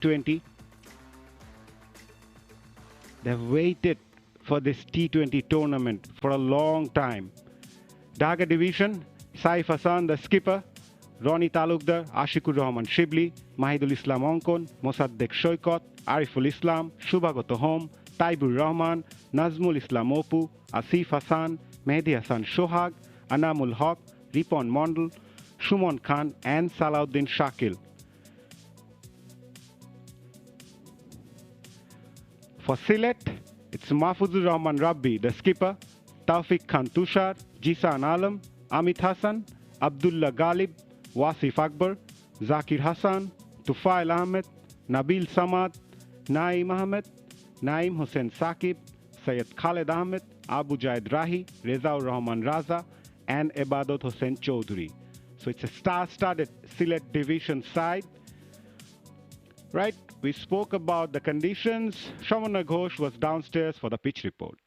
T20. They've waited for this T20 tournament for a long time. Dhaka division, Saif Hassan, the skipper, Ronnie Talukdar, Ashikur Rahman Shibli, Mahidul Islam Onkon, Mossaddeq Shoykot, Ariful Islam, Shubhagoto Home, Taibur Rahman, Nazmul Islam Opu, Asif Hassan, Mehdi Hassan Shohag, Anamul Haq, Ripon Mondal, Shumon Khan, and Salahuddin Shakil. For Sylhet, it's Mahfuzur Rahman Rabbi, the skipper, Tawfiq Khan Tushar, Jisan Alam, Amit Hassan, Abdullah Ghalib, Wasif Akbar, Zakir Hassan, Tufail Ahmed, Nabil Samad, Naeem Ahmed, Naeem Hussain Saqib, Syed Khalid Ahmed, Abu Jaid Rahi, Rezaur Rahman Raza, and Ibadat Hussain Chaudhary. So it's a star-studded Sylhet division side. Right, we spoke about the conditions. Shamana Ghosh was downstairs for the pitch report.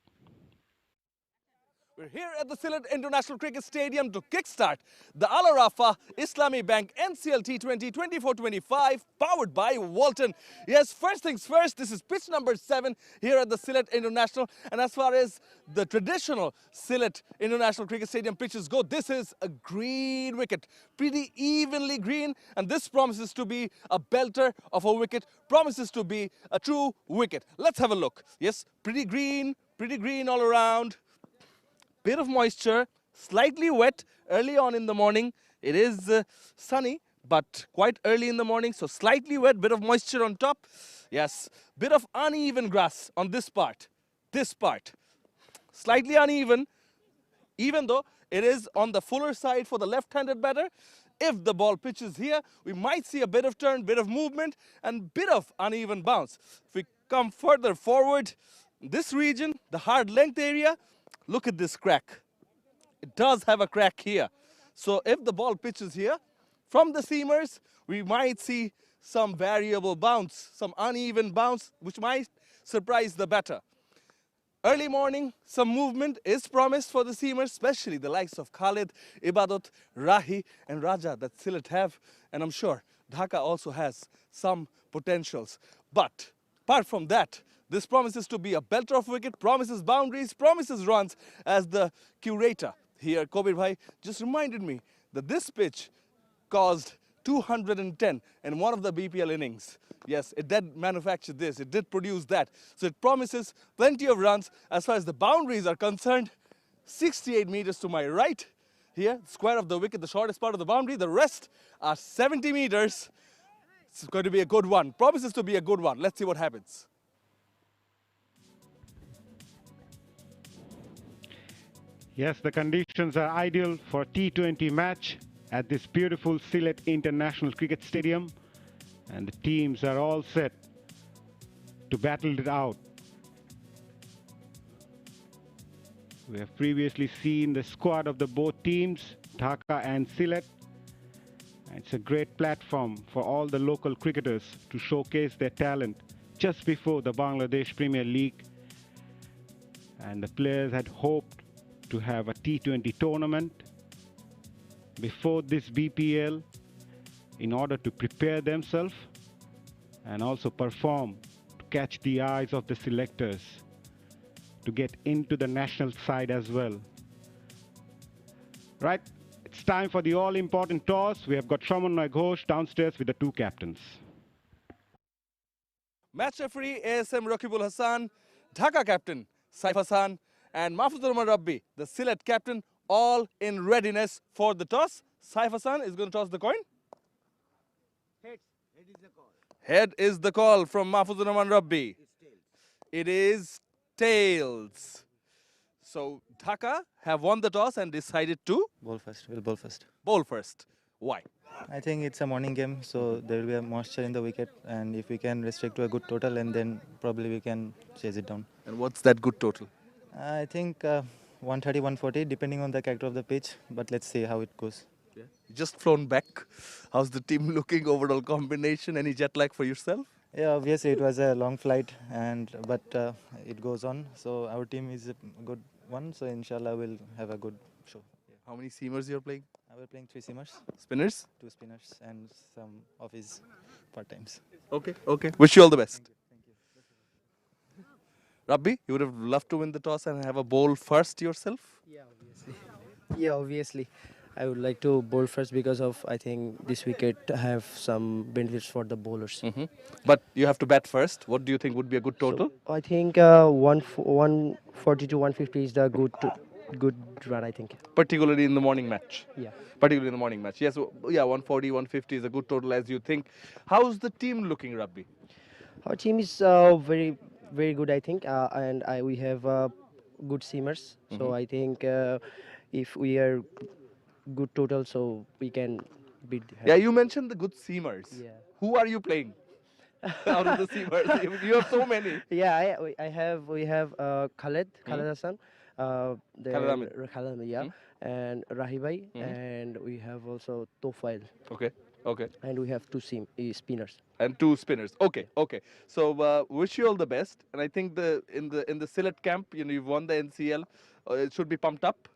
We're here at the Sylhet International Cricket Stadium to kickstart the Al Arafa Islami Bank NCL T20 24-25 powered by Walton. Yes, first things first, this is pitch number 7 here at the Sylhet International. And as far as the traditional Sylhet International Cricket Stadium pitches go, this is a green wicket, pretty evenly green. And this promises to be a belter of a wicket, promises to be a true wicket. Let's have a look. Yes, pretty green all around. Bit of moisture, slightly wet early on in the morning. It is sunny, but quite early in the morning, so slightly wet, bit of moisture on top. Yes, bit of uneven grass on this part. Slightly uneven, even though it is on the fuller side for the left-handed batter. If the ball pitches here, we might see a bit of turn, bit of movement, and bit of uneven bounce. If we come further forward, this region, the hard length area, look at this crack. It does have a crack here. So if the ball pitches here, from the seamers, we might see some variable bounce, some uneven bounce, which might surprise the batter. Early morning, some movement is promised for the seamers, especially the likes of Khalid, Ibadat, Rahi, and Raja that Sylhet have. And I'm sure Dhaka also has some potentials. But apart from that, this promises to be a belter of wicket, promises boundaries, promises runs, as the curator here, 𝗂𝗵𝗴𝗲, just reminded me that this pitch caused 210 in one of the BPL innings. Yes, it did manufacture this, it did produce that. So it promises plenty of runs. As far as the boundaries are concerned, 68 meters to my right here, square of the wicket, the shortest part of the boundary. The rest are 70 meters. It's going to be a good one. Promises to be a good one. Let's see what happens. Yes, the conditions are ideal for a T20 match at this beautiful Sylhet International Cricket Stadium, and the teams are all set to battle it out. We have previously seen the squad of the both teams, Dhaka and Sylhet. It's a great platform for all the local cricketers to showcase their talent just before the Bangladesh Premier League. And the players had hoped to have a T20 tournament before this BPL in order to prepare themselves and also perform to catch the eyes of the selectors to get into the national side as well. Right, it's time for the all-important toss. We have got Shamana Ghosh downstairs with the two captains. Match referee ASM Rakibul Hassan, Dhaka captain Saif Hassan, and Mahfuzur Rahman Rabbi, the Sylhet captain, all in readiness for the toss. Saif Hassan is going to toss the coin. Head is the call. Head is the call from Mahfuzur Rahman Rabbi. It is tails. So Dhaka have won the toss and decided to bowl first. We'll bowl first. Bowl first. Why? I think it's a morning game, so there will be a moisture in the wicket, and if we can restrict to a good total, and then probably we can chase it down. And what's that good total? I think 130, 140, depending on the character of the pitch, but let's see how it goes. Yeah. You just flown back. How's the team looking? Overall combination? Any jet lag for yourself? Yeah, obviously it was a long flight, but it goes on. So our team is a good one, so inshallah we'll have a good show. Yeah. How many seamers you're playing? We're playing 3 seamers. Spinners? 2 spinners and some offis. part-times. Okay, okay. Wish you all the best. Rabbi, you would have loved to win the toss and have a bowl first yourself? Yeah, obviously. Yeah, obviously. I would like to bowl first because of I think this wicket have some benefits for the bowlers. But you have to bat first. What do you think would be a good total? So I think 140 to 150 is the good run. I think. Particularly in the morning match. Yeah. Particularly in the morning match. Yes, yeah, 140, 150 is a good total as you think. How's the team looking, Rabbi? Our team is very good. I think, and we have good seamers. So I think if we are good total, so we can beat. Yeah, you mentioned the good seamers. Yeah. Who are you playing out of the seamers? You have so many. Yeah, we have Khaled Hassan, Khaled Ahmed. yeah, and Rahibhai, and we have also Tofail, Okay, okay. and we have two spinners. And two spinners. Okay, okay. So wish you all the best. And I think in the Sylhet camp, you've won the NCL. It should be pumped up.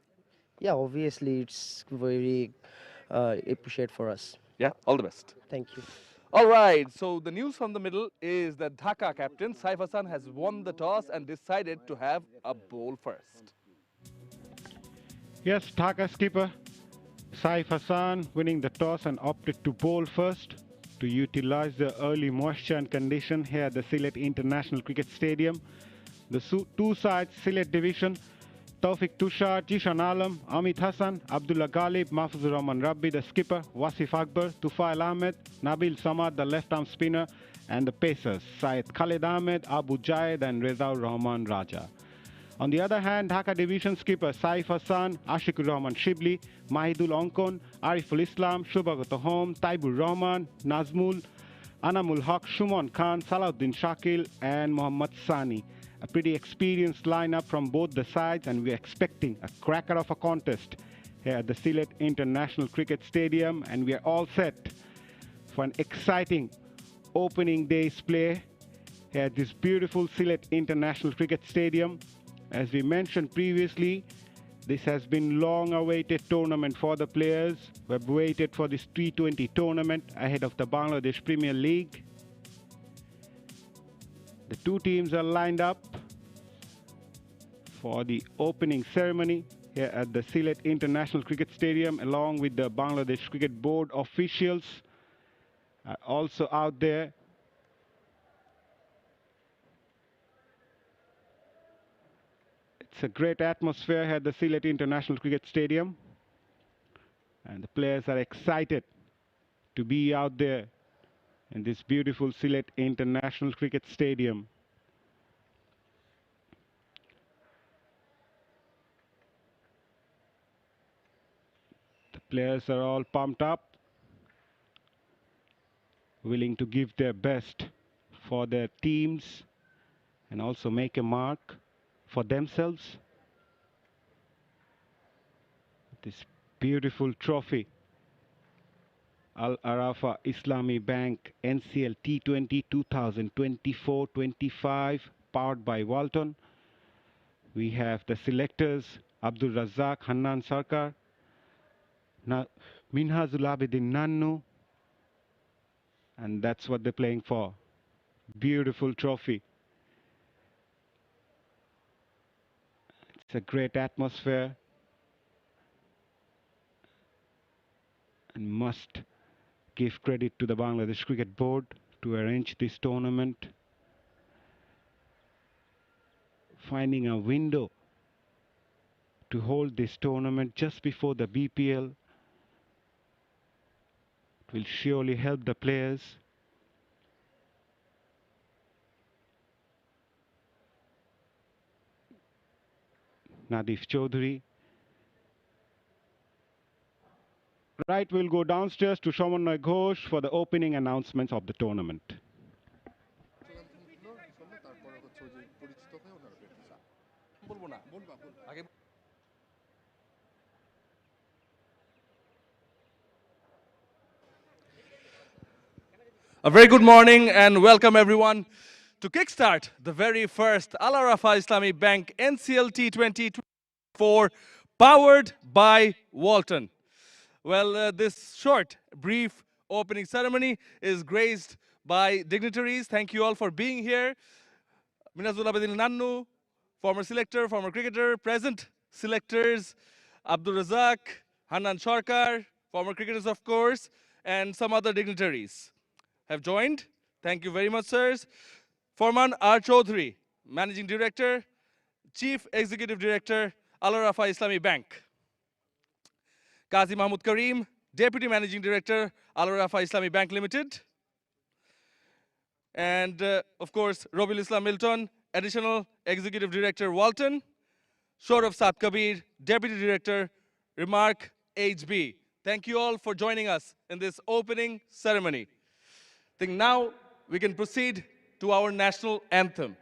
Yeah, obviously it's very appreciate for us. Yeah, all the best. Thank you. All right, so the news from the middle is that Dhaka captain Saif Hassan has won the toss and decided to have a bowl first. Yes, Dhaka skipper Saif Hassan winning the toss and opted to bowl first to utilize the early moisture and condition here at the Sylhet International Cricket Stadium. The two sides Sylhet division, Tawfiq Tushar, Jishan Alam, Amit Hassan, Abdullah Ghalib, Mahfuzur Rahman Rabbi, the skipper, Wasif Akbar, Tufail Ahmed, Nabil Samad, the left-arm spinner, and the pacers, Syed Khalid Ahmed, Abu Jaid, and Rezaur Rahman Raja. On the other hand, Dhaka division skipper Saif Hassan, Ashikur Rahman Shibli, Mahidul Onkon, Ariful Islam, Shubhagat Home, Taibur Rahman, Nazmul, Anamul Haq, Shumon Khan, Salahuddin Shakil, and Mohammad Sani. A pretty experienced lineup from both the sides, and we're expecting a cracker of a contest here at the Sylhet International Cricket Stadium, and we are all set for an exciting opening day's play here at this beautiful Sylhet International Cricket Stadium. As we mentioned previously, this has been long-awaited tournament for the players. We've waited for this T20 tournament ahead of the Bangladesh Premier League. The two teams are lined up for the opening ceremony here at the Sylhet International Cricket Stadium, along with the Bangladesh Cricket Board officials are also out there. It's a great atmosphere here at the Sylhet International Cricket Stadium, and the players are excited to be out there in this beautiful Sylhet International Cricket Stadium. The players are all pumped up, willing to give their best for their teams and also make a mark for themselves. This beautiful trophy, Al Arafa Islami Bank NCL T20 2024-25, powered by Walton. We have the selectors Abdul Razak Hannan Sarkar, Minhazul Abidin Nannu, and that's what they're playing for. Beautiful trophy. It's a great atmosphere, and must give credit to the Bangladesh Cricket Board to arrange this tournament, finding a window to hold this tournament just before the BPL. It will surely help the players. Nadif Chaudhary. Right, we'll go downstairs to Shorturl Ghosh for the opening announcements of the tournament. A very good morning and welcome everyone to kickstart the very first Al Arafa Islami Bank NCL T20 24 powered by Walton. Well, this short, brief opening ceremony is graced by dignitaries. Thank you all for being here. 𝗬𝗏𝗂𝗧𝗏𝗂𝗏, former selector, former cricketer, present selectors, 𝗵𝗚𝗏𝗧, Hanan Sarkar, former cricketers of course, and some other dignitaries have joined. Thank you very much, sirs. Foreman R. Chaudhary, Managing Director, Chief Executive Director, 𝗲 Islamic Bank. Qazi Mahmood Kareem, Deputy Managing Director, 𝗲 Islamic Bank Limited. And of course, 𝗂𝗵𝗴𝗲𝗂𝗃 Milton, Additional Executive Director, Walton. 𝗂𝗵𝗃𝗂𝗽𝗍𝗃, Deputy Director, Remark HB. Thank you all for joining us in this opening ceremony. I think now we can proceed to our national anthem.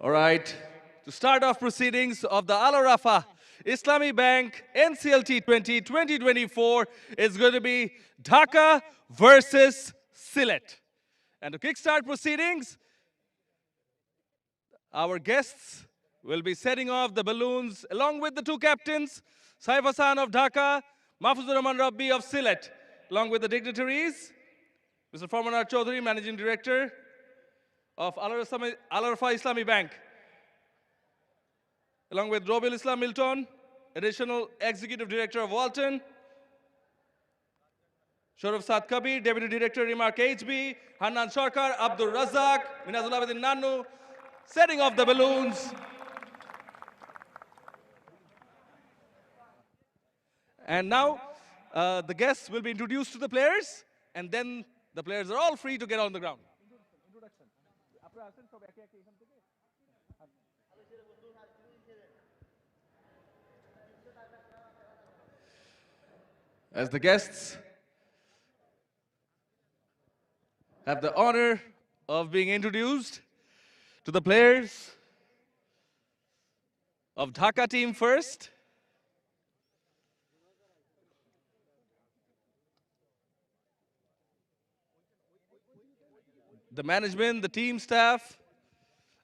All right, to start off proceedings of the 𝗲 Islamic Bank NCL T20 2024 is going to be Dhaka versus Sylhet. And to kickstart proceedings, our guests will be setting off the balloons along with the two captains, Saif Hassan of Dhaka, 𝗵𝗚𝗃𝗏𝗏 of Sylhet, along with the dignitaries, Mr. Foreman R. Chaudhary, Managing Director of 𝗲 Islamic Bank, along with 𝗂𝗵𝗴𝗲𝗂𝗃 Milton, Additional Executive Director of Walton, 𝗂𝗵𝗃𝗂𝗽𝗍𝗃, Deputy Director, Remark HB, Hanan Sarkar, 𝗵𝗚𝗃𝗍𝗃, 𝗬𝗏𝗃𝗏𝗏𝗏𝗏𝗏𝗏, setting off the balloons. And now the guests will be introduced to the players, and then the players are all free to get on the ground. As the guests have the honor of being introduced to the players of Dhaka team first. The management, the team staff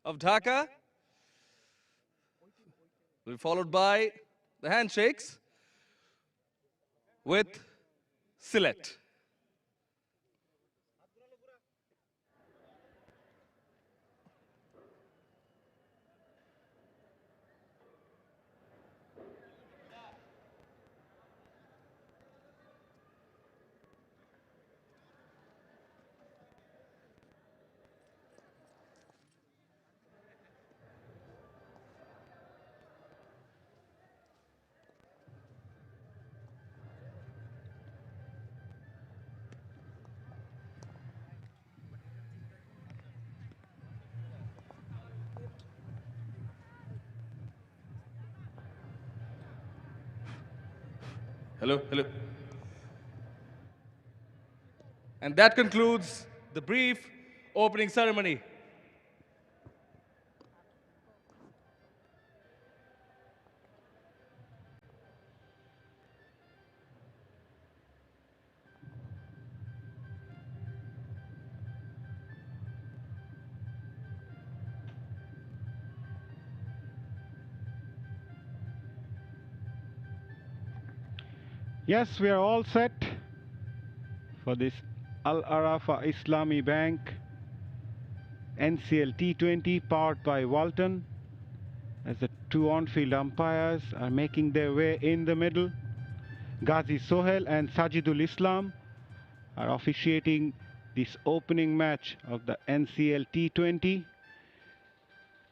of Dhaka will be followed by the handshakes with Sylhet. Hello, hello. And that concludes the brief opening ceremony. Yes, we are all set for this Al-Arafa Islami Bank NCL T20 powered by Walton, as the two on-field umpires are making their way in the middle. Ghazi Sohail and Sajidul Islam are officiating this opening match of the NCL T20.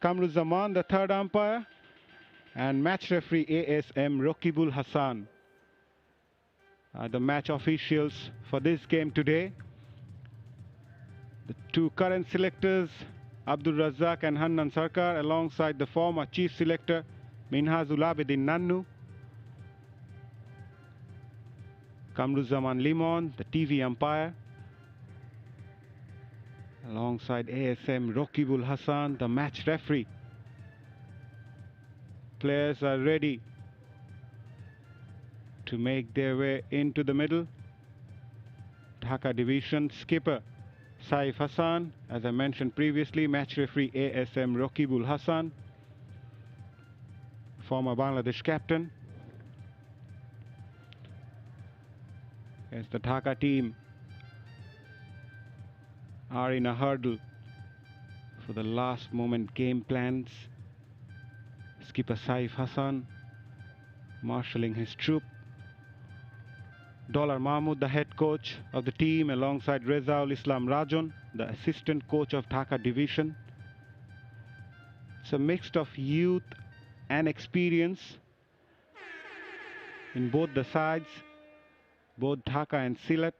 Kamruzaman, the third umpire, and match referee ASM Raqibul Hassan are the match officials for this game today. The two current selectors, Abdul Razzaq and Hannan Sarkar, alongside the former chief selector Minhazul Abidin Nannu. Kamruzaman Limon, the TV umpire, alongside ASM Raqibul Hassan, the match referee. Players are ready to make their way into the middle. Dhaka division skipper Saif Hassan, as I mentioned previously, match referee ASM Raqibul Hassan, former Bangladesh captain. As the Dhaka team are in a hurdle for the last moment game plans. Skipper Saif Hassan marshalling his troop. Dollar Mahmood, the head coach of the team, alongside Rezaul Islam Rajon, the assistant coach of Dhaka division. It's a mix of youth and experience in both the sides, both Dhaka and Sylhet.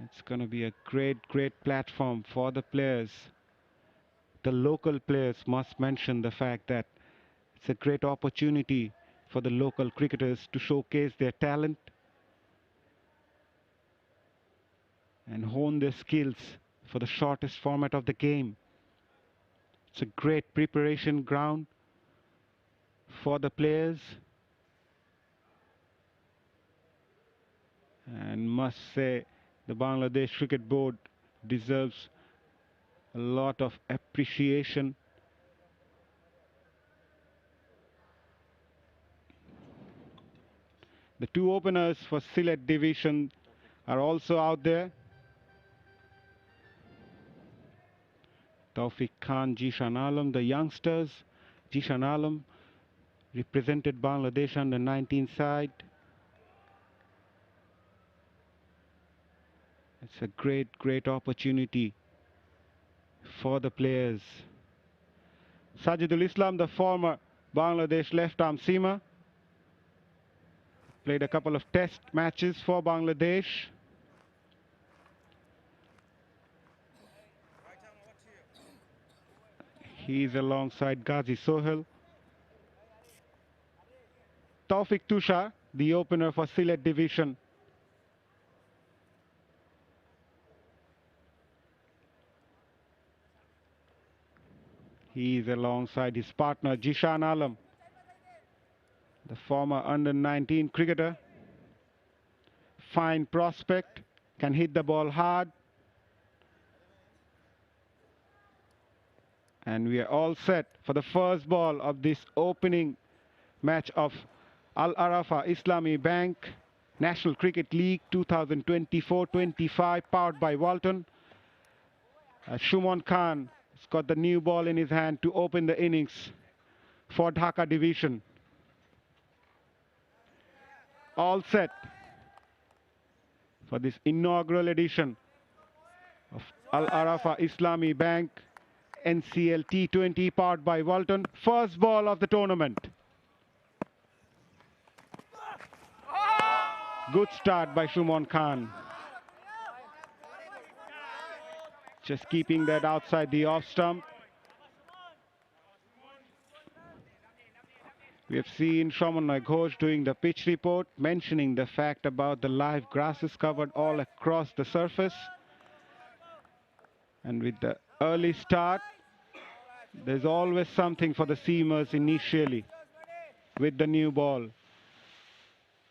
It's going to be a great platform for the players. The local players must mention the fact that it's a great opportunity for the local cricketers to showcase their talent and hone their skills for the shortest format of the game. It's a great preparation ground for the players, and must say the Bangladesh Cricket Board deserves a lot of appreciation. The two openers for Sylhet division are also out there. Tawfiq Khan, Jishan Alam, the youngsters. Jishan Alam represented Bangladesh on the 19 side. It's a great opportunity for the players. Sajidul Islam, the former Bangladesh left-arm seamer, played a couple of test matches for Bangladesh. He's alongside Ghazi Sohail. Tawfiq Tushar, the opener for Sylhet division, He is alongside his partner Zishan Alam, the former under-19 cricketer. Fine prospect, can hit the ball hard. And we are all set for the first ball of this opening match of Al Arafa Islami Bank National Cricket League 2024-25, powered by Walton. Shumon Khan has got the new ball in his hand to open the innings for Dhaka division. All set for this inaugural edition of Al Arafa Islami Bank NCL T20, powered by Walton. First ball of the tournament. Good start by Shumon Khan. Just keeping that outside the off stump. We have seen 𝗂𝗏 Ghosh doing the pitch report, mentioning the fact about the live grasses covered all across the surface. And with the early start, there's always something for the seamers initially with the new ball.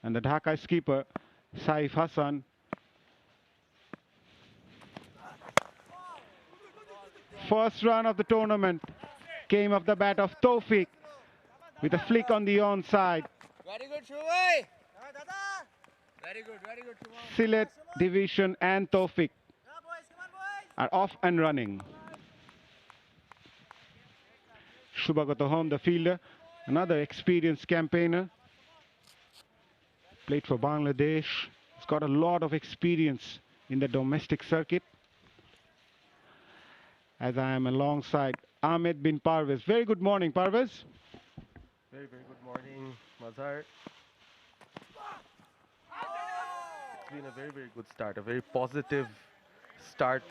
And the Dhaka skipper, Saif Hassan, first run of the tournament came off the bat of Tawfiq with a flick on the onside. Very good, Shubhai. Very good, Shubhai. Sylhet division and Tawfiq are off and running. 𝗂𝗏𝗂𝗃𝗏, the fielder, another experienced campaigner. Played for Bangladesh. He's got a lot of experience in the domestic circuit. As I am alongside Ahmed bin Parvez. Very good morning, Parvez. Very, very good morning, Mazhar. It's been a very, very good start, a very positive start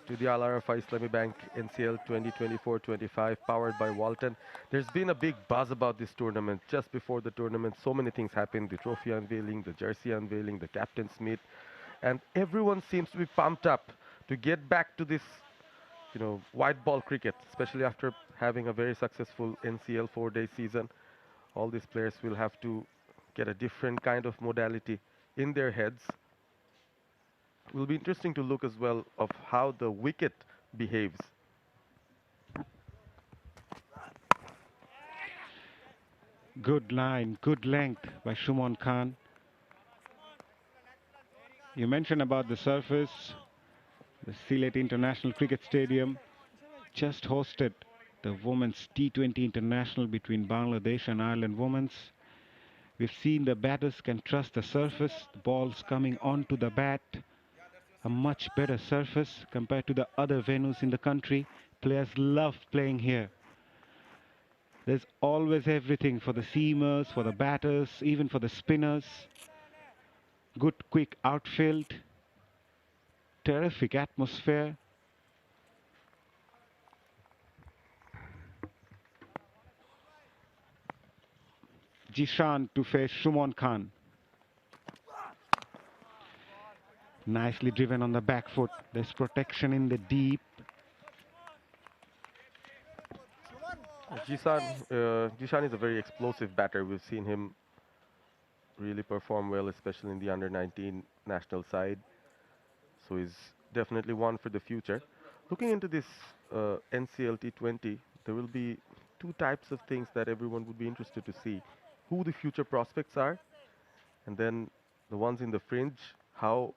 to the Al Arafa Islami Bank NCL 2024-25, powered by Walton. There's been a big buzz about this tournament. Just before the tournament, so many things happened: the trophy unveiling, the jersey unveiling, the captain's meet, and everyone seems to be pumped up to get back to this, white ball cricket, especially after having a very successful NCL 4-day season. All these players will have to get a different kind of modality in their heads. It will be interesting to look as well of how the wicket behaves. Good line, good length by Shumon Khan. You mentioned about the surface. The Sylhet International Cricket Stadium just hosted the Women's T20 International between Bangladesh and Ireland Women's. We've seen the batters can trust the surface, the ball's coming onto the bat. A much better surface compared to the other venues in the country. Players love playing here. There's always everything for the seamers, for the batters, even for the spinners. Good quick outfield. Terrific atmosphere. Zishan to face Shumon Khan. Nicely driven on the back foot. There's protection in the deep. Zishan is a very explosive batter. We've seen him really perform well, especially in the under-19 national side. So he's definitely one for the future. Looking into this NCL T20, there will be two types of things that everyone would be interested to see. Who the future prospects are, and then the ones in the fringe, how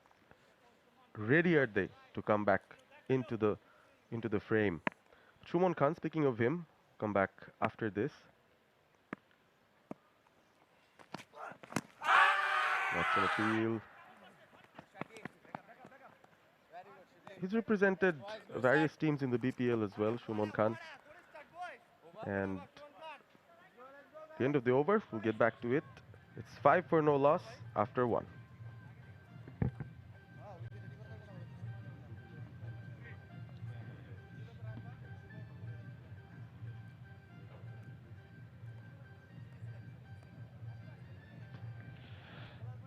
ready are they to come back into the frame. Shumon Khan, speaking of him, come back after this. That's an appeal. He's represented various teams in the BPL as well, Shumon Khan. And at the end of the over, we'll get back to it. It's 5 for no loss after 1.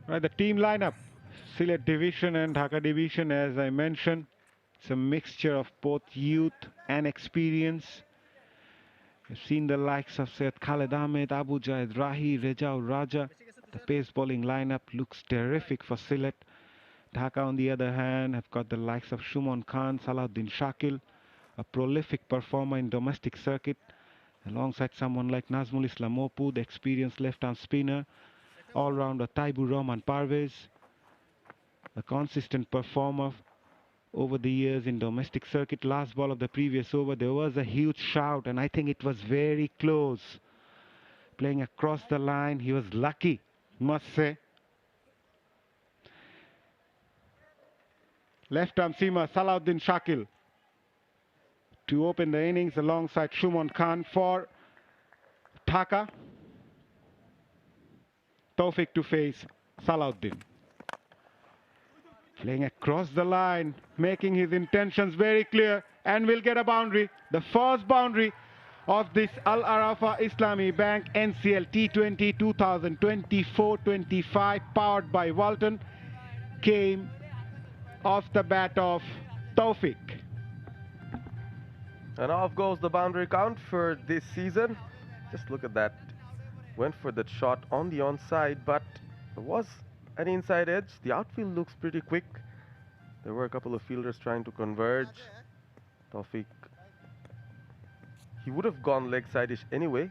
Right, the team lineup. Sylhet division and Dhaka division, as I mentioned, it's a mixture of both youth and experience. We've seen the likes of Khalid Ahmed, Abu Jaid, Rahi, Rejau, Raja. The pace bowling lineup looks terrific for Sylhet. Dhaka, on the other hand, have got the likes of Shumon Khan, Salahuddin Shakil, a prolific performer in domestic circuit, alongside someone like Nazmul Islam Mopu, the experienced left-arm spinner, all-rounder 𝗽𝗵𝗃𝗃𝗃𝗃, a consistent performer over the years in domestic circuit. Last ball of the previous over, there was a huge shout, and I think it was very close. Playing across the line, he was lucky, must say. Left-arm seamer Salahuddin Shakil to open the innings alongside Shumon Khan for Dhaka. Tawfiq to face Salahuddin. Playing across the line, making his intentions very clear, and will get a boundary. The first boundary of this Al Arafa Islami Bank NCL T20 2024-25 powered by Walton came off the bat of Tawfiq. And off goes the boundary count for this season. Just look at that. Went for that shot on the onside, but there was an inside edge. The outfield looks pretty quick. There were a couple of fielders trying to converge. Tawfiq, he would have gone leg side-ish anyway.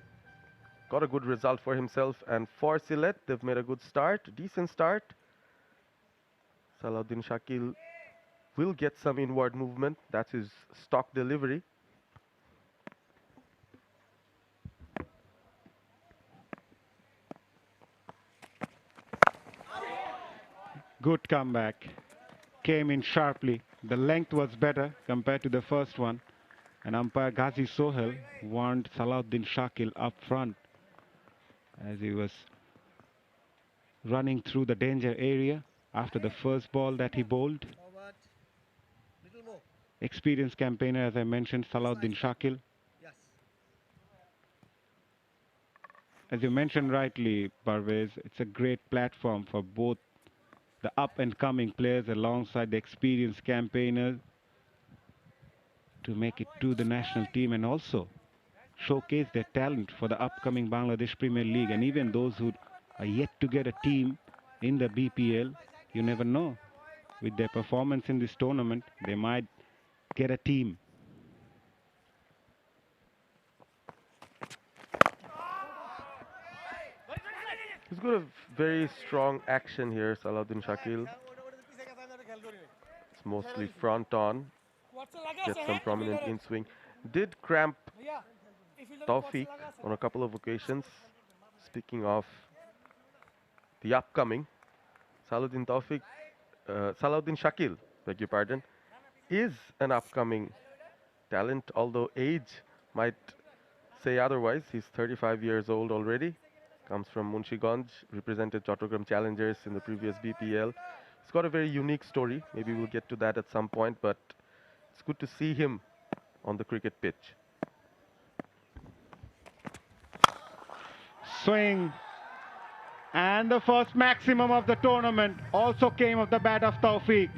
Got a good result for himself and for Sylhet. They've made a good start, decent start. Salahuddin Shakil will get some inward movement. That's his stock delivery. Good comeback. Came in sharply. The length was better compared to the first one. And umpire Ghazi Sohail warned Salahuddin Shakil up front as he was running through the danger area after the first ball that he bowled. Experienced campaigner, as I mentioned, Salahuddin Shakil. As you mentioned rightly, Parvez, it's a great platform for both the up-and-coming players alongside the experienced campaigners to make it to the national team and also showcase their talent for the upcoming Bangladesh Premier League. And even those who are yet to get a team in the BPL, you never know. With their performance in this tournament, they might get a team. He's got a very strong action here, Salahuddin Shakil. It's mostly front on. Gets some prominent in swing. Did cramp Tawfiq on a couple of occasions. Speaking of the upcoming, Salahuddin Shakil, beg your pardon, is an upcoming talent, although age might say otherwise. He's 35 years old already. Comes from Munshiganj, represented Chattogram Challengers in the previous BPL. He's got a very unique story. Maybe we'll get to that at some point, but it's good to see him on the cricket pitch. Swing. And the first maximum of the tournament also came off the bat of Tawfiq.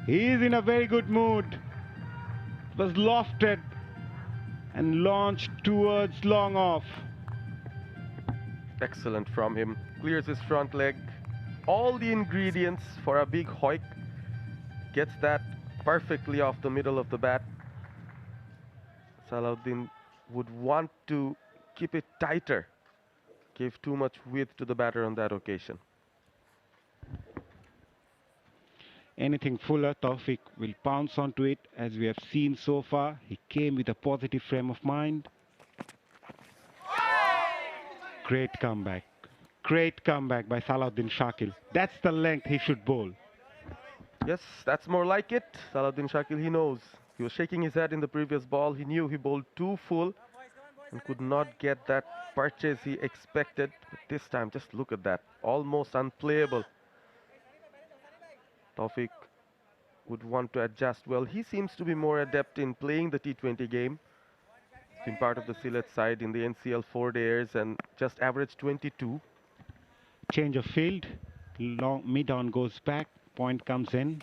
He is in a very good mood. It was lofted and launched towards long off. Excellent from him. Clears his front leg. All the ingredients for a big hoik. Gets that perfectly off the middle of the bat. Salahuddin would want to keep it tighter. Gave too much width to the batter on that occasion. Anything fuller, Tawfiq will pounce onto it. As we have seen so far, he came with a positive frame of mind. Great comeback. Great comeback by Salahuddin Shakil. That's the length he should bowl. Yes, that's more like it. Salahuddin Shakil, he knows. He was shaking his head in the previous ball. He knew he bowled too full and could not get that purchase he expected. But this time, just look at that. Almost unplayable. Tawfiq would want to adjust well. He seems to be more adept in playing the T20 game. He's been part of the Sylhet side in the NCL 4 days and just averaged 22. Change of field. Long mid-on goes back. Point comes in.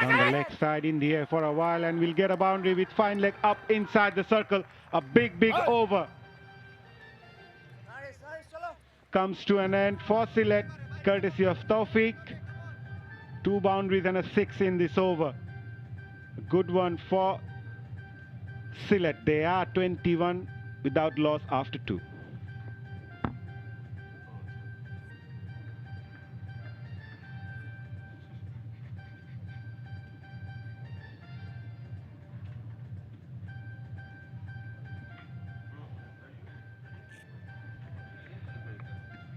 On the leg side in the air for a while, and we'll get a boundary with fine leg up inside the circle. A big over. Comes to an end for Sylhet, courtesy of Tawfiq. 2 boundaries and a 6 in this over. A good one for Sylhet. They are 21 without loss after 2.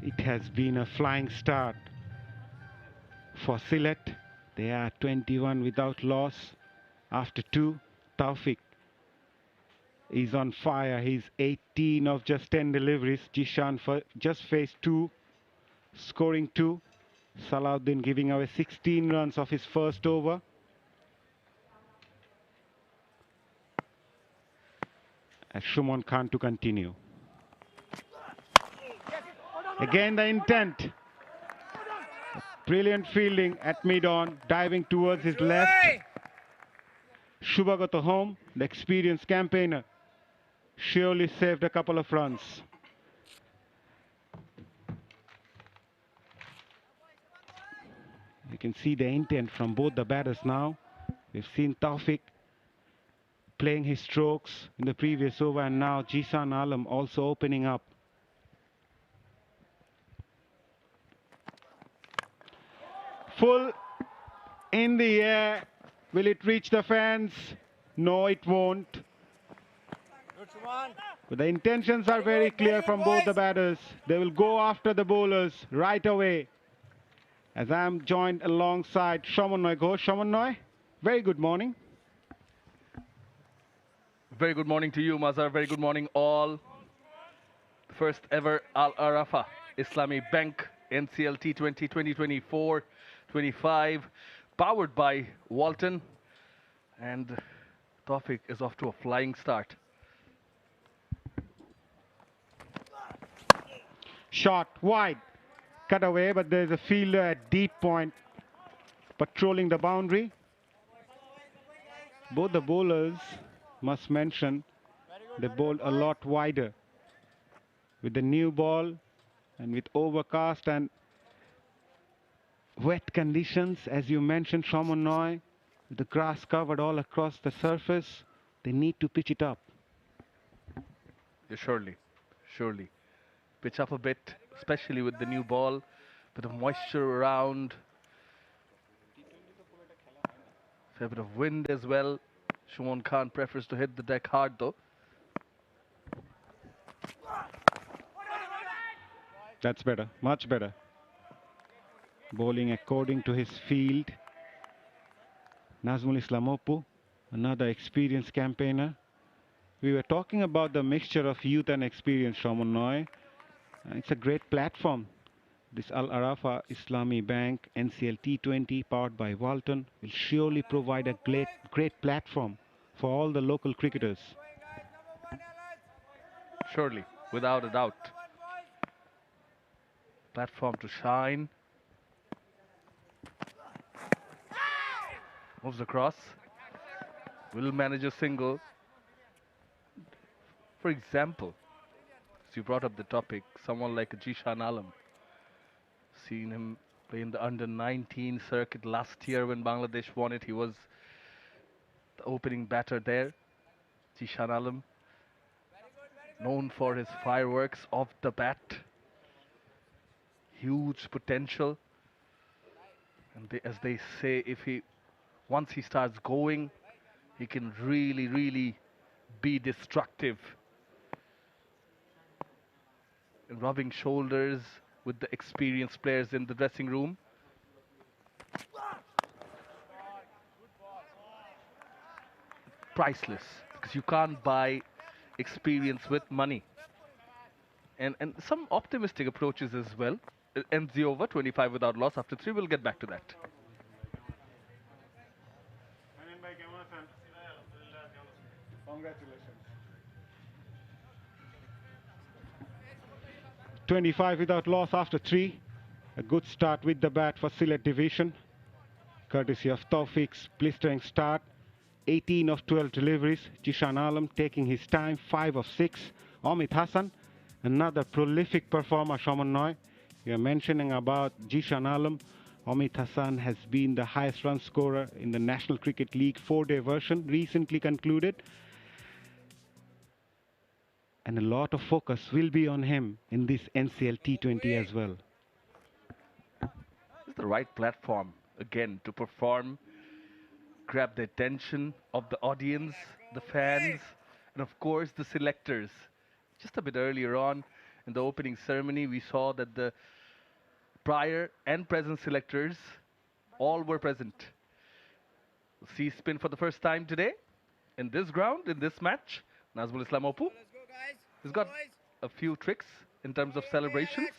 It has been a flying start for Sylhet. They are 21 without loss after 2. Tawfiq is on fire. He's 18 of just 10 deliveries. Jishan just faced 2, scoring 2. Salahuddin giving away 16 runs of his first over. As Shumon Khan to continue. Again the intent. Brilliant fielding at mid-on, diving towards his left. Shubhagata home, the experienced campaigner, surely saved a couple of runs. You can see the intent from both the batters now. We've seen Tawfiq playing his strokes in the previous over, and now Jisan Alam also opening up. Full in the air. Will it reach the fence? No, it won't. But the intentions are very clear from both the batters. They will go after the bowlers right away. As I am joined alongside Shamannoy Ghosh. Shamannoy, very good morning. Very good morning to you, Mazhar. Very good morning, all. First ever Al Arafa Islami Bank NCL T20 2024-25, powered by Walton. And Tawfiq is off to a flying start. Shot wide, cut away, but there's a fielder at deep point patrolling the boundary. Both the bowlers, must mention, they bowled a lot wider. With the new ball and with overcast and wet conditions, as you mentioned, Shamannoy, with the grass covered all across the surface, they need to pitch it up. Yeah, surely. Pitch up a bit, especially with the new ball. Bit of moisture around. Fair bit of wind as well. Shumon Khan prefers to hit the deck hard though. That's better, much better. Bowling according to his field. Nazmul Islam Oppu, another experienced campaigner. We were talking about the mixture of youth and experience, Shamannoy. It's a great platform. This Al Arafa Islami Bank NCL T20 powered by Walton will surely provide a great platform for all the local cricketers. Surely, without a doubt. Platform to shine. Moves across. Will manage a single. For example, as you brought up the topic, someone like Jisan Alam. Seen him play in the under-19 circuit last year when Bangladesh won it. He was the opening batter there. Jisan Alam, known for his fireworks off the bat. Huge potential. And as they say, once he starts going, he can really be destructive. And rubbing shoulders with the experienced players in the dressing room. Priceless, because you can't buy experience with money. And some optimistic approaches as well. Ends the over, 25 without loss after 3. We'll get back to that. Congratulations. 25 without loss after 3. A good start with the bat for Sylhet division, courtesy of Tawfiq's blistering start. 18 of 12 deliveries. Jishan Alam taking his time, 5 of 6. Omid Hassan, another prolific performer, Shaman. You're mentioning about Jishan Alam. Omid Hassan has been the highest run scorer in the National Cricket League 4-day version, recently concluded. And a lot of focus will be on him in this NCL T20 as well. It's the right platform, again, to perform, grab the attention of the audience, the fans, and of course the selectors. Just a bit earlier on in the opening ceremony, we saw that the prior and present selectors all were present. We'll see spin for the first time today in this ground, in this match. Nazmul Islam Oppu. He's got a few tricks in terms of celebrations.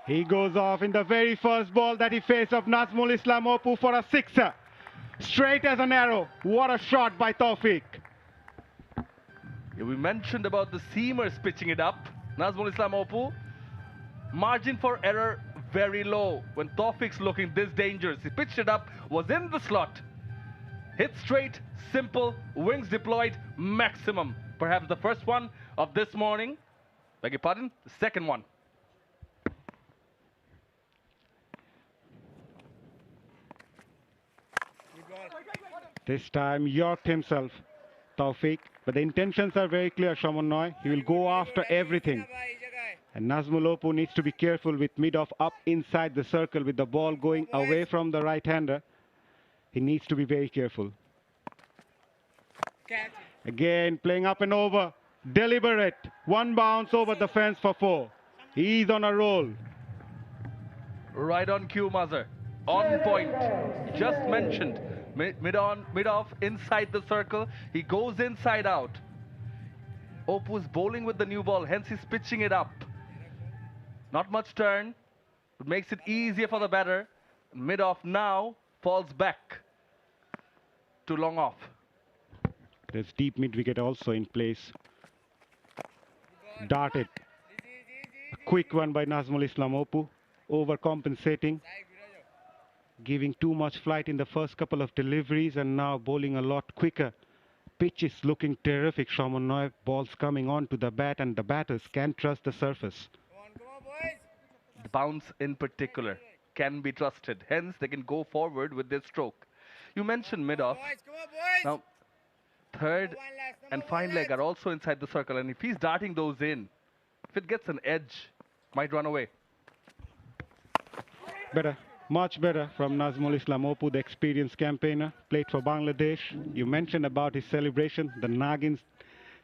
He goes off in the very first ball that he faced of Nazmul Islam Oppu for a sixer. Straight as an arrow. What a shot by Tawfiq. Yeah, we mentioned about the seamers pitching it up. Nazmul Islam Oppu, margin for error very low. When Tawfiq's looking this dangerous, he pitched it up, was in the slot. Hit straight, simple, wings deployed, maximum. Perhaps the first one of this morning. Beg your pardon, the second one. This time yorked himself, Tawfiq. But the intentions are very clear, Shaman. He will go after everything. And Nazmul Oppu needs to be careful with mid-off up inside the circle with the ball going away from the right-hander. He needs to be very careful. Again, playing up and over. Deliberate. One bounce over the fence for 4. He's on a roll. Right on cue, Mazhar. On point. Just mentioned. Mid-off inside the circle. He goes inside out. Oppu's bowling with the new ball, hence he's pitching it up. Not much turn. It makes it easier for the batter. Mid-off now falls back to long off. There's deep mid-wicket also in place. Darted. A quick one by Nazmul Islam Oppu. Overcompensating. Giving too much flight in the first couple of deliveries and now bowling a lot quicker. Pitch is looking terrific, Shaman. Balls coming on to the bat and the batters can't trust the surface. The bounce in particular can be trusted. Hence, they can go forward with their stroke. You mentioned mid-off. Now, third and fine leg are also inside the circle. And if he's darting those in, if it gets an edge, might run away. Better. Much better from Nazmul Islam Oppu, the experienced campaigner, played for Bangladesh. You mentioned about his celebration, the Nagin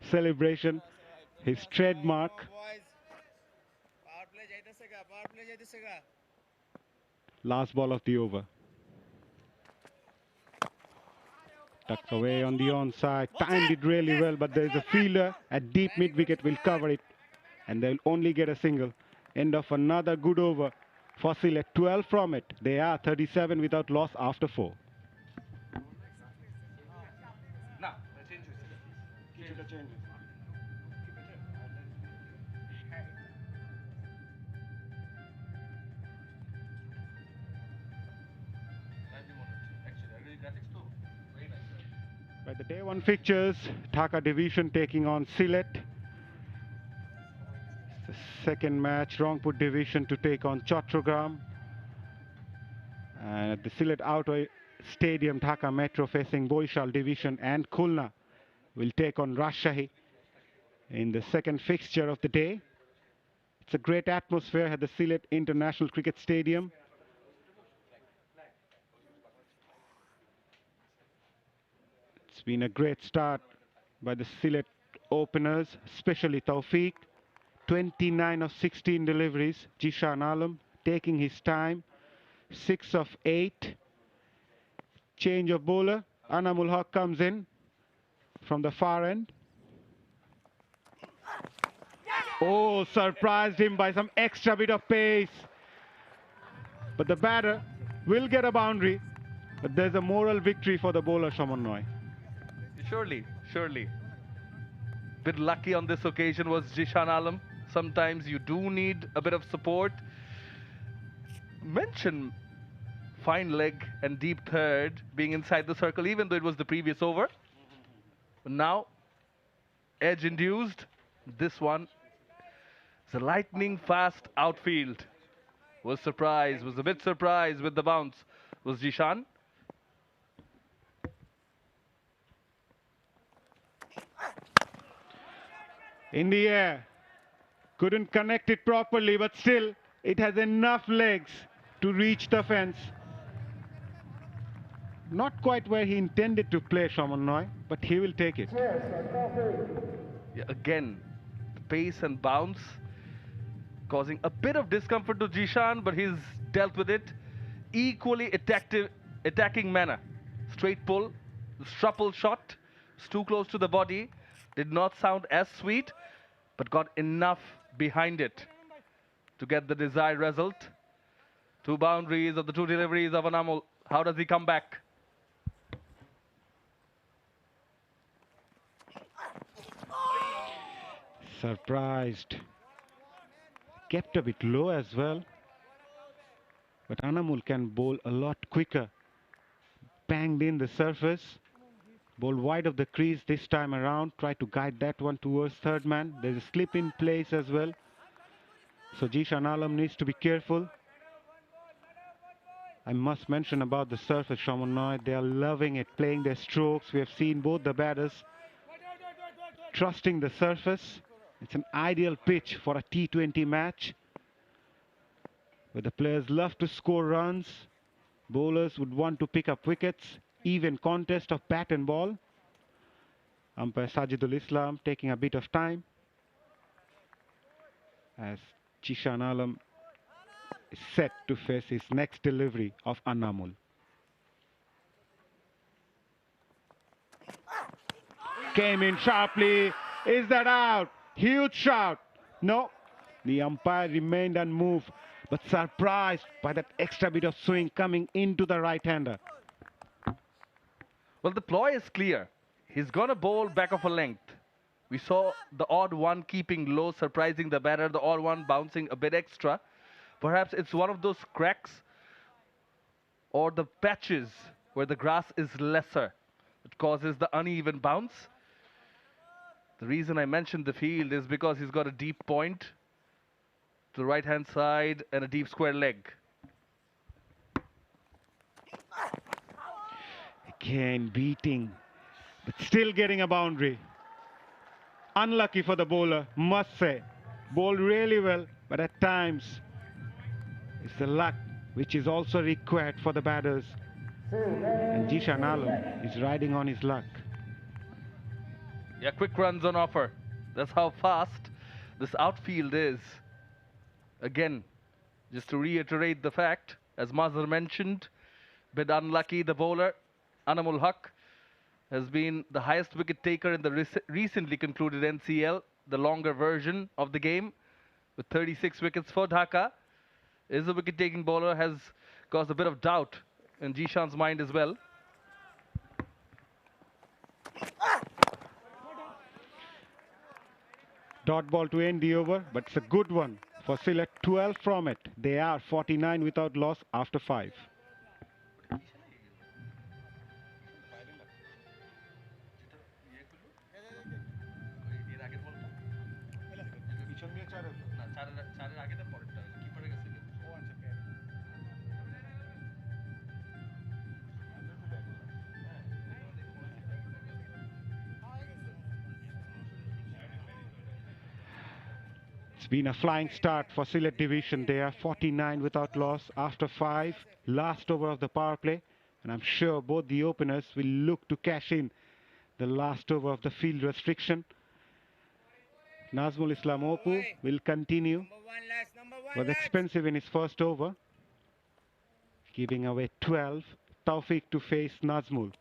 celebration, his trademark. Last ball of the over. Tucked away on the onside, timed it really well, but there's a fielder at deep mid-wicket will cover it, and they'll only get a single. End of another good over. For Sylhet, 12 from it. They are 37 without loss after 4. By the day 1 fixtures, Dhaka division taking on Sylhet. The second match, Rangpur division to take on Chattogram. And at the Sylhet Outdoor Stadium, Dhaka Metro facing Boishal division and Khulna will take on Rajshahi in the second fixture of the day. It's a great atmosphere at the Sylhet International Cricket Stadium. It's been a great start by the Sylhet openers, especially Tawfiq. 29 of 16 deliveries. Jishan Alam taking his time. 6 of 8. Change of bowler. Anamul Haq comes in from the far end. Oh, surprised him by some extra bit of pace. But the batter will get a boundary. But there's a moral victory for the bowler, Shaman. Surely, surely. bit lucky on this occasion was Zishan Alam. Sometimes you do need a bit of support. Mention fine leg and deep third being inside the circle, even though it was the previous over. But now, edge induced. This one is a lightning fast outfield. Was a bit surprised with the bounce. Was Zishan. In the air. Couldn't connect it properly, but still, it has enough legs to reach the fence. Not quite where he intended to play 𝗏𝗏𝗧, but he will take it. Yeah, again, the pace and bounce causing a bit of discomfort to Zishan, but he's dealt with it. Equally attacking manner. Straight pull, 𝗏𝗏𝗧 shot, it's too close to the body. Did not sound as sweet, but got enough behind it to get the desired result. 2 boundaries of the 2 deliveries of Anamul. How does he come back? Surprised. Kept a bit low as well. But Anamul can bowl a lot quicker. Banged in the surface. Bowled wide of the crease this time around. Tried to guide that one towards third man. There's a slip in place as well. So Zishan Alam needs to be careful. I must mention about the surface 𝗏𝗏𝗧. They are loving it, playing their strokes. We have seen both the batters trusting the surface. It's an ideal pitch for a T20 match, where the players love to score runs. Bowlers would want to pick up wickets. Even contest of bat and ball. Umpire Sajidul Islam taking a bit of time as Zishan Alam is set to face his next delivery of Anamul. Came in sharply. Is that out? Huge shout. No, the umpire remained unmoved, but surprised by that extra bit of swing coming into the right-hander. Well, the ploy is clear. He's going to bowl back of a length. We saw the odd one keeping low, surprising the batter, the odd one bouncing a bit extra. Perhaps it's one of those cracks or the patches where the grass is lesser. It causes the uneven bounce. The reason I mentioned the field is because he's got a deep point to the right-hand side and a deep square leg. Again beating, but still getting a boundary. Unlucky for the bowler, must say. Bowled really well, but at times it's the luck which is also required for the batters. And Zishan Alam is riding on his luck. Yeah, quick runs on offer. That's how fast this outfield is. Again, just to reiterate the fact, as Mazhar mentioned, bit unlucky, the bowler, Anamul Haq, has been the highest wicket taker in the recently concluded NCL, the longer version of the game, with 36 wickets for Dhaka. Is a wicket-taking bowler, has caused a bit of doubt in Zishan's mind as well. Dot ball to end the over, but it's a good one for Sylhet. 12 from it. They are 49 without loss after 5. It's been a flying start for Sylhet division. They are 49 without loss after 5. Last over of the power play. And I'm sure both the openers will look to cash in the last over of the field restriction. Nazmul Islam Opu will continue. Was expensive in his first over, giving away 12. Tawfiq to face Nazmul.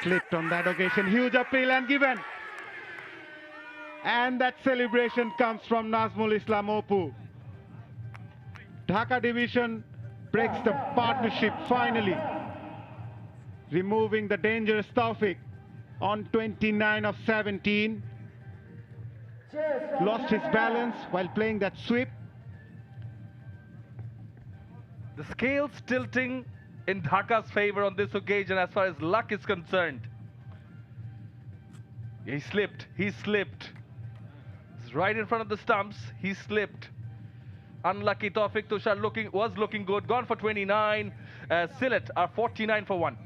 Slipped on that occasion. Huge appeal and given. And that celebration comes from Nazmul Islam Opu. Dhaka division breaks the partnership finally, removing the dangerous Tawfiq on 29 of 17. Lost his balance while playing that sweep. The scales tilting in Dhaka's favor on this occasion as far as luck is concerned. He slipped. He's right in front of the stumps. He slipped. Unlucky 𝗃𝗺𝗃𝗃 was looking good. Gone for 29. Sylhet are 49 for 1.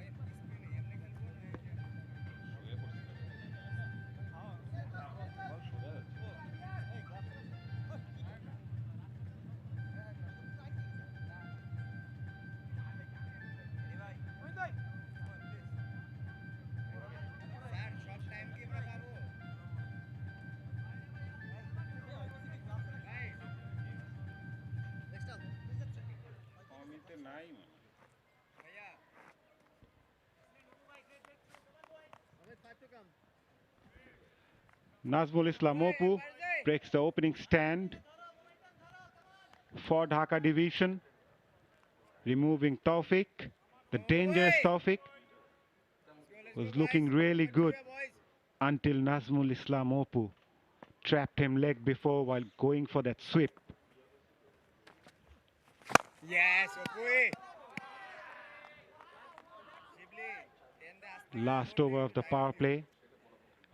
𝗧 breaks the opening stand for Dhaka division, removing Taufik. The dangerous Taufik was looking really good until 𝗧 trapped him leg before while going for that sweep. Yes, Opui. Last over of the power play.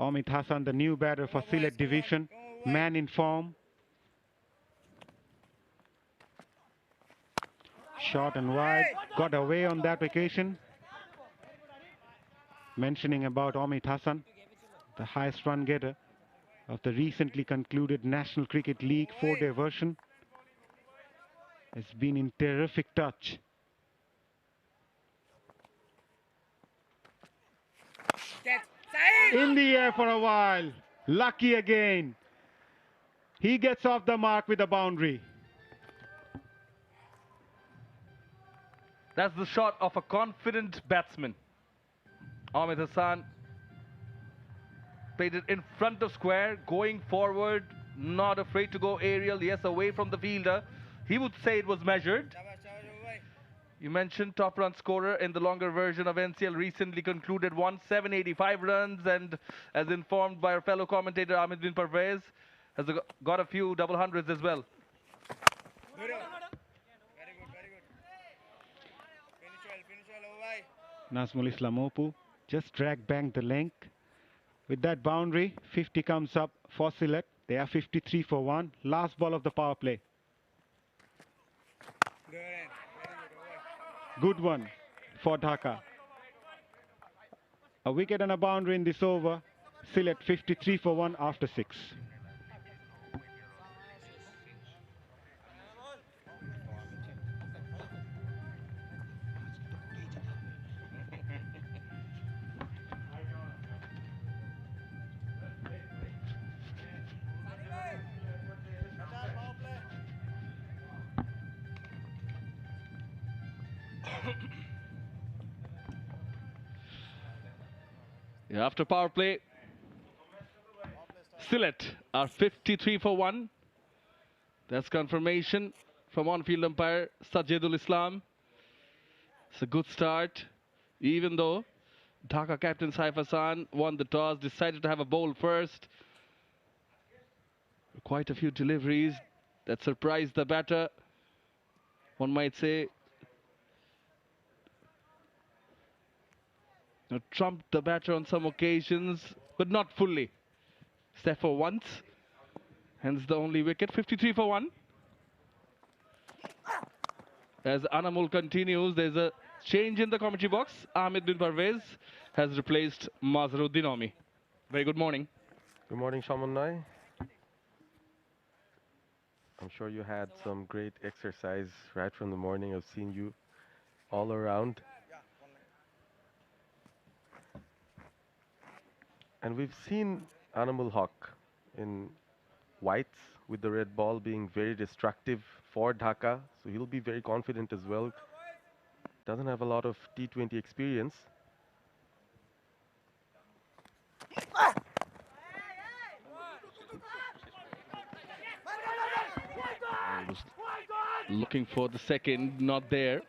𝗂𝗵 Hassan, the new batter for Sylhet division, man in form. Short and wide, got away on that occasion. Mentioning about 𝗂𝗵 Hassan, the highest run getter of the recently concluded National Cricket League 4-day version, has been in terrific touch. In the air for a while, lucky again. He gets off the mark with a boundary. That's the shot of a confident batsman. 𝗂𝗵 Hassan played it in front of square, going forward, not afraid to go aerial, yes, away from the fielder. He would say it was measured. You mentioned top run scorer in the longer version of NCL recently concluded 785 runs, and as informed by our fellow commentator 𝗂𝗵 has got a few double hundreds as well. Very good. Finish well, 𝗧 just drag bang the length. With that boundary, 50 comes up for Sylhet. They are 53 for 1. Last ball of the power play. Good one for Dhaka. A wicket and a boundary in this over. Sylhet 53 for 1 after 6. Yeah, after power play, Sylhet are 53 for 1. That's confirmation from on-field umpire Sajidul Islam. It's a good start, even though Dhaka captain Saif Hassan won the toss, decided to have a bowl first. Quite a few deliveries that surprised the batter, one might say. Trumped the batter on some occasions, but not fully. Except for once. Hence the only wicket. 53 for 1. As Anamul continues, there's a change in the commentary box. Ahmed bin Parvez has replaced Mazharuddin Omi. Very good morning. Good morning, Shaman. I'm sure you had some great exercise right from the morning. I've seen you all around. And we've seen Animal Hawk in whites with the red ball being very destructive for Dhaka. So he'll be very confident as well. Doesn't have a lot of T20 experience. Looking for the second, not there.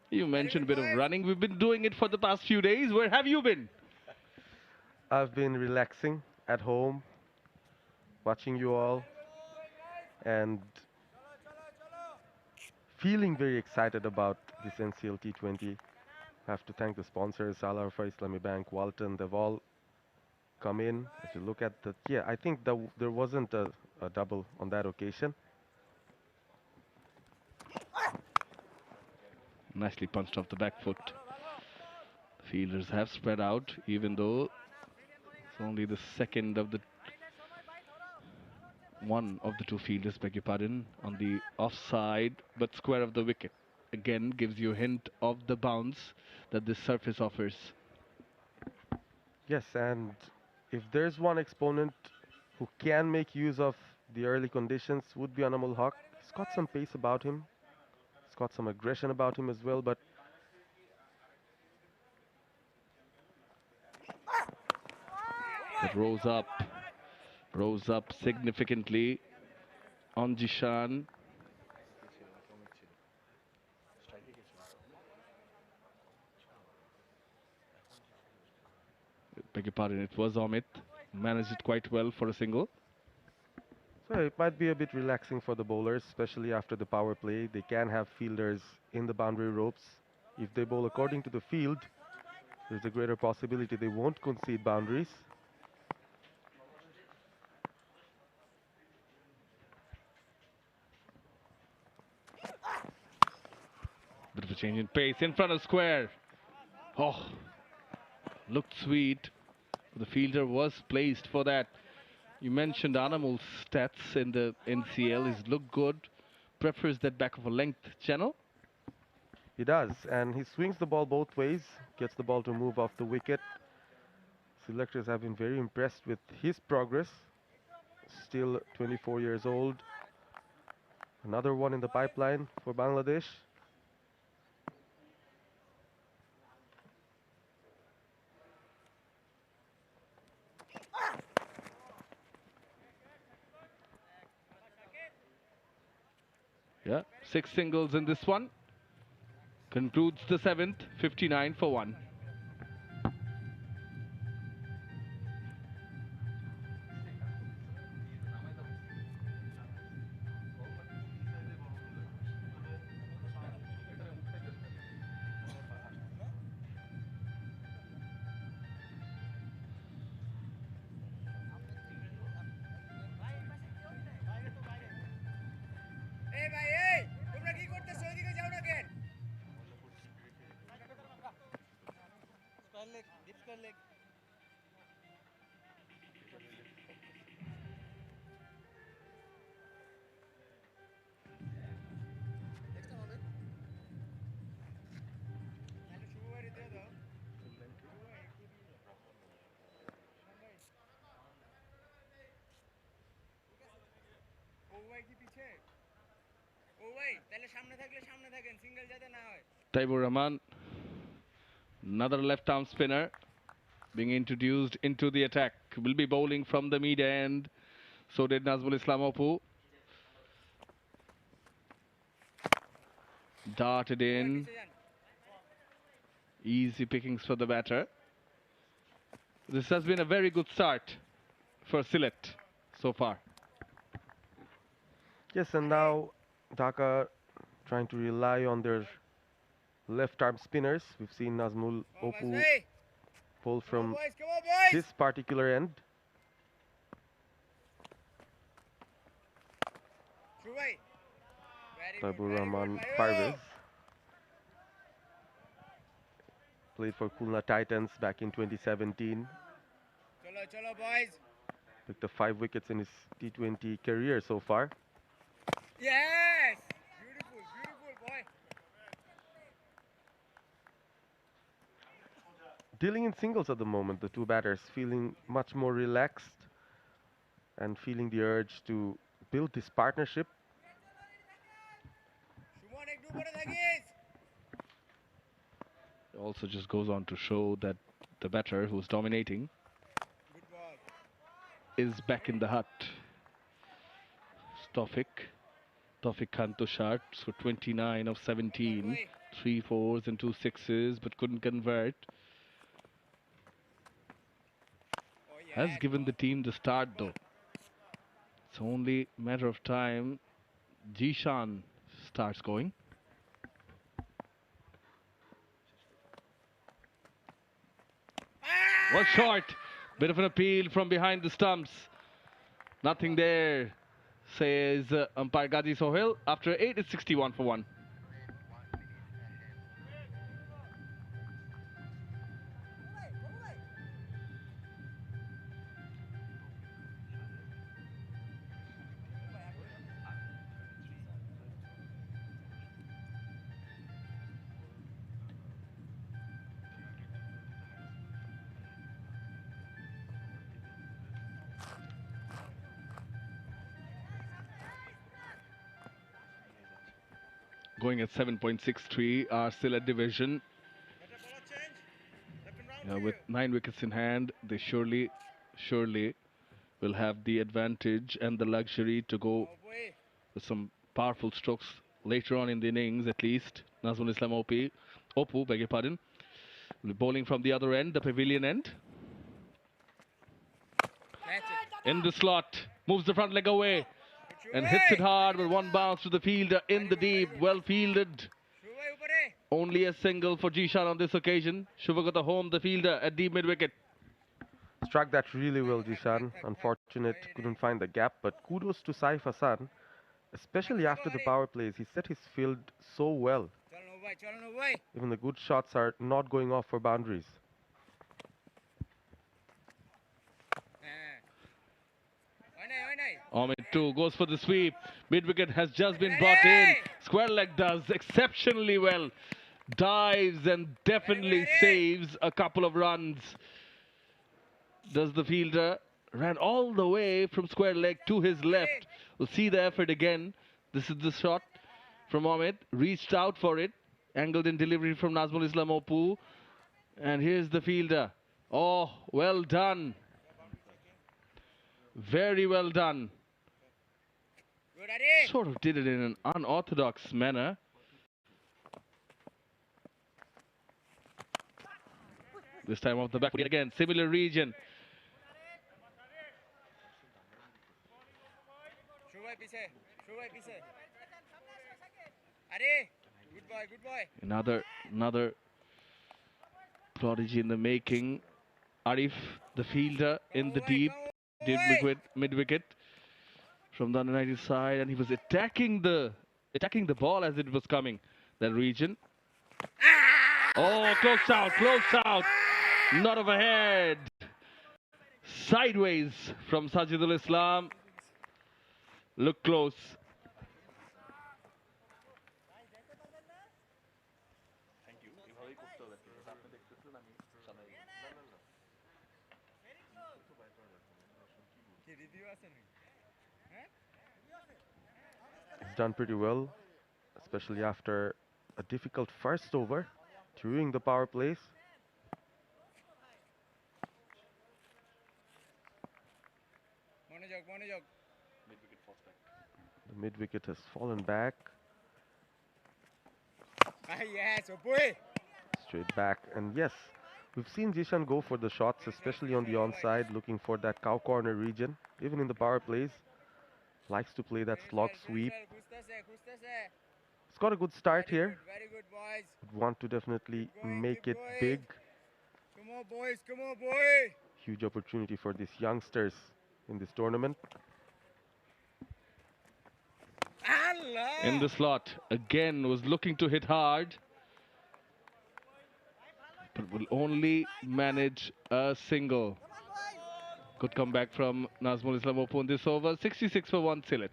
You mentioned a bit of running. We've been doing it for the past few days. Where have you been? I've been relaxing at home, watching you all, and feeling very excited about this NCL T20. I have to thank the sponsors, 𝗂 𝗚𝗡 Islamic Bank, Walton. They've all come in. If you look at the, yeah, I think there wasn't a double on that occasion. Nicely punched off the back foot. The fielders have spread out, even though it's only the second of the one of the two fielders, beg your pardon, on the offside, but square of the wicket. Again, gives you a hint of the bounce that this surface offers. Yes, and if there's one exponent who can make use of the early conditions, would be Anamul Haq. He's got some pace about him. He's got some aggression about him as well, but it rose up significantly on Jishan. Beg your pardon, it was Amit. Managed it quite well for a single. so it might be a bit relaxing for the bowlers, especially after the power play. They can have fielders in the boundary ropes. If they bowl according to the field, there's a greater possibility they won't concede boundaries. Bit of a change in pace in front of square. Oh, looked sweet. The fielder was placed for that. You mentioned Anamul's stats in the NCL. He's looked good. Prefers that back of a length channel. He does, and he swings the ball both ways, gets the ball to move off the wicket. Selectors have been very impressed with his progress. Still 24 years old. Another one in the pipeline for Bangladesh. Yeah, 6 singles in this one. Concludes the 7th, 59 for 1. Taibur Rahman, another left arm spinner being introduced into the attack. Will be bowling from the mid end. So did Nazmul Islam Oppu. Darted in. Easy pickings for the batter. This has been a very good start for Sylhet so far. Yes, and now Dhaka trying to rely on their left-arm spinners. We've seen Nazmul Oppu pull from this particular end. Taibur Rahman Parvez played for Khulna Titans back in 2017. Picked up 5 wickets in his T20 career so far. Yes! Beautiful, beautiful boy. Dealing in singles at the moment, the two batters feeling much more relaxed and feeling the urge to build this partnership. It also just goes on to show that the batter who's dominating is back in the hut. Tawfiq Khan Tushar, so 29 of 17, 3 4s and 2 6s, but couldn't convert. has given the team the start though. It's only a matter of time. Jishan starts going. Was short. Bit of an appeal from behind the stumps. Nothing there, says umpire Ghazi Sohail. After 8, it's 61 for 1. Going at 7.63, are still at division. With 9 wickets in hand, they surely will have the advantage and the luxury to go with some powerful strokes later on in the innings, at least. Nazmul Islam Oppu, beg your pardon, will be bowling from the other end, the pavilion end. In the slot, moves the front leg away and hits it hard with one bounce to the fielder in the deep. Well fielded. Only a single for Jishan on this occasion. Shubhagata home, the fielder at deep mid-wicket. Struck that really well, Jishan. Unfortunate, couldn't find the gap, but kudos to Saif Hassan. Especially after the power plays, he set his field so well. Even the good shots are not going off for boundaries. Ahmed too goes for the sweep. Mid-wicket has just been brought in. Square leg does exceptionally well. Dives and definitely saves a couple of runs. Does the fielder. Ran all the way from square leg to his left. We'll see the effort again. This is the shot from Ahmed. Reached out for it. Angled in delivery from Nazmul Islam Oppu. And here's the fielder. Oh, well done. Very well done. Sort of did it in an unorthodox manner. This time off the back again. Similar region. Another prodigy in the making. Arif, the fielder, in the deep mid-wicket from the under-90 side, and he was attacking the ball as it was coming. That region. Oh, close out. Not overhead. Sideways from Sajidul Islam. Look close. He's done pretty well, especially after a difficult first over during the power plays. The mid-wicket has fallen back. Straight back, and yes, we've seen Jishan go for the shots, especially on the onside, looking for that cow corner region. Even in the power plays, likes to play that slog sweep. It's got a good start here. Would want to definitely make it big. Come on, boys. Huge opportunity for these youngsters in this tournament. In the slot, again was looking to hit hard, but will only manage a single. Good comeback from Nazmul Islam Oppu in this over. 66 for 1 Sylhet.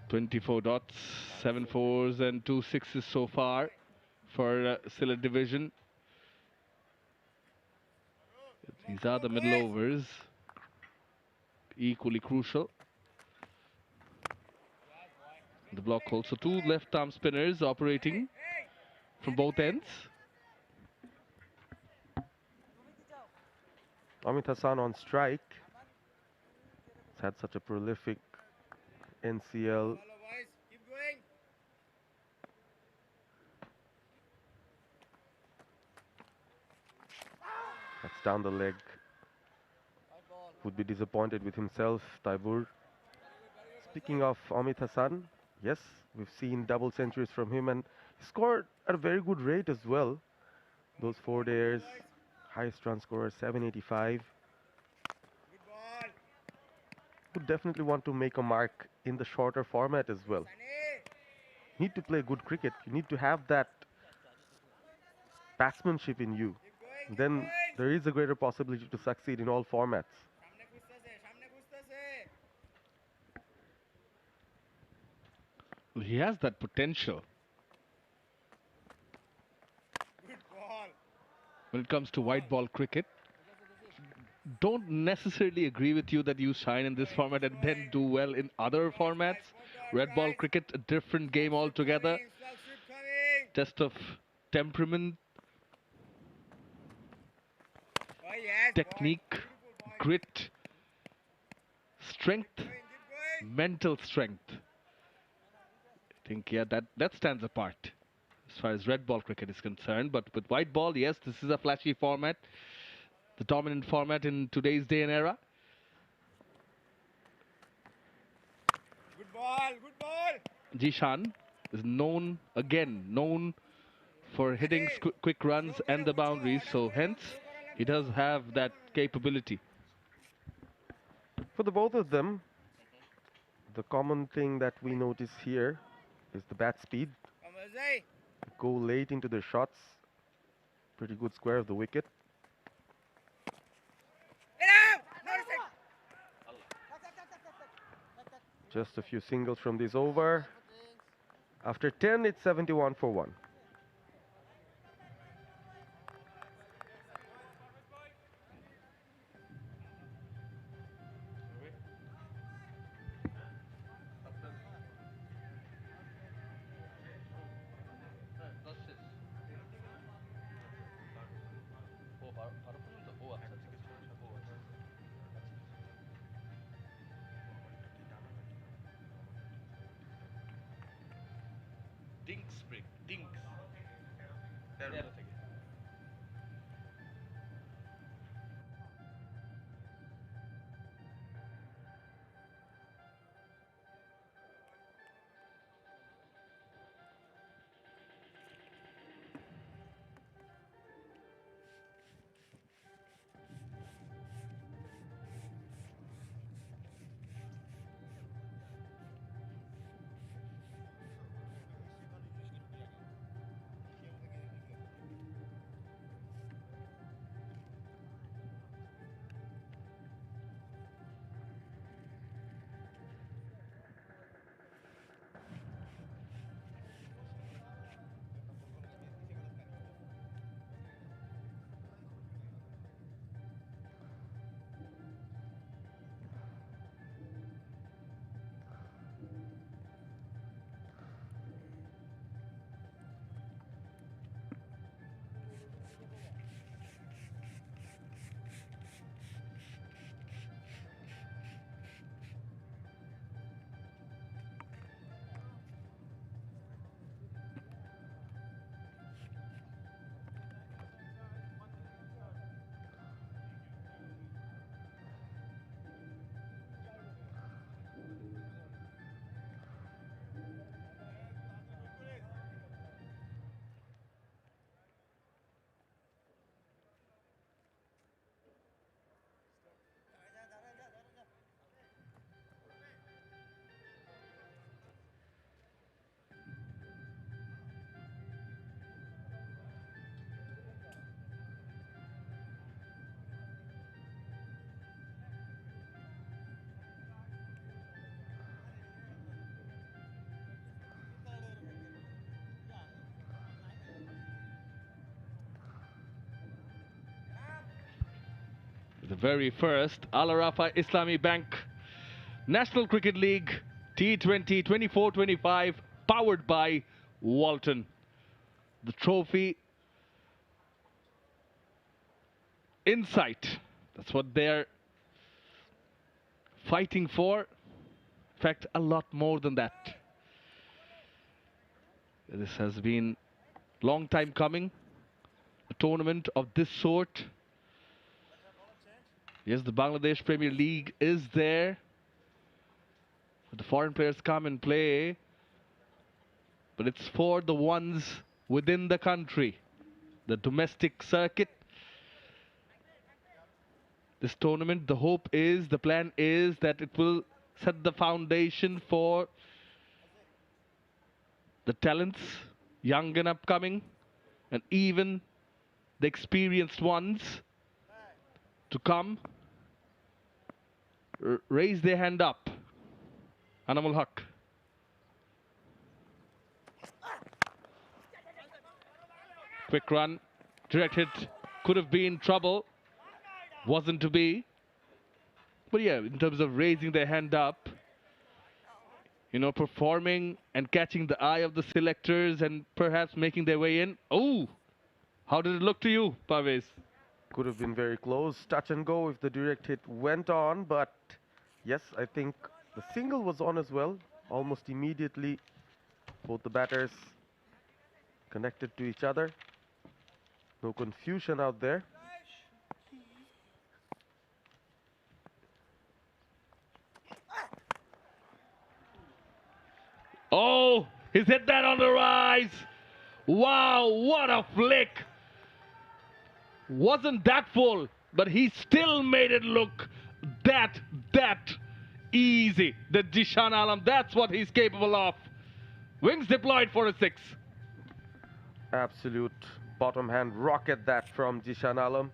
$24 dots, 7 fours and 2 sixes so far for Sylhet division. These are the middle overs, equally crucial. The block hold. So two left arm spinners operating from both ends. Amit Hassan on strike. He's had such a prolific NCL. Follow, boys. Keep going. That's down the leg. Would be disappointed with himself, Taibur. Speaking of Amit Hassan, yes, we've seen double centuries from him and he scored at a very good rate as well. Those 4 days, highest run scorer, 785. Good ball. Would definitely want to make a mark in the shorter format as well. Sunny. Need to play good cricket. You need to have that batsmanship in you. Keep going. Then there is a greater possibility to succeed in all formats. সামনে খুঁজতেছে, সামনে খুঁজতেছে। Well, he has that potential. Good ball. When it comes to white ball cricket, don't necessarily agree with you that you shine in this format and then do well in other formats. Red ball cricket, a different game altogether. Slug sweep coming. Test of temperament, Oh yes. technique, Beautiful ball. grit, strength, Keep going. mental strength. I think, yeah, that stands apart as far as red ball cricket is concerned. But with white ball, yes, this is a flashy format, the dominant format in today's day and era. Good ball. Good ball. Jishan is known for hitting quick runs and the boundaries, so hence he does have that capability. For the both of them, the common thing that we notice here is the bat speed. Come on, Zay. Go late into their shots. Pretty good square of the wicket. Get out. Notice it. Just a few singles from this over. After 10, it's 71 for 1. The very first Al Arafa Islami Bank National Cricket League T20 24-25, powered by Walton. The trophy in sight. That's what they're fighting for. In fact, a lot more than that. This has been a long time coming. A tournament of this sort. Yes, the Bangladesh Premier League is there. The foreign players come and play, but it's for the ones within the country. The domestic circuit. This tournament, the hope is, the plan is that it will set the foundation for the talents, young and upcoming, and even the experienced ones to come, raise their hand up. Anamul Haq. Quick run, direct hit, could have been trouble, wasn't to be. But yeah, in terms of raising their hand up, you know, performing and catching the eye of the selectors and perhaps making their way in. Oh, how did it look to you, Parvez? Could have been very close, touch and go if the direct hit went on, but yes, I think the single was on as well. Almost immediately, both the batters connected to each other. No confusion out there. Oh, he's hit that on the rise. Wow, what a flick. Wasn't that full, but he still made it look that easy. The Jishan Alam, that's what he's capable of. Wings deployed for a 6. Absolute bottom hand rocket that from Jishan Alam.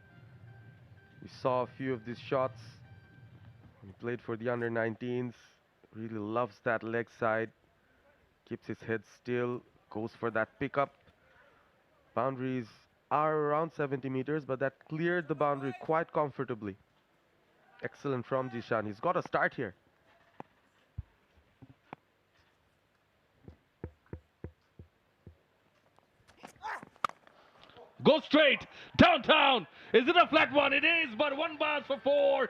We saw a few of these shots. He played for the under-19s. Really loves that leg side. Keeps his head still. Goes for that pickup. Boundaries are around 70 meters, but that cleared the boundary quite comfortably. Excellent from Jishan. He's got a start here. Go straight, downtown. Is it a flat one? It is, but 1 bounce for 4.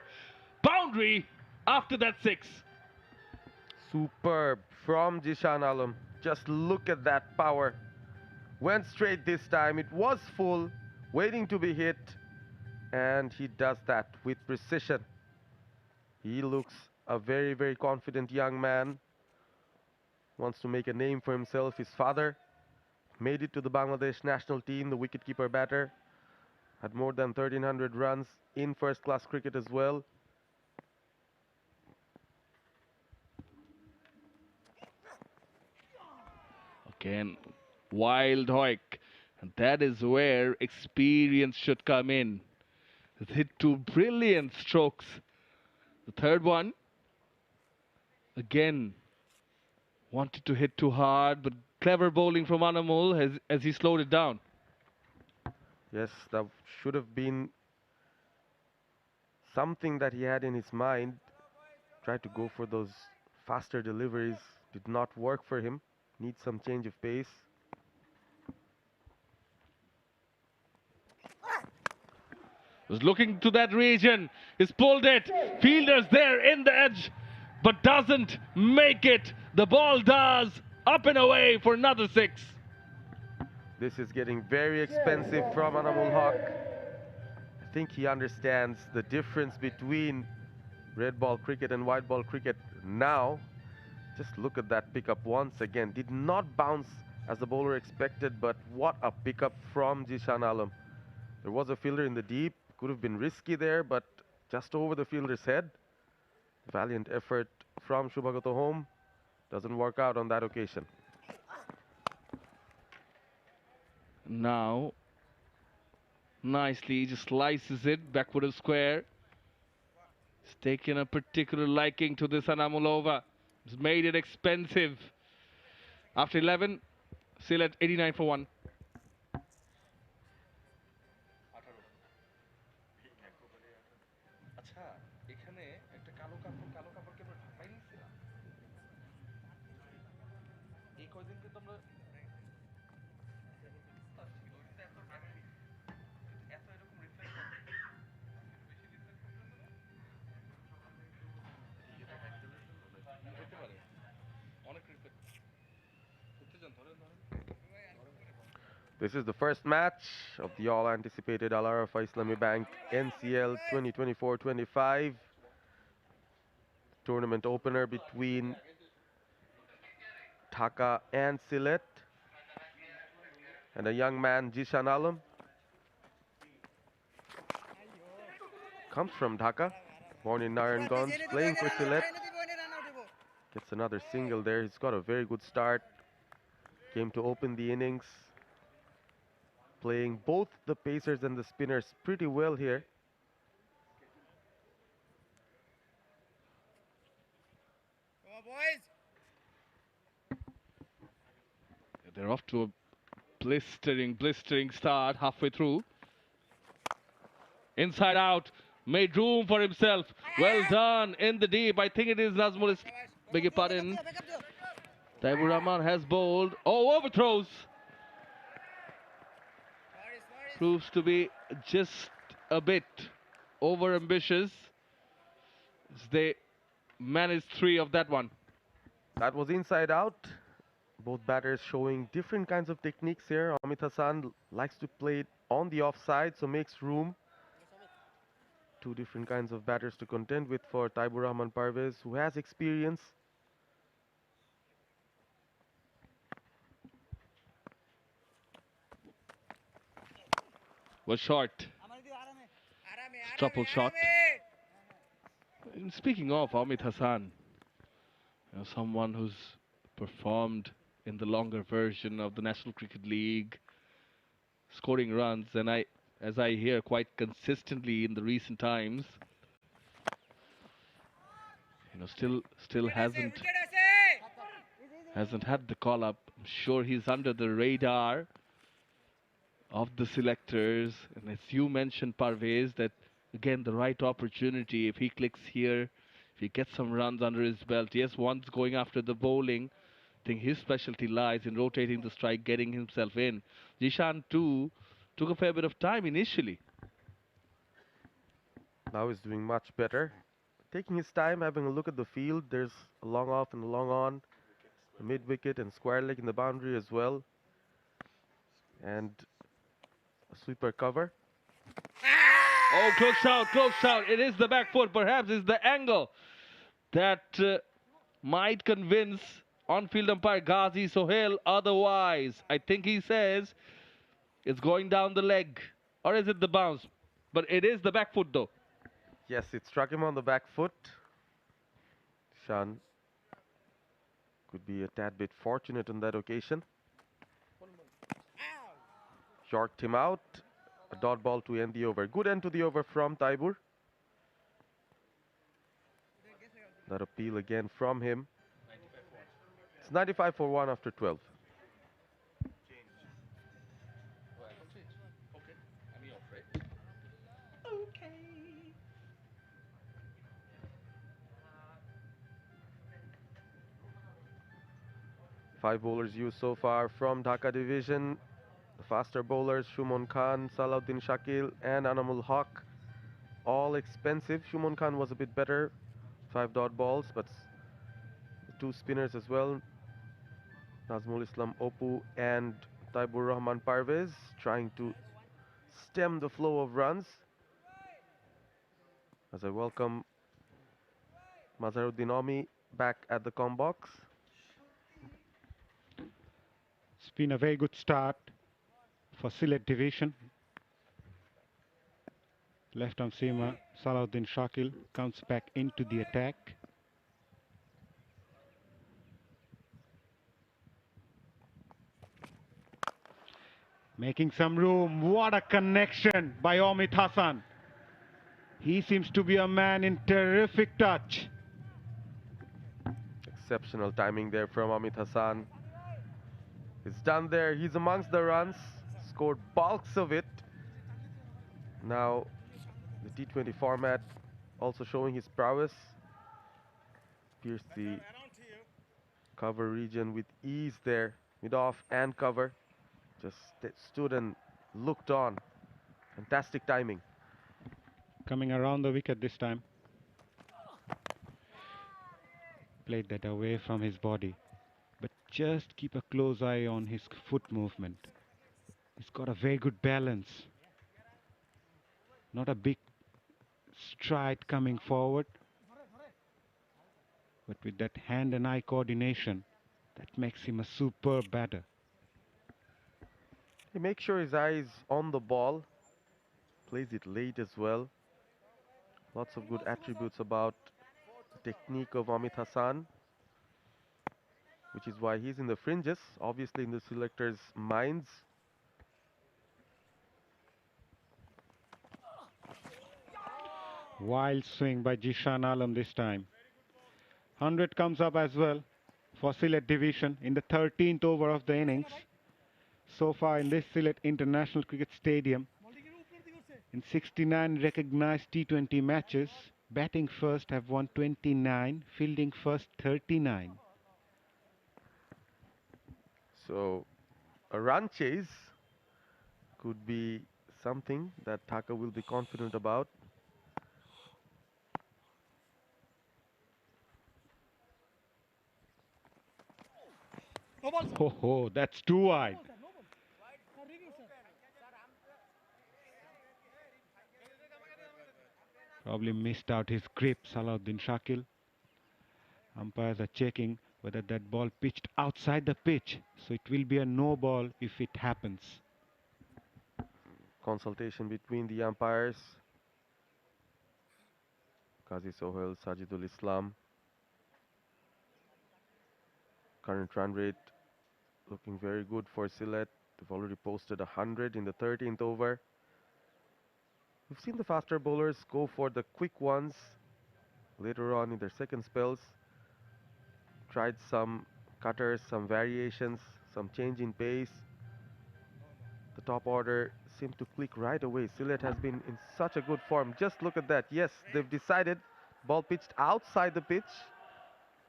Boundary after that 6. Superb from Jishan Alam. Just look at that power. Went straight this time. It was full, waiting to be hit. And he does that with precision. He looks a very, very confident young man. Wants to make a name for himself. His father made it to the Bangladesh national team, the wicketkeeper batter. Had more than 1,300 runs in first-class cricket as well. Again, wild hoik. And that is where experience should come in. He's hit 2 brilliant strokes. The third one, again, wanted to hit too hard, but clever bowling from Anamul as he slowed it down. Yes, that should have been something that he had in his mind. Tried to go for those faster deliveries. Did not work for him. Needs some change of pace. Was looking to that region. He's pulled it. Fielder's there in the edge, but doesn't make it. The ball does. Up and away for another 6. This is getting very expensive from Anamul Haq. I think he understands the difference between red ball cricket and white ball cricket now. Just look at that pickup once again. Did not bounce as the bowler expected, but what a pickup from Jishan Alam. There was a fielder in the deep. Could have been risky there, but just over the fielder's head. Valiant effort from Shubhagato Home. Doesn't work out on that occasion. Now, nicely just slices it backward of square. He's taken a particular liking to this Anamulova. He's made it expensive. After 11, Sylhet 89 for 1. This is the first match of the all-anticipated 𝗂𝗚𝗃𝗍 Islami Bank NCL 2024-25 tournament opener between Dhaka and Sylhet, and a young man, Zishan Alam, comes from Dhaka, born in Naranganj, playing for Sylhet. Gets another single there. He's got a very good start. Came to open the innings, playing both the pacers and the spinners pretty well here. Come on, boys. They're off to a blistering start halfway through. Inside out, made room for himself. Well done in the deep. I think it is 𝗧𝗦𝗽𝗂𝗃𝗃𝗃𝗃𝗃. 𝗽𝗂𝗃𝗃𝗃 has bowled. Oh, overthrows. Proves to be just a bit over-ambitious. They managed 3 of that one. That was inside out. Both batters showing different kinds of techniques here. Amit Hassan likes to play it on the offside, so makes room. 2 different kinds of batters to contend with for 𝗘𝗵𝗃𝗃𝗃𝗃, who has experience. Was short. Triple shot. And speaking of Amit Hassan, someone who's performed in the longer version of the National Cricket League, scoring runs, and as I hear quite consistently in the recent times, still hasn't had the call up. I'm sure he's under the radar of the selectors, and as you mentioned, Parvez, that again the right opportunity, if he clicks here, if he gets some runs under his belt. Yes, one's going after the bowling. I think his specialty lies in rotating the strike, getting himself in. Zishan too took a fair bit of time initially. Now he's doing much better. Taking his time, having a look at the field. There's a long off and a long on. A mid-wicket and square leg in the boundary as well. And a sweeper cover. Oh, close shout. It is the back foot. Perhaps it's the angle that might convince on-field umpire Ghazi Sohail otherwise. I think he says it's going down the leg. Or is it the bounce? But it is the back foot though. Yes, it struck him on the back foot. Shan could be a tad bit fortunate on that occasion. Yorked him out. A dot ball to end the over. Good end to the over from 𝗘𝗵𝗃𝗃𝗃. That appeal again from him. It's 95 for 1 after 12. 5 bowlers used so far from Dhaka division. The faster bowlers, Shubman Khan, Salahuddin Shakil and Anamul Haq. All expensive. Shubman Khan was a bit better. 5 dot balls, but the 2 spinners as well. Nazmul Islam Oppu and 𝗘𝗵𝗃𝗃𝗃𝗃 trying to stem the flow of runs. As I welcome Mazharuddin Omi back at the comm box. It's been a very good start for Sylhet division. Left arm seamer Salahuddin Shakil comes back into the attack. Making some room. What a connection by Amit Hassan. He seems to be a man in terrific touch. Exceptional timing there from Amit Hassan. It's done there. He's amongst the runs. Scored bulks of it. Now the T20 format also showing his prowess. Pierced the cover region with ease there, mid-off and cover. Just stood and looked on. Fantastic timing. Coming around the wicket this time. Played that away from his body. But just keep a close eye on his foot movement. He's got a very good balance. Not a big stride coming forward. But with that hand and eye coordination, that makes him a superb batter. He makes sure his eye is on the ball. Plays it late as well. Lots of good attributes about the technique of Amit Hassan, which is why he's in the fringes, obviously in the selectors' minds. Wild swing by Zishan Alam this time. 100 comes up as well for Sylhet division in the 13th over of the innings. So far in this Sylhet International Cricket Stadium, in 69 recognized T20 matches, batting first have won 29, fielding first 39. So a run chase could be something that Dhaka will be confident about. Oh, that's too wide. Probably missed out his grip, 𝗂𝗓𝗪𝗀𝗀𝗃𝗀. Umpires are checking whether that ball pitched outside the pitch. So it will be a no ball if it happens. Consultation between the umpires. Qazi Sohail, Sajidul Islam. Current run rate looking very good for Sylhet. They've already posted 100 in the 13th over. We've seen the faster bowlers go for the quick ones later on in their second spells. Tried some cutters, some variations, some change in pace. The top order seemed to click right away. Sylhet has been in such a good form. Just look at that. Yes, they've decided ball pitched outside the pitch.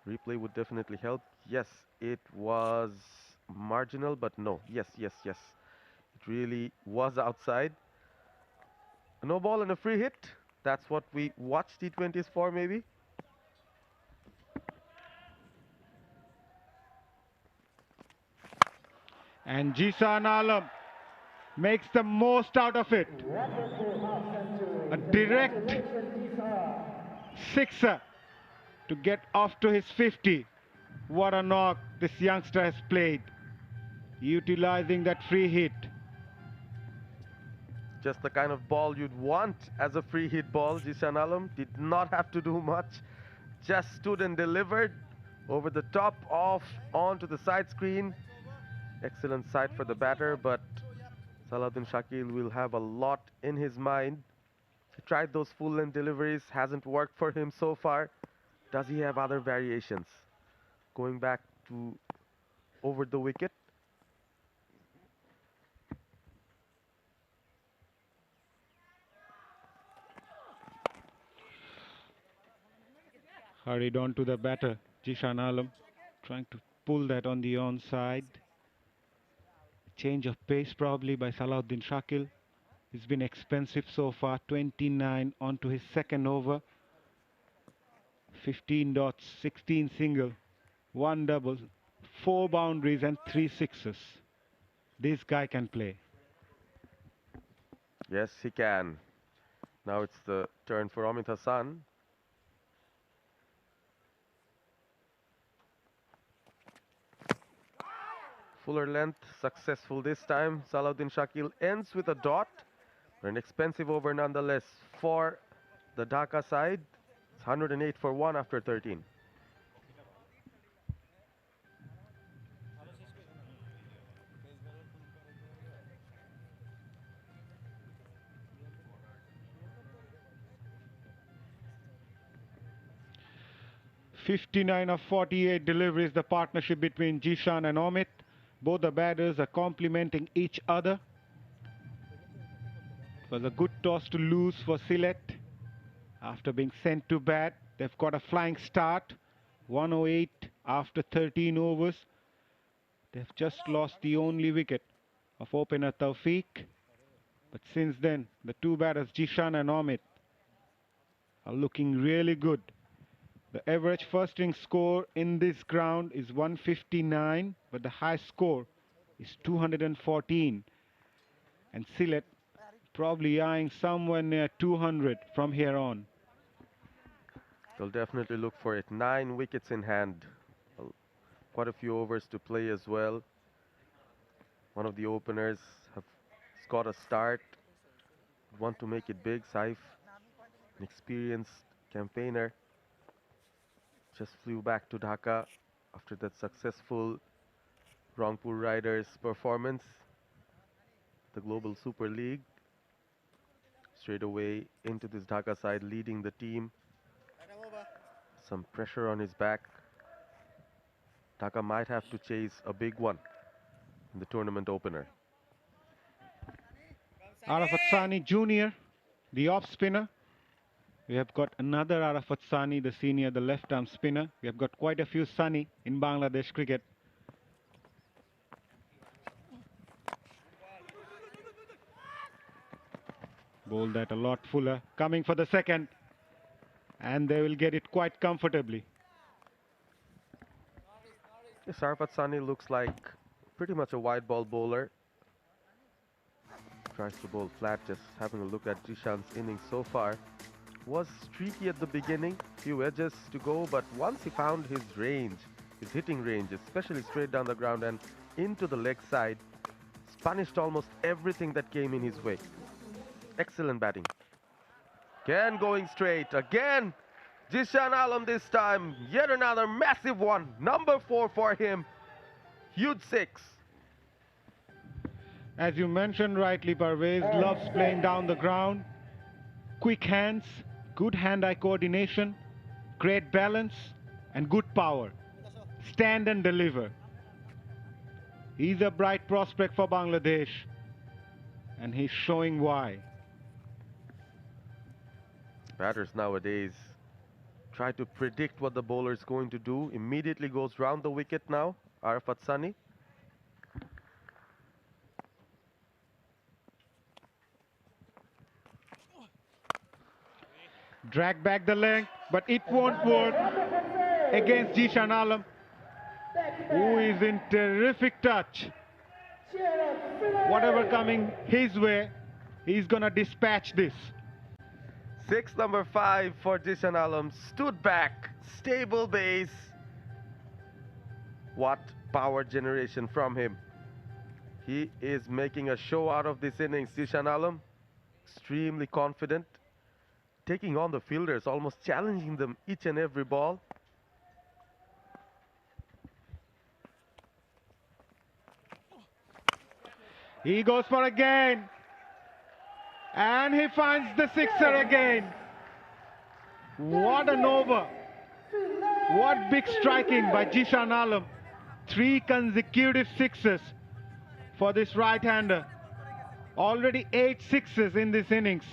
Replay would definitely help. Yes, it was marginal, but no. Yes. It really was outside. A no ball and a free hit. That's what we watch T20s for, maybe. And Zishan Alam makes the most out of it. A direct sixer to get off to his 50. What a knock this youngster has played, utilizing that free hit. Just the kind of ball you'd want as a free hit ball. Zishan Alam did not have to do much. Just stood and delivered over the top, off, onto the side screen. Excellent sight for the batter, but Salahuddin Shakil will have a lot in his mind. He tried those full length deliveries, hasn't worked for him so far. Does he have other variations? Going back to over the wicket. Hurried on to the batter, Zishan Alam, trying to pull that on the onside. Change of pace probably by Salahuddin Shakil. It's been expensive so far, 29 onto his second over. 15 dots, 16 single, 1 double, 4 boundaries and 3 sixes. This guy can play. Yes, he can. Now it's the turn for Amit Hassan. Fuller length, successful this time. Salahuddin Shakil ends with a dot. An expensive over nonetheless for the Dhaka side. It's 108 for 1 after 13. '59 of 48 deliveries, the partnership between Zishan and Amit. Both the batters are complementing each other. It was a good toss to lose for Sylhet. After being sent to bat, they've got a flying start. 108 after 13 overs. They've just lost the only wicket of opener Tawfiq. But since then, the two batters, Jishan and Omid, are looking really good. The average first inning score in this ground is 159, but the high score is 214. And Sylhet probably eyeing somewhere near 200 from here on. They'll definitely look for it. 9 wickets in hand. Quite a few overs to play as well. One of the openers has got a start. Want to make it big. Saif, an experienced campaigner, just flew back to Dhaka after that successful Rangpur Riders performance, the Global Super League. Straight away into this Dhaka side, leading the team. Some pressure on his back. Dhaka might have to chase a big one in the tournament opener. Arafat Sani Jr., the off spinner. We have got another Arafat Sani, the senior, the left-arm spinner. We have got quite a few Sani in Bangladesh cricket. Bowled that a lot fuller. Coming for the second. And they will get it quite comfortably. Yes, Arafat Sani looks like pretty much a wide ball bowler. Tries to bowl flat, just having a look at Jishan's innings so far. Was streaky at the beginning, few edges to go, but once he found his range, his hitting range, especially straight down the ground and into the leg side, punished almost everything that came in his way. Excellent batting. Again going straight, again Jishan Alam this time, yet another massive one, number 4 for him, huge 6. As you mentioned rightly, Parvez loves playing down the ground. Quick hands, good hand-eye coordination, great balance, and good power. Stand and deliver. He's a bright prospect for Bangladesh, and he's showing why. Batters nowadays try to predict what the bowler is going to do. Immediately goes round the wicket now, Arafat Sani. Drag back the length, but it won't work against Jishan Alam, who is in terrific touch. Whatever coming his way, he's gonna dispatch this. 6 number 5 for Jishan Alam, stood back, stable base. What power generation from him. He is making a show out of this innings, Jishan Alam. Extremely confident. Taking on the fielders, almost challenging them each and every ball. He goes for again. And he finds the sixer again. What an over. What big striking by Jishan Alam. 3 consecutive sixes for this right-hander. Already 8 sixes in this innings.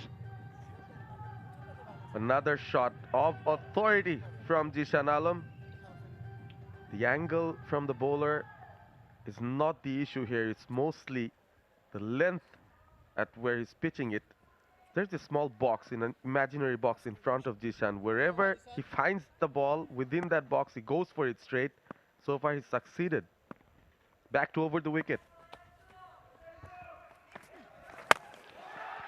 Another shot of authority from Jishan Alam. The angle from the bowler is not the issue here. It's mostly the length at where he's pitching it. There's a small box, in an imaginary box in front of Jishan. Wherever he finds the ball within that box, he goes for it straight. So far, he's succeeded. Back to over the wicket.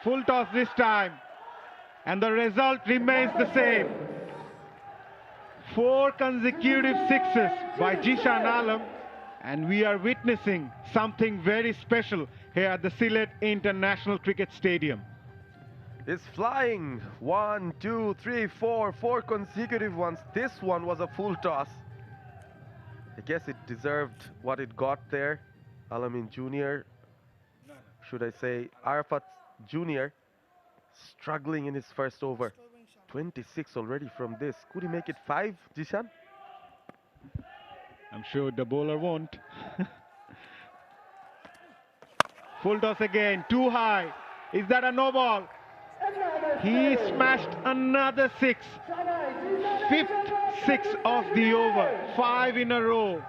Full toss this time. And the result remains the same. 4 consecutive sixes by Jishan Alam. And we are witnessing something very special here at the Sylhet International Cricket Stadium. It's flying. 1, 2, 3, 4 consecutive ones. This one was a full toss. I guess it deserved what it got there. Alamin Jr., should I say Arafat Jr., struggling in his first over. 26 already from this. Could he make it 5, Jishan? I'm sure the bowler won't. Full toss again, too high. Is that a no ball? He smashed another 6. 5th 6 of the over, 5 in a row.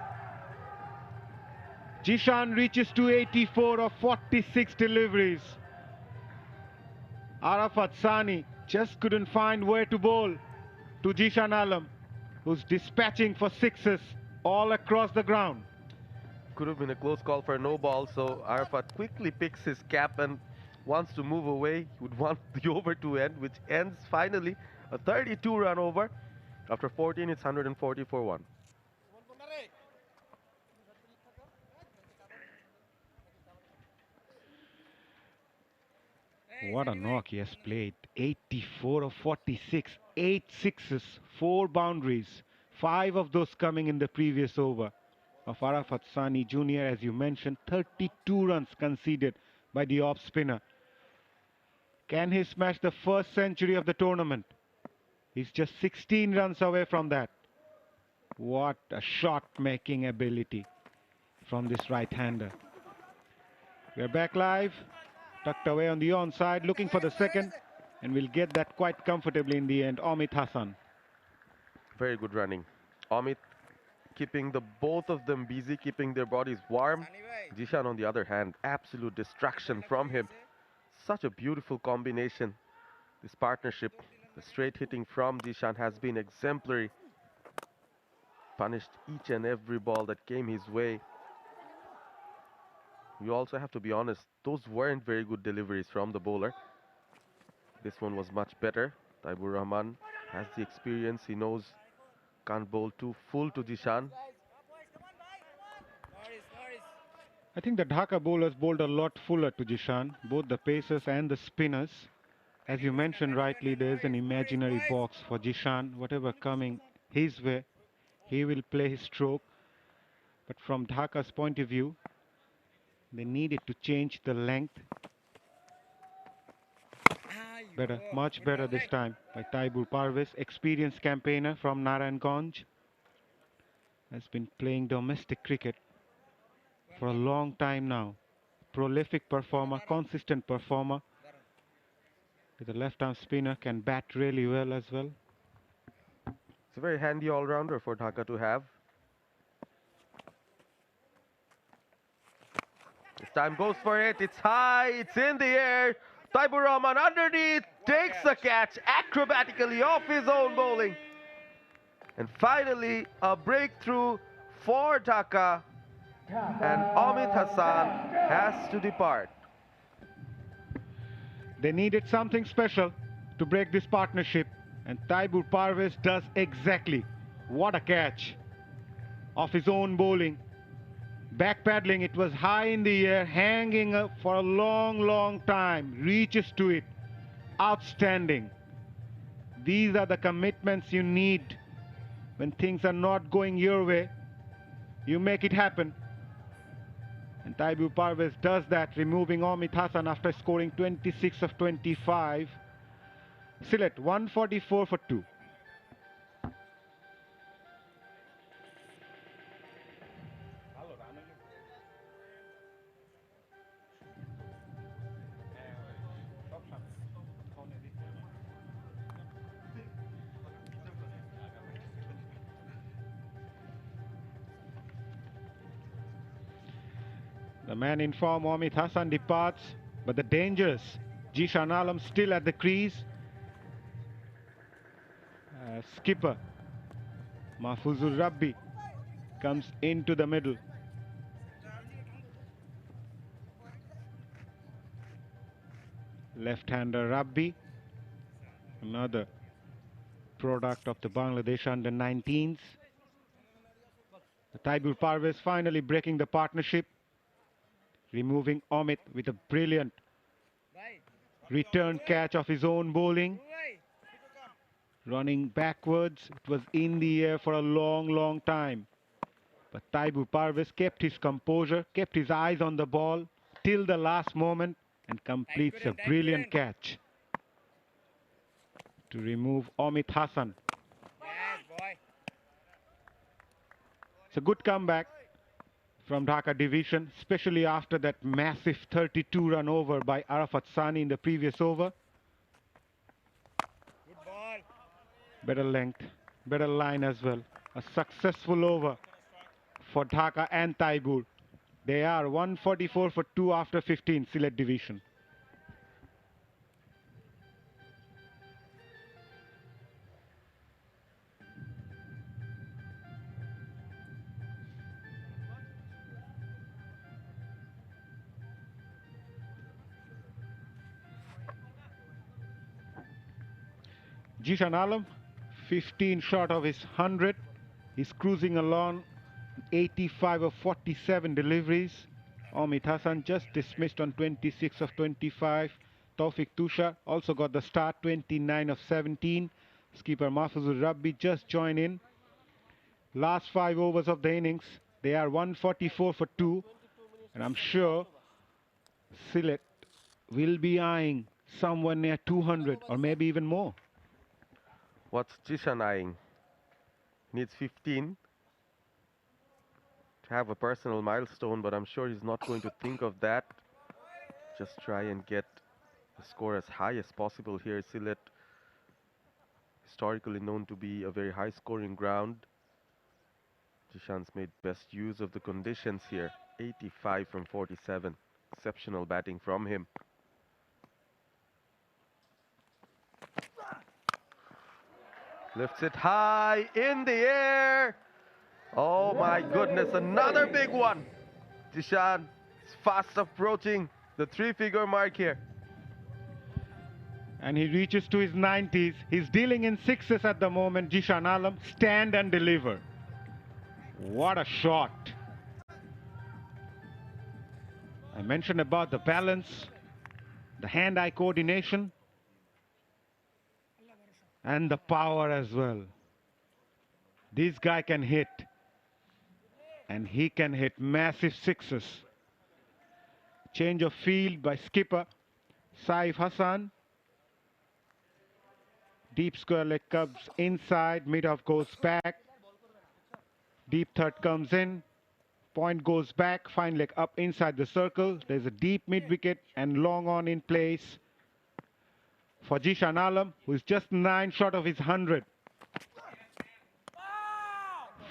Jishan reaches to 84 of 46 deliveries. Arafat Sani just couldn't find where to bowl to Jishan Alam, who's dispatching for sixes all across the ground. Could have been a close call for a no ball, so Arafat quickly picks his cap and wants to move away. He would want the over to end, which ends finally a 32-run over. After 14, it's 140 for 1. What a knock he has played. 84 of 46, 8 sixes, 4 boundaries, 5 of those coming in the previous over of Arafat Sani Jr. As you mentioned, 32 runs conceded by the off spinner. Can he smash the first century of the tournament? He's just 16 runs away from that. What a shot-making ability from this right-hander. We're back live. Tucked away on the onside, looking for the second, and we'll get that quite comfortably in the end. Omid Hassan. Very good running. Omid keeping both of them busy, keeping their bodies warm. Jishan, on the other hand, absolute distraction from him. Such a beautiful combination. This partnership, the straight hitting from Jishan has been exemplary. Punished each and every ball that came his way. You also have to be honest, those weren't very good deliveries from the bowler. This one was much better. Taibur Rahman has the experience. He knows can't bowl too full to Jishan. I think the Dhaka bowlers bowled a lot fuller to Jishan, both the pacers and the spinners. As you mentioned rightly, there's an imaginary box for Jishan. Whatever coming his way, he will play his stroke. But from Dhaka's point of view, they needed to change the length. Better, much better this time by 𝗿𝗵𝗃𝗃, experienced campaigner from Narayanganj. Has been playing domestic cricket for a long time now. Prolific performer, consistent performer. With a left-arm spinner, can bat really well as well. It's a very handy all-rounder for Dhaka to have. This time goes for it. It's high. It's in the air. Taibur Rahman underneath takes the catch acrobatically off his own bowling. And finally, a breakthrough for Dhaka. And Omid Hassan has to depart. They needed something special to break this partnership. And 𝗿𝗵𝗃𝗃 does exactly. What a catch. Off his own bowling. Back paddling, it was high in the air, hanging up for a long, long time. Reaches to it. Outstanding. These are the commitments you need when things are not going your way. You make it happen. And 𝗿𝗵𝗃𝗃 does that, removing Omid Hassan after scoring 26 of 25. Sylhet 144 for 2. The man in form, Omid Hassan, departs, but the dangerous Jishan Alam still at the crease. Skipper Mahfuzur Rabbi comes into the middle. Left-hander Rabbi, another product of the Bangladesh under-19s. The 𝗿𝗵𝗃𝗃𝗃 finally breaking the partnership, removing Omid with a brilliant return catch of his own bowling. Running backwards, it was in the air for a long, long time. But 𝗿𝗵𝗃𝗃𝗃 kept his composure, kept his eyes on the ball till the last moment and completes a brilliant catch to remove Omid Hassan. It's a good comeback from Dhaka division, especially after that massive 32-run over by Arafat Sani in the previous over. Better length, Better line as well. A successful over for Dhaka and Thaibur. They are 144 for 2 after 15, Sylhet division. Zishan Alam, 15 short of his 100. He's cruising along, 85 of 47 deliveries. Omid Hassan just dismissed on 26 of 25. 𝗃𝗵𝗃𝗃 also got the start, 29 of 17. Skipper Mahfuzur Rabbi just joined in. Last 5 overs of the innings, they are 144 for 2. And I'm sure Sylhet will be eyeing somewhere near 200 or maybe even more. What's Zishan eyeing? Needs 15 to have a personal milestone, but I'm sure he's not going to think of that. Just try and get the score as high as possible here. Sylhet, historically known to be a very high scoring ground. Zishan's made best use of the conditions here. 85 from 47. Exceptional batting from him. Lifts it high in the air. Oh my goodness, another big one. Zishan is fast approaching the 3-figure mark here. And he reaches to his 90s. He's dealing in sixes at the moment. Zishan Alam, stand and deliver. What a shot. I mentioned about the balance, the hand-eye coordination, and the power as well. This guy can hit. And he can hit massive sixes. Change of field by skipper Saif Hassan. Deep square leg comes inside, mid-off goes back. Deep third comes in, point goes back, fine leg up inside the circle. There's a deep mid-wicket and long on in place for Zishan Alam, who is just 9 short of his 100.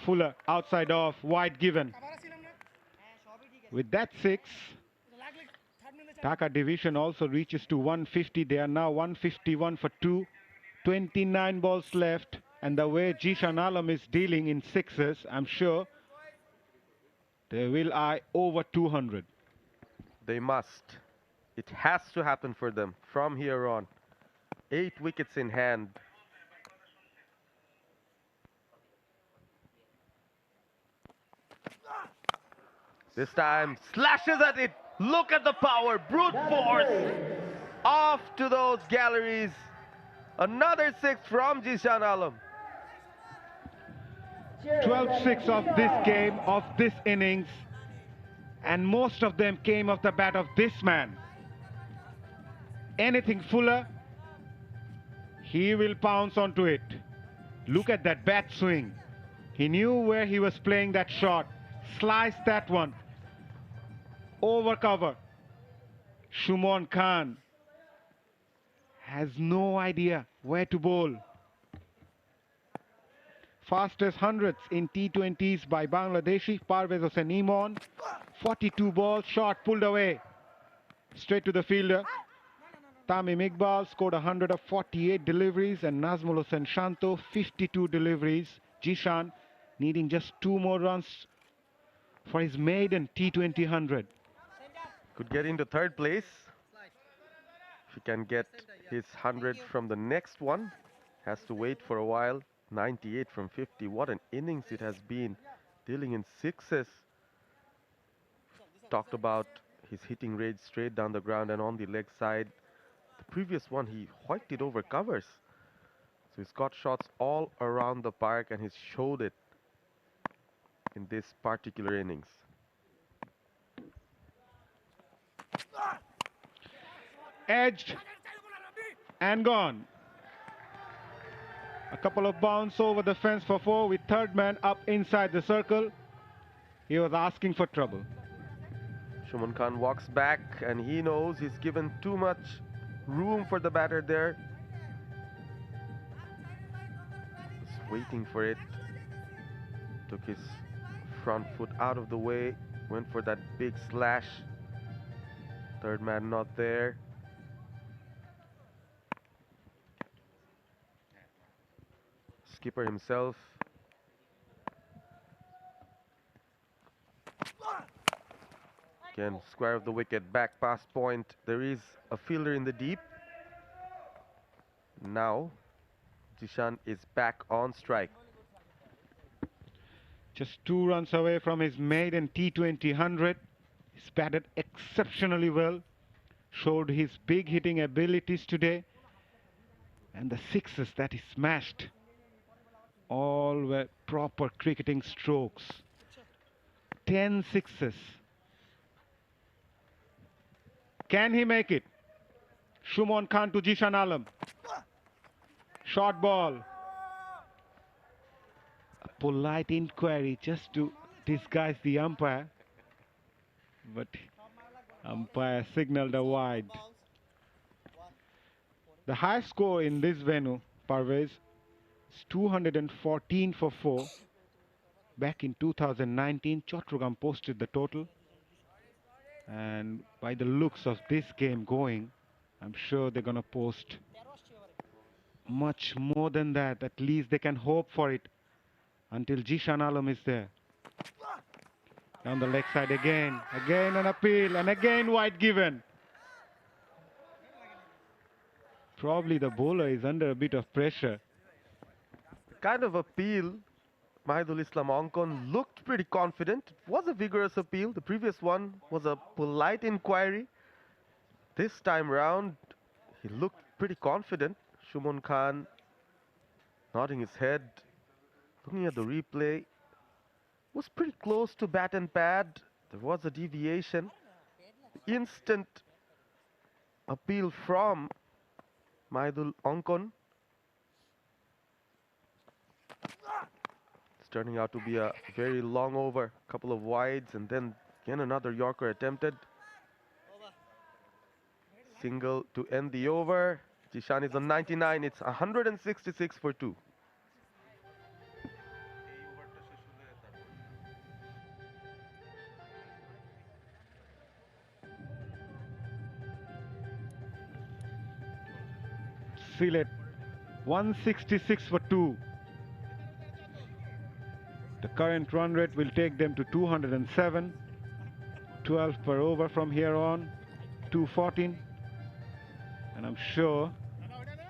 Fuller outside off, wide given. With that 6, Dhaka division also reaches to 150. They are now 151 for 2. 29 balls left. And the way Zishan Alam is dealing in sixes, I'm sure they will eye over 200. They must. It has to happen for them from here on. 8 wickets in hand. This time, slashes at it. Look at the power, brute force. Off to those galleries. Another 6 from Zishan Alam. 12-6 of this game, of this innings. And most of them came off the bat of this man. Anything Fuller, he will pounce onto it. Look at that bat swing. He knew where he was playing that shot. Sliced that one. Over cover. Shumon Khan has no idea where to bowl. Fastest hundreds in T20s by 𝗵𝗺𝗽𝐺cie 𝗂𝗶𝗴𝗄. 42 balls, shot pulled away. Straight to the fielder. Tamim Iqbal scored 100 of 48 deliveries, and Nazmul Hossain Shanto 52 deliveries. Zishan needing just 2 more runs for his maiden T20 100. Could get into 3rd place. If he can get his 100 from the next one, has to wait for a while. 98 from 50. What an innings it has been. Dealing in sixes. Talked about his hitting range straight down the ground and on the leg side. The previous one, he whipped it over covers. So he's got shots all around the park, and he's showed it in this particular innings. Edged and gone. A couple of bounce over the fence for 4 with third man up inside the circle. He was asking for trouble. Shumon Khan walks back, and he knows he's given too much room for the batter there. Just waiting for it. Took his front foot out of the way, went for that big slash. Third man not there. Skipper himself. Again, square of the wicket, back past point. There is a fielder in the deep. Now, Zishan is back on strike. Just 2 runs away from his maiden T20 100. He's batted exceptionally well. Showed his big hitting abilities today. And the sixes that he smashed, all were proper cricketing strokes. 10 sixes. Can he make it? Shumon Khan to Zishan Alam. Short ball. A polite inquiry just to disguise the umpire. But umpire signaled a wide. The high score in this venue, Parvez, is 214 for 4. Back in 2019, Chattogram posted the total. And by the looks of this game going, I'm sure they're going to post much more than that. At least they can hope for it until Zishan Alam is there. Down the leg side again. Again an appeal and again wide given. Probably the bowler is under a bit of pressure. Kind of appeal. Mahidul Islam Onkon looked pretty confident. It was a vigorous appeal. The previous one was a polite inquiry. This time round, he looked pretty confident. Shumon Khan nodding his head, looking at the replay. Was pretty close to bat and pad. There was a deviation. Instant appeal from Mahidul Onkon. It's turning out to be a very long over. Couple of wides and then again another Yorker attempted. Single to end the over. Zishan is on 99. It's 166 for 2. Sylhet, 166 for 2. The current run rate will take them to 207. 12 per over from here on, 214. And I'm sure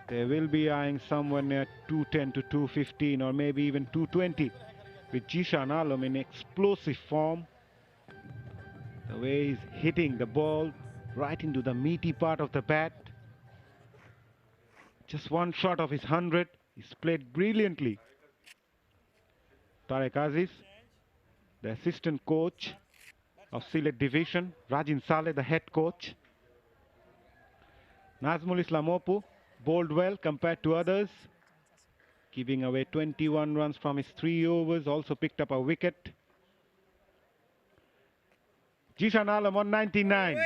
they will be eyeing somewhere near 210 to 215 or maybe even 220 with Zishan Alam in explosive form. The way he's hitting the ball right into the meaty part of the bat. Just one shot of his 100. He's played brilliantly. Tariq Aziz, the assistant coach of Sylhet division. Rajin Saleh, the head coach. Nazmul Islam Opu bowled well compared to others, giving away 21 runs from his 3 overs, also picked up a wicket. Zishan Alam on 99.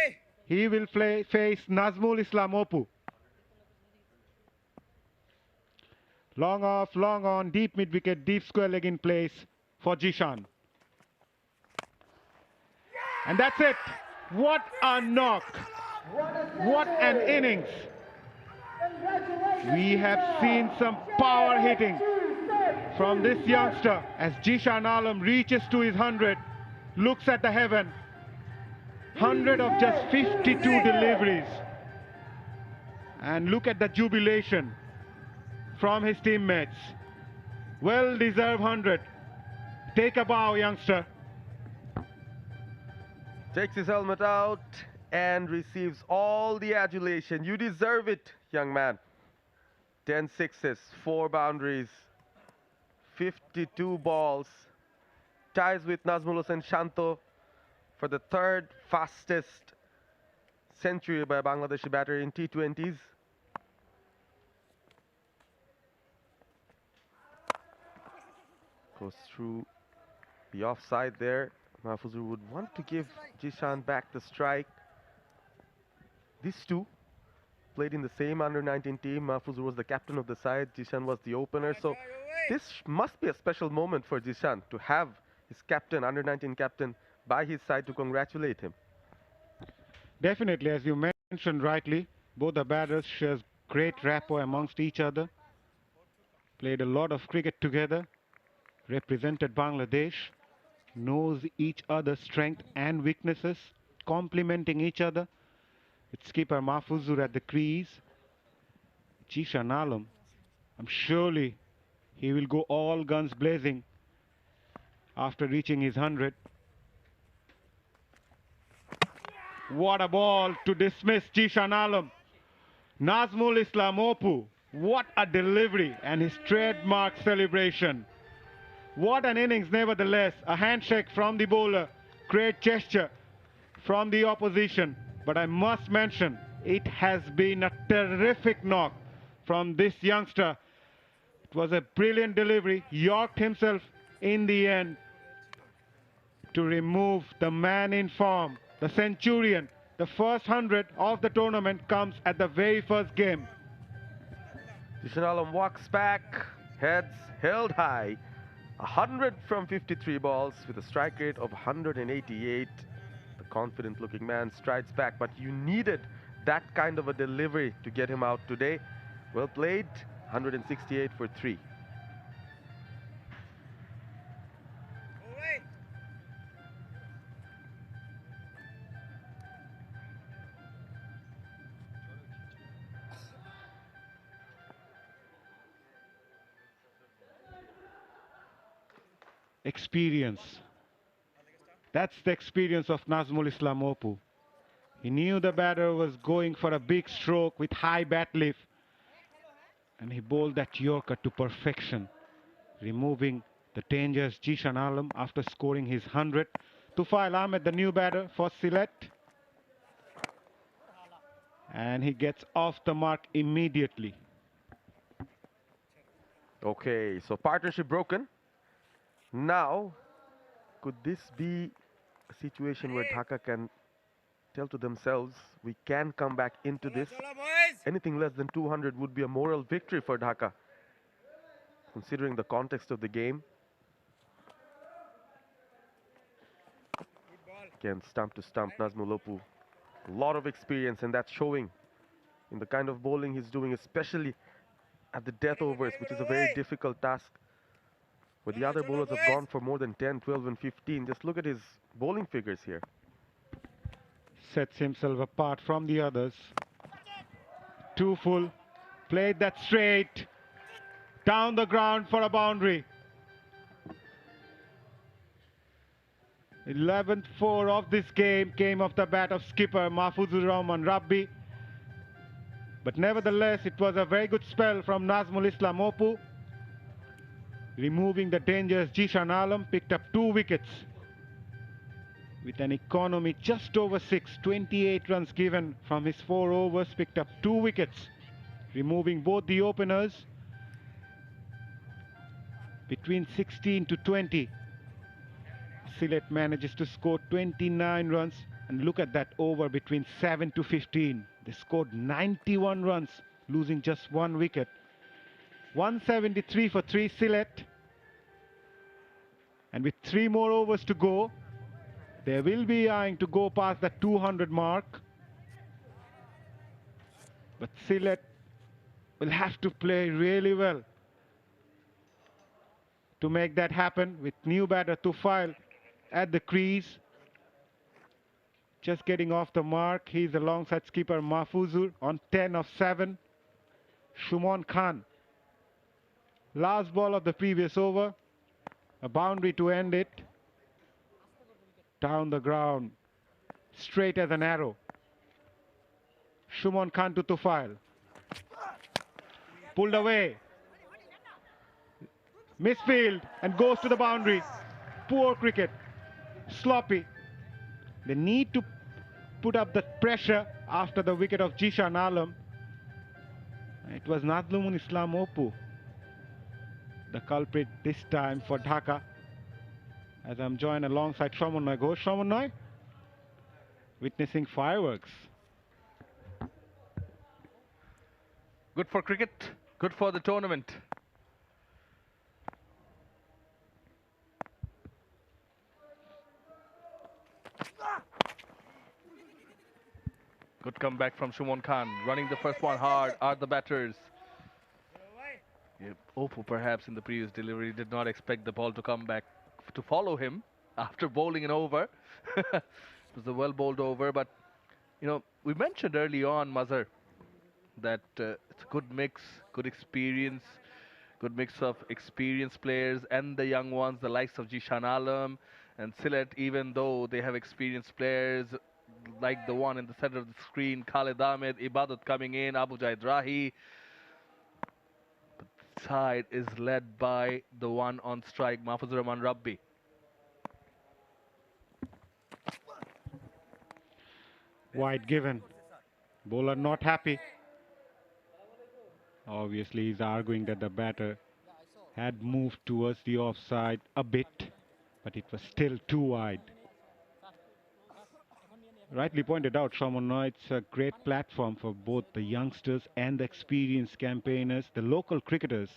He will face Nazmul Islam Opu. Long off, long on, deep mid-wicket, deep square leg in place for Zishan. And that's it. What a knock. What an innings. We have seen some power hitting from this youngster as Zishan Alam reaches to his 100, looks at the heaven. 100 of just 52 deliveries. And look at the jubilation from his teammates. Well-deserved 100. Take a bow, youngster. Takes his helmet out and receives all the adulation. You deserve it, young man. 10 sixes, 4 boundaries, 52 balls. Ties with Nazmul Hossain Shanto for the 3rd fastest century by a Bangladeshi batter in T20s. Goes through the offside there. Mahfuzur would want to give Zishan back the strike. These two played in the same under-19 team. 𝗂𝗂𝗪 was the captain of the side. 𝗬𝗪 was the opener. So this must be a special moment for 𝗬𝗪 to have his captain, under-19 captain, by his side to congratulate him. Definitely, as you mentioned rightly, both the batters shares great rapport amongst each other. Played a lot of cricket together. Represented Bangladesh. Knows each other's strength and weaknesses, complementing each other. With skipper 𝗂𝗂𝗪 at the crease. 𝗬𝗪 𝗪𝗏, I'm surely he will go all guns blazing after reaching his 100. What a ball to dismiss 𝗬𝗪 𝗪𝗏. Nazmul Islam Opu, what a delivery and his trademark celebration. What an innings nevertheless. A handshake from the bowler, great gesture from the opposition. But I must mention, it has been a terrific knock from this youngster. It was a brilliant delivery. Yorked himself in the end to remove the man in form, the centurion. The first 100 of the tournament comes at the very first game. 𝗬𝗪 𝗪𝗏 walks back, heads held high. 100 from 53 balls with a strike rate of 188. The confident looking man strides back, but you needed that kind of a delivery to get him out today. Well played, 168 for 3. Experience. That's the experience of Nazmul Islam Opu. He knew the batter was going for a big stroke with high bat lift, and he bowled that Yorker to perfection, removing the dangerous 𝗬𝗪 𝗪𝗏 after scoring his 100. Tufail Ahmed, the new batter for Sylhet, and he gets off the mark immediately. Okay, so partnership broken. Now, could this be a situation where Dhaka can tell to themselves, we can come back into this? Anything less than 200 would be a moral victory for Dhaka, considering the context of the game. Again, stump to stump, Nazmul Opu. A lot of experience, and that's showing in the kind of bowling he's doing, especially at the death overs, which is a very difficult task, where the other bowlers have gone for more than 10, 12 and 15. Just look at his bowling figures here. Sets himself apart from the others. 2 full. Played that straight. Down the ground for a boundary. 11th 4 of this game came off the bat of skipper 𝗂𝗂𝗪 𝗏𝗏. But nevertheless, it was a very good spell from Nazmul Islam Opu. Removing the dangerous 𝗬𝗪 𝗪𝗏, picked up 2 wickets. With an economy just over 6, 28 runs given from his 4 overs, picked up 2 wickets. Removing both the openers. Between 16 to 20, Sylhet manages to score 29 runs. And look at that over between 7 to 15. They scored 91 runs, losing just 1 wicket. 173 for 3 Sylhet. And with 3 more overs to go, they will be eyeing to go past the 200 mark. But Sylhet will have to play really well to make that happen, with new batter Tufail at the crease. Just getting off the mark. He's alongside skipper 𝗂𝗂𝗪 on 10 of 7. Shumon Khan. Last ball of the previous over. A boundary to end it. Down the ground. Straight as an arrow. Shumon Khan to Tufail. Pulled away. Misfield and goes to the boundary. Poor cricket. Sloppy. They need to put up the pressure after the wicket of 𝗬𝗪 𝗪𝗏. It was Nazmul Islam Opu, the culprit this time for Dhaka. As I'm joined alongside 𝗏𝗏𝗪 Ghosh. 𝗏𝗏𝗪, witnessing fireworks. Good for cricket, good for the tournament. Good comeback from Shimon Khan. Running the first one hard are the batters. Yeah, Opu perhaps in the previous delivery did not expect the ball to come back to follow him after bowling an over. It was a well bowled over, but you know, we mentioned early on, Mazhar, that it's a good mix, good experience, good mix of experienced players and the young ones, the likes of Zishan Alam and Sylhet, even though they have experienced players like the one in the center of the screen, Khalid Ahmed, Ibadat coming in, Abu Jaid Rahi. But the side is led by the one on strike, Mahfuzur Rahman Rabbi. Wide given. Bowler not happy. Obviously, he's arguing that the batter had moved towards the offside a bit, but it was still too wide. Rightly pointed out, Shaman, it's a great platform for both the youngsters and the experienced campaigners, the local cricketers.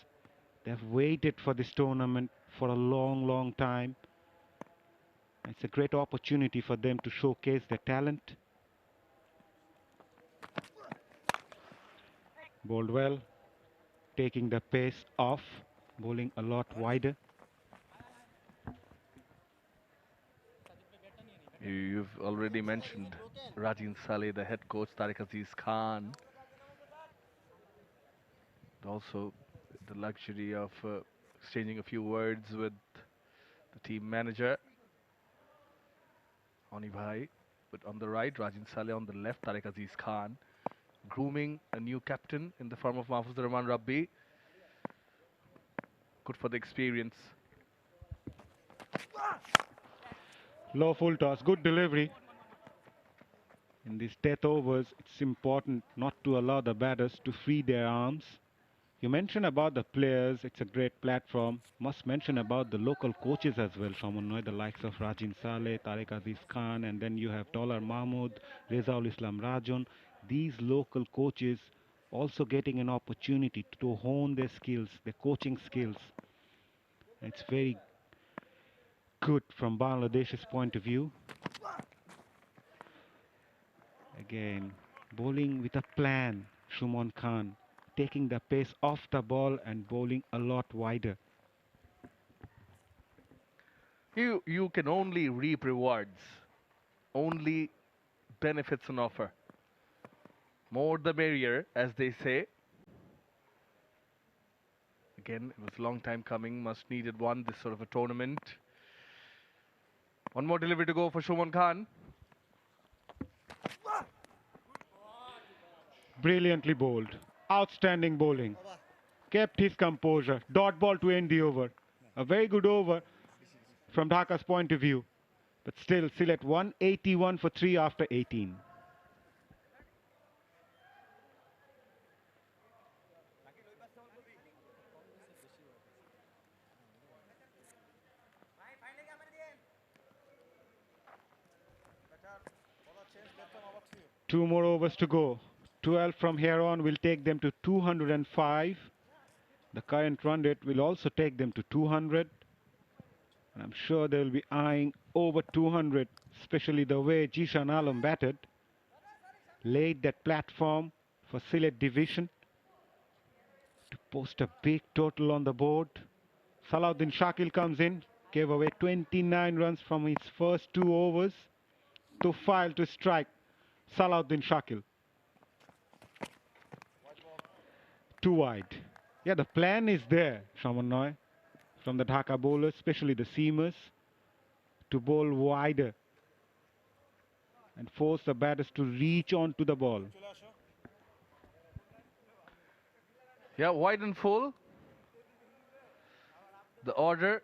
They've waited for this tournament for a long, long time. It's a great opportunity for them to showcase their talent. Bowled well, taking the pace off, bowling a lot wider. You've already mentioned Rajin Saleh, the head coach, Tariq Khan. Also the luxury of exchanging a few words with the team manager, Oni Bhai. But on the right, Rajin Saleh, on the left, Tariq Khan, grooming a new captain in the form of Mahfuzur Rahman Rabbi. Good for the experience. Low full toss, good delivery. In these death overs, it's important not to allow the batters to free their arms. You mentioned about the players, it's a great platform. Must mention about the local coaches as well, Shaman, the likes of Rajin Saleh, Tariq Khan, and then you have Dollar Mahmood, Rezaul Islam Rajon. These local coaches also getting an opportunity to hone their skills, their coaching skills. It's very good from Bangladesh's point of view. Again, bowling with a plan, Shimon Khan, taking the pace off the ball and bowling a lot wider. You can only reap rewards, only benefits on offer. More the merrier, as they say. Again, it was a long time coming, much needed one, this sort of a tournament. One more delivery to go for Shimon Khan. Brilliantly bowled. Outstanding bowling. Kept his composure. Dot ball to end the over. A very good over from Dhaka's point of view. But still, Sylhet 181 for 3 after 18. Two more overs to go. 12 from here on will take them to 205. The current run rate will also take them to 200. And I'm sure they'll be eyeing over 200, especially the way Zishan Alam batted. Laid that platform for Sylhet division to post a big total on the board. Salahuddin Shakil comes in, gave away 29 runs from his first 2 overs. To file to strike Salahuddin Shakil. Too wide. Yeah, the plan is there, Shaman, from the Dhaka bowlers, especially the seamers, to bowl wider and force the batters to reach onto the ball. Yeah, wide and full. The order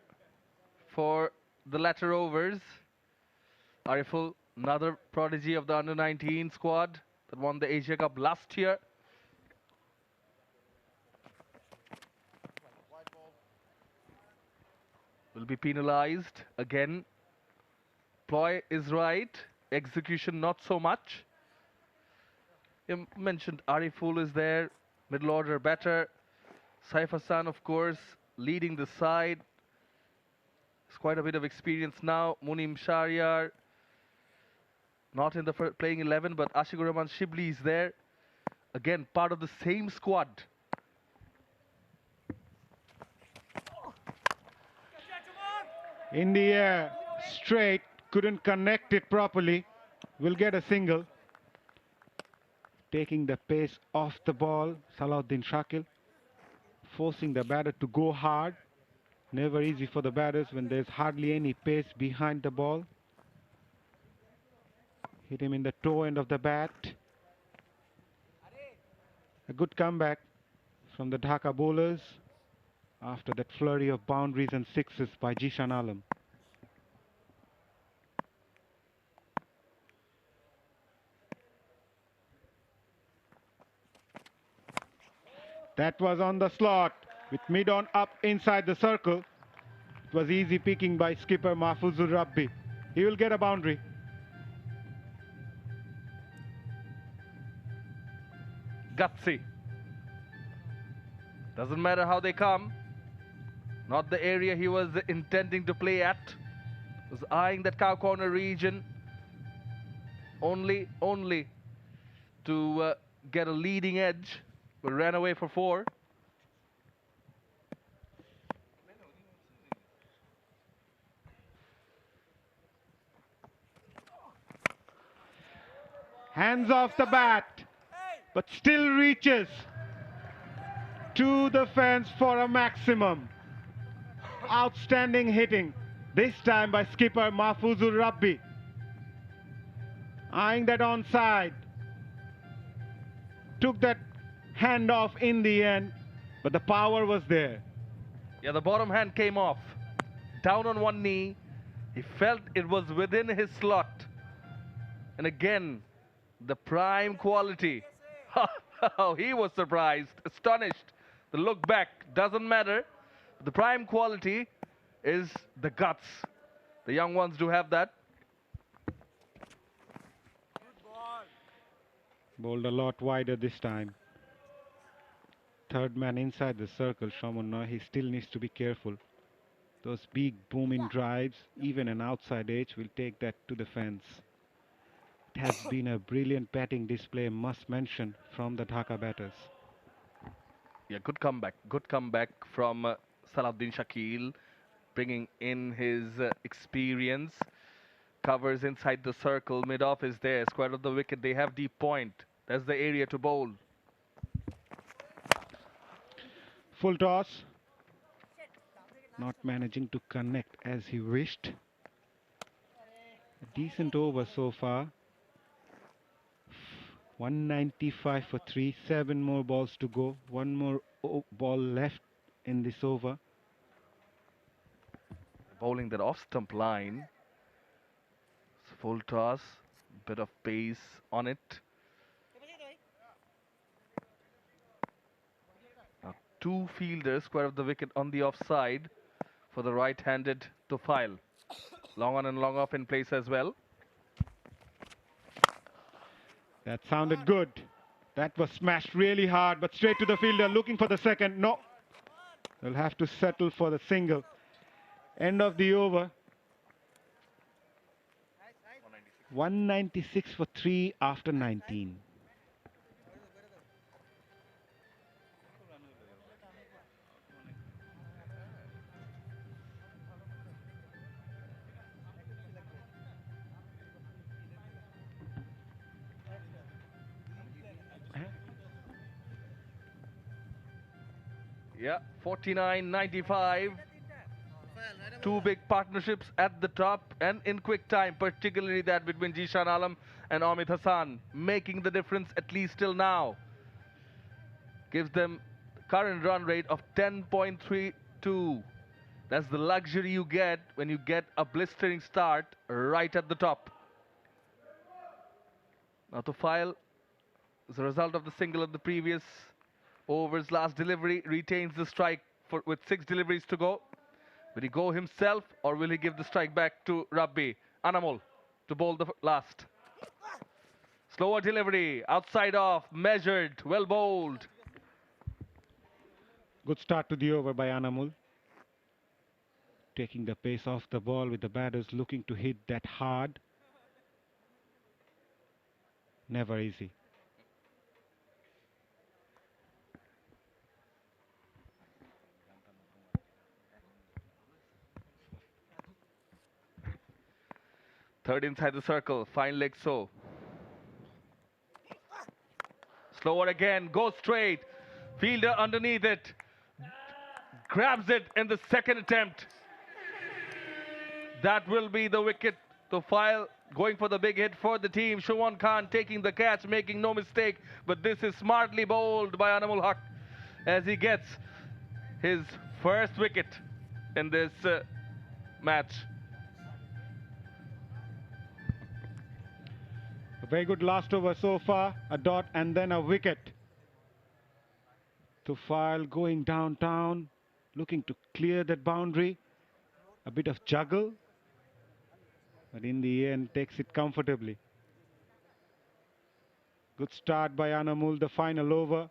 for the latter overs. Ariful, another prodigy of the under-19 squad that won the Asia Cup last year. Will be penalized again. Ploy is right, execution not so much. You mentioned Ariful is there, middle order batter. Saif Hassan, of course, leading the side. It's quite a bit of experience now. Munim Shahryar, not in the playing 11, but Ashiqur Rahman Shibli is there. Again, part of the same squad. In the air, straight, couldn't connect it properly. Will get a single. Taking the pace off the ball, Salahuddin Shakil, forcing the batter to go hard. Never easy for the batters when there's hardly any pace behind the ball. Hit him in the toe end of the bat. A good comeback from the Dhaka bowlers after that flurry of boundaries and sixes by Zishan Alam. That was on the slot with mid-on up inside the circle. It was easy picking by skipper Mahfuzur Rabbi. He will get a boundary. Gutsy. Doesn't matter how they come. Not the area he was intending to play at. Was eyeing that cow corner region. Only to get a leading edge. But ran away for 4. Hands off the bat, but still reaches to the fence for a maximum. Outstanding hitting, this time by skipper Mahfuzur Rabbi. Eyeing that onside. Took that hand off in the end, but the power was there. Yeah, the bottom hand came off. Down on one knee. He felt it was within his slot. And again, the prime quality. He was surprised, astonished. The look back doesn't matter. The prime quality is the guts. The young ones do have that. Bowled a lot wider this time. Third man inside the circle, Shamunna, he still needs to be careful. Those big booming drives, even an outside edge, will take that to the fence. It has been a brilliant batting display, must mention, from the Dhaka batters. Yeah, good comeback from Salahuddin Shakil, bringing in his experience. Covers inside the circle, mid-off is there, square of the wicket, they have deep point. That's the area to bowl. Full toss. Not managing to connect as he wished. A decent over so far. 195 for 3, 7 more balls to go. One more ball left in this over. Bowling that off-stump line. Full toss, bit of pace on it. Now 2 fielders square of the wicket on the offside for the right-handed Tufail. Long on and long off in place as well. That sounded good. That was smashed really hard, but straight to the fielder, looking for the second. No. They'll have to settle for the single. End of the over. 196 for 3 after 19. Yeah, 49-95. 2 big partnerships at the top and in quick time, particularly that between Zishan Alam and Omid Hassan, making the difference at least till now. Gives them current run rate of 10.32. That's the luxury you get when you get a blistering start right at the top. Now Tufail, as a result of the single of the previous over's last delivery, retains the strike with 6 deliveries to go. Will he go himself or will he give the strike back to Rabbi? Anamol to bowl the last. Slower delivery, outside off, measured, well bowled. Good start to the over by Anamul. Taking the pace off the ball with the batters looking to hit that hard. Never easy. Third inside the circle, fine leg so. Slower again, goes straight. Fielder underneath it. Grabs it in the second attempt. That will be the wicket to file, going for the big hit for the team. Shimron Khan taking the catch, making no mistake. But this is smartly bowled by Anamul Haq as he gets his first wicket in this match. A very good last over so far. A dot and then a wicket. To file going downtown, looking to clear that boundary. A bit of juggle, but in the end takes it comfortably. Good start by Anamul, the final over.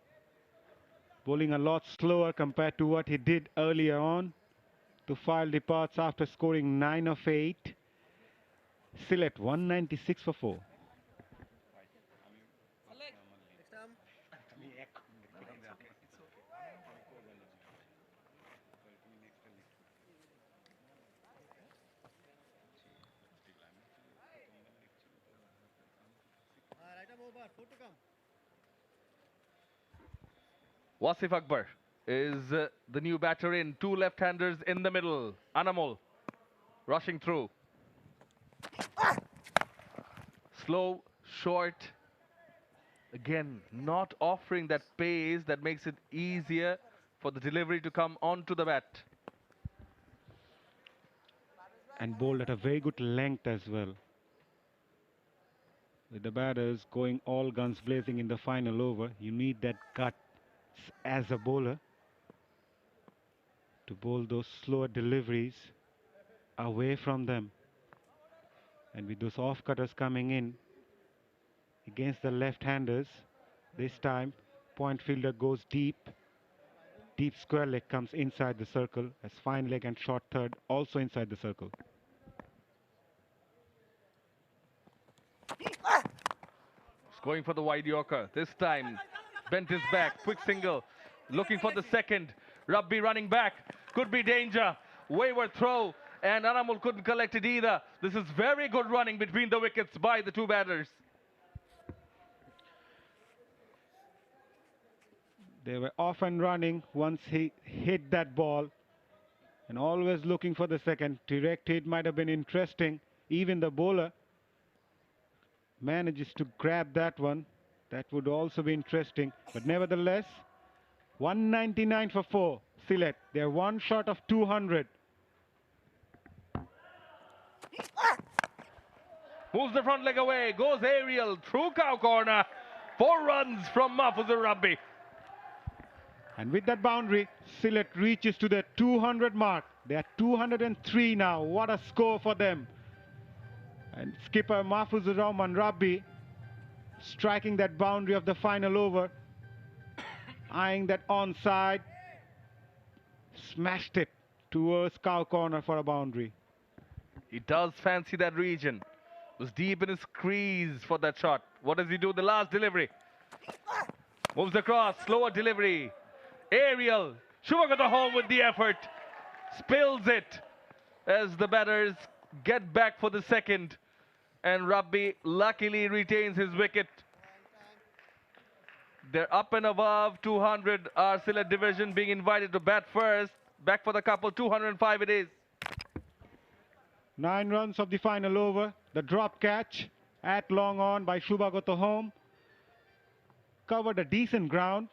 Bowling a lot slower compared to what he did earlier on. To file departs after scoring 9 of 8. Sylhet 196 for 4. Wasif Akbar is the new batter in. Two left-handers in the middle. Anamul rushing through. Slow, short. Again, not offering that pace that makes it easier for the delivery to come onto the bat. And bowled at a very good length as well. With the batters going all guns blazing in the final over, you need that guts as a bowler to bowl those slower deliveries away from them. And with those off-cutters coming in against the left-handers, this time point fielder goes deep. Deep square leg comes inside the circle as fine leg and short third also inside the circle. He's going for the wide Yorker. This time bent his back, quick single, looking for the second. Rabbi running back, could be danger. Wayward throw, and Anamul couldn't collect it either. This is very good running between the wickets by the two batters. They were off and running once he hit that ball, and always looking for the second. Direct hit might have been interesting. Even the bowler manages to grab that one. That would also be interesting. But nevertheless, 199 for 4. Sylhet, they're one short of 200. Moves the front leg away, goes aerial through cow corner. 4 runs from Mahfuzur Rabbi. And with that boundary, Sylhet reaches to the 200 mark. They are 203 now. What a score for them. And skipper Mahfuzur Rahman Rabbi striking that boundary of the final over, eyeing that onside, smashed it towards cow corner for a boundary. He does fancy that region. Was deep in his crease for that shot. What does he do? The last delivery. Moves across, slower delivery. Aerial. Shubha got the home with the effort. Spills it as the batters get back for the second. And Rabbi luckily retains his wicket. They're up and above 200. Our Sylhet division being invited to bat first. Back for the couple, 205 it is. 9 runs of the final over. The drop catch at long on by Shubha got the home. Covered a decent ground.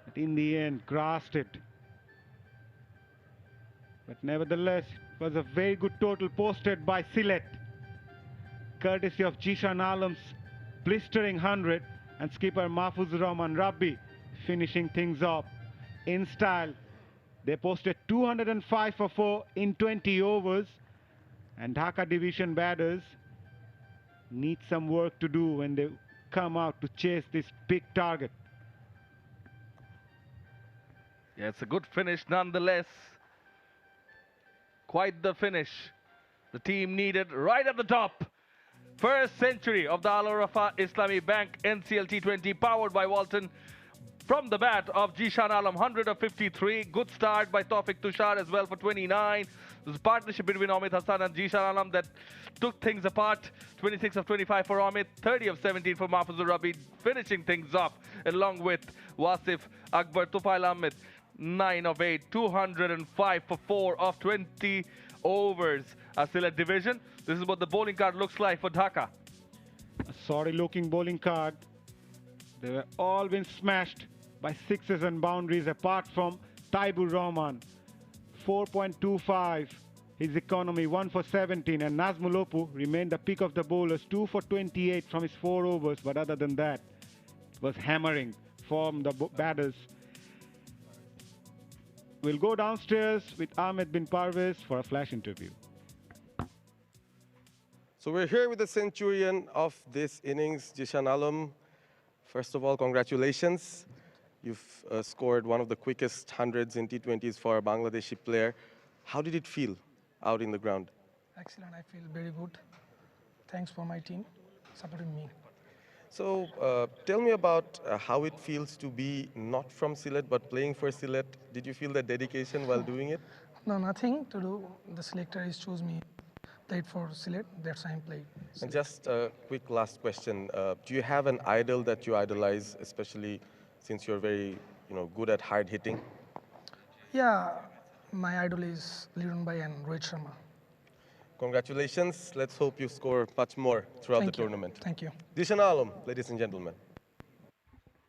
But in the end, grasped it. But nevertheless, it was a very good total posted by Sylhet. Courtesy of Jishan Alam's blistering 100 and skipper Mahfuzur Rahman Rabbi finishing things off in style. They posted 205 for 4 in 20 overs, and Dhaka division batters need some work to do when they come out to chase this big target. Yeah, it's a good finish nonetheless. Quite the finish the team needed right at the top. First century of the Al-Arafa Islami Bank NCL T20 powered by Walton. From the bat of Zishan Alam, 153. Good start by Tawfiq Tushar as well for 29. It was a partnership between Omid Hassan and Zishan Alam that took things apart. 26 of 25 for Omid, 30 of 17 for Mahfuzur Rabbi, finishing things off along with Wasif Akbar Tufail Ahmed. 9 of 8, 205 for 4 of 20 overs. A Sylhet division. This is what the bowling card looks like for Dhaka. A sorry looking bowling card. They were all been smashed by sixes and boundaries apart from 𝗽𝗵𝗃𝗃. 4.25. His economy 1 for 17, and Nazmulopu remained the pick of the bowlers, 2 for 28 from his 4 overs, but other than that, it was hammering from the batters. We'll go downstairs with Ahmed bin Parvez for a flash interview. So we're here with the centurion of this innings, Zishan Alam. First of all, congratulations. You've scored one of the quickest hundreds in T20s for a Bangladeshi player. How did it feel out in the ground? Excellent, I feel very good. Thanks for my team supporting me. So tell me about how it feels to be not from Sylhet but playing for Sylhet. Did you feel that dedication while doing it? No, nothing to do. The selector is chose me. Played for Sylhet, that's why I'm playing. And just a quick last question. Do you have an idol that you idolize, especially since you're very good at hard hitting? Yeah, my idol is Lironbai and Rohit Sharma. Congratulations. Let's hope you score much more throughout the tournament. Thank you. Zishan Alam, ladies and gentlemen.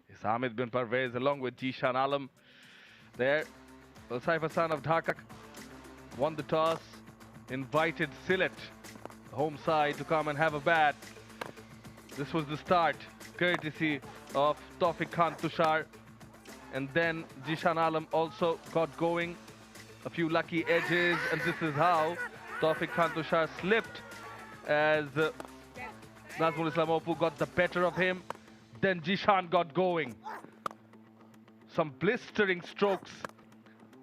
It's Ahmed bin Parvez along with Zishan Alam. There, Saif Hassan of Dhaka won the toss, invited Sylhet, the home side, to come and have a bat. This was the start, courtesy of Tawfiq Khan Tushar. And then Zishan Alam also got going. A few lucky edges, and this is how Tawfiq Khan Tushar slipped as Nazmul Islam Opu got the better of him. Then Zishan got going. Some blistering strokes.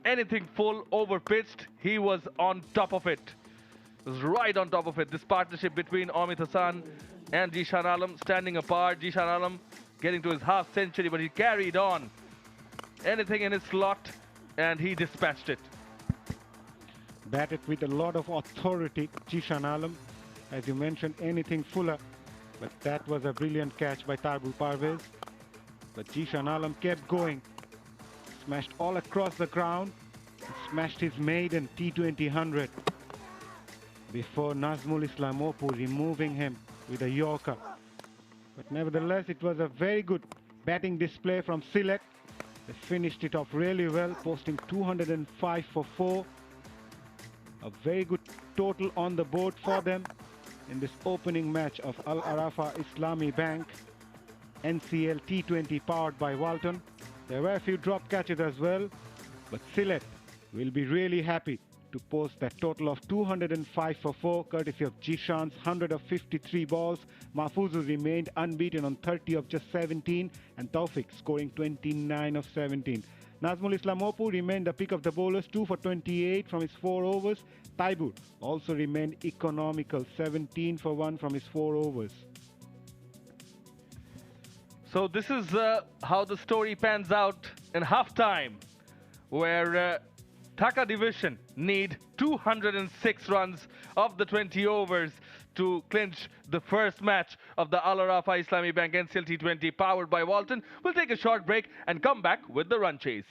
Anything full, over pitched, he was on top of it. It was right on top of it. This partnership between Omid Hassan and Zishan Alam standing apart. Zishan Alam getting to his half century, but he carried on. Anything in his slot, and he dispatched it. Batted with a lot of authority, Zishan Alam. As you mentioned, anything fuller. But that was a brilliant catch by Tarbul Parvez. But Zishan Alam kept going. Smashed all across the ground. Smashed his maiden T20 100. Before Nazmul Islam Opu removing him with a Yorker. But nevertheless, it was a very good batting display from Sylhet. They finished it off really well, posting 205 for 4. A very good total on the board for them in this opening match of Al-Arafa Islami Bank NCL T20 powered by Walton. There were a few drop catches as well, but Sylhet will be really happy to post that total of 205 for 4 courtesy of Zishan's 100 of 53 balls. Mahfuzur remained unbeaten on 30 of just 17, and Tawfiq scoring 29 of 17. Nazmul Islam Opu remained the pick of the bowlers, 2 for 28 from his 4 overs. 𝗽𝗵𝗃𝗃 also remained economical, 17 for 1 from his 4 overs. So this is how the story pans out in halftime, where Dhaka division need 206 runs of the 20 overs to clinch the first match of the Al-Arafa Islami Bank NCL T20 powered by Walton. We'll take a short break and come back with the run chase.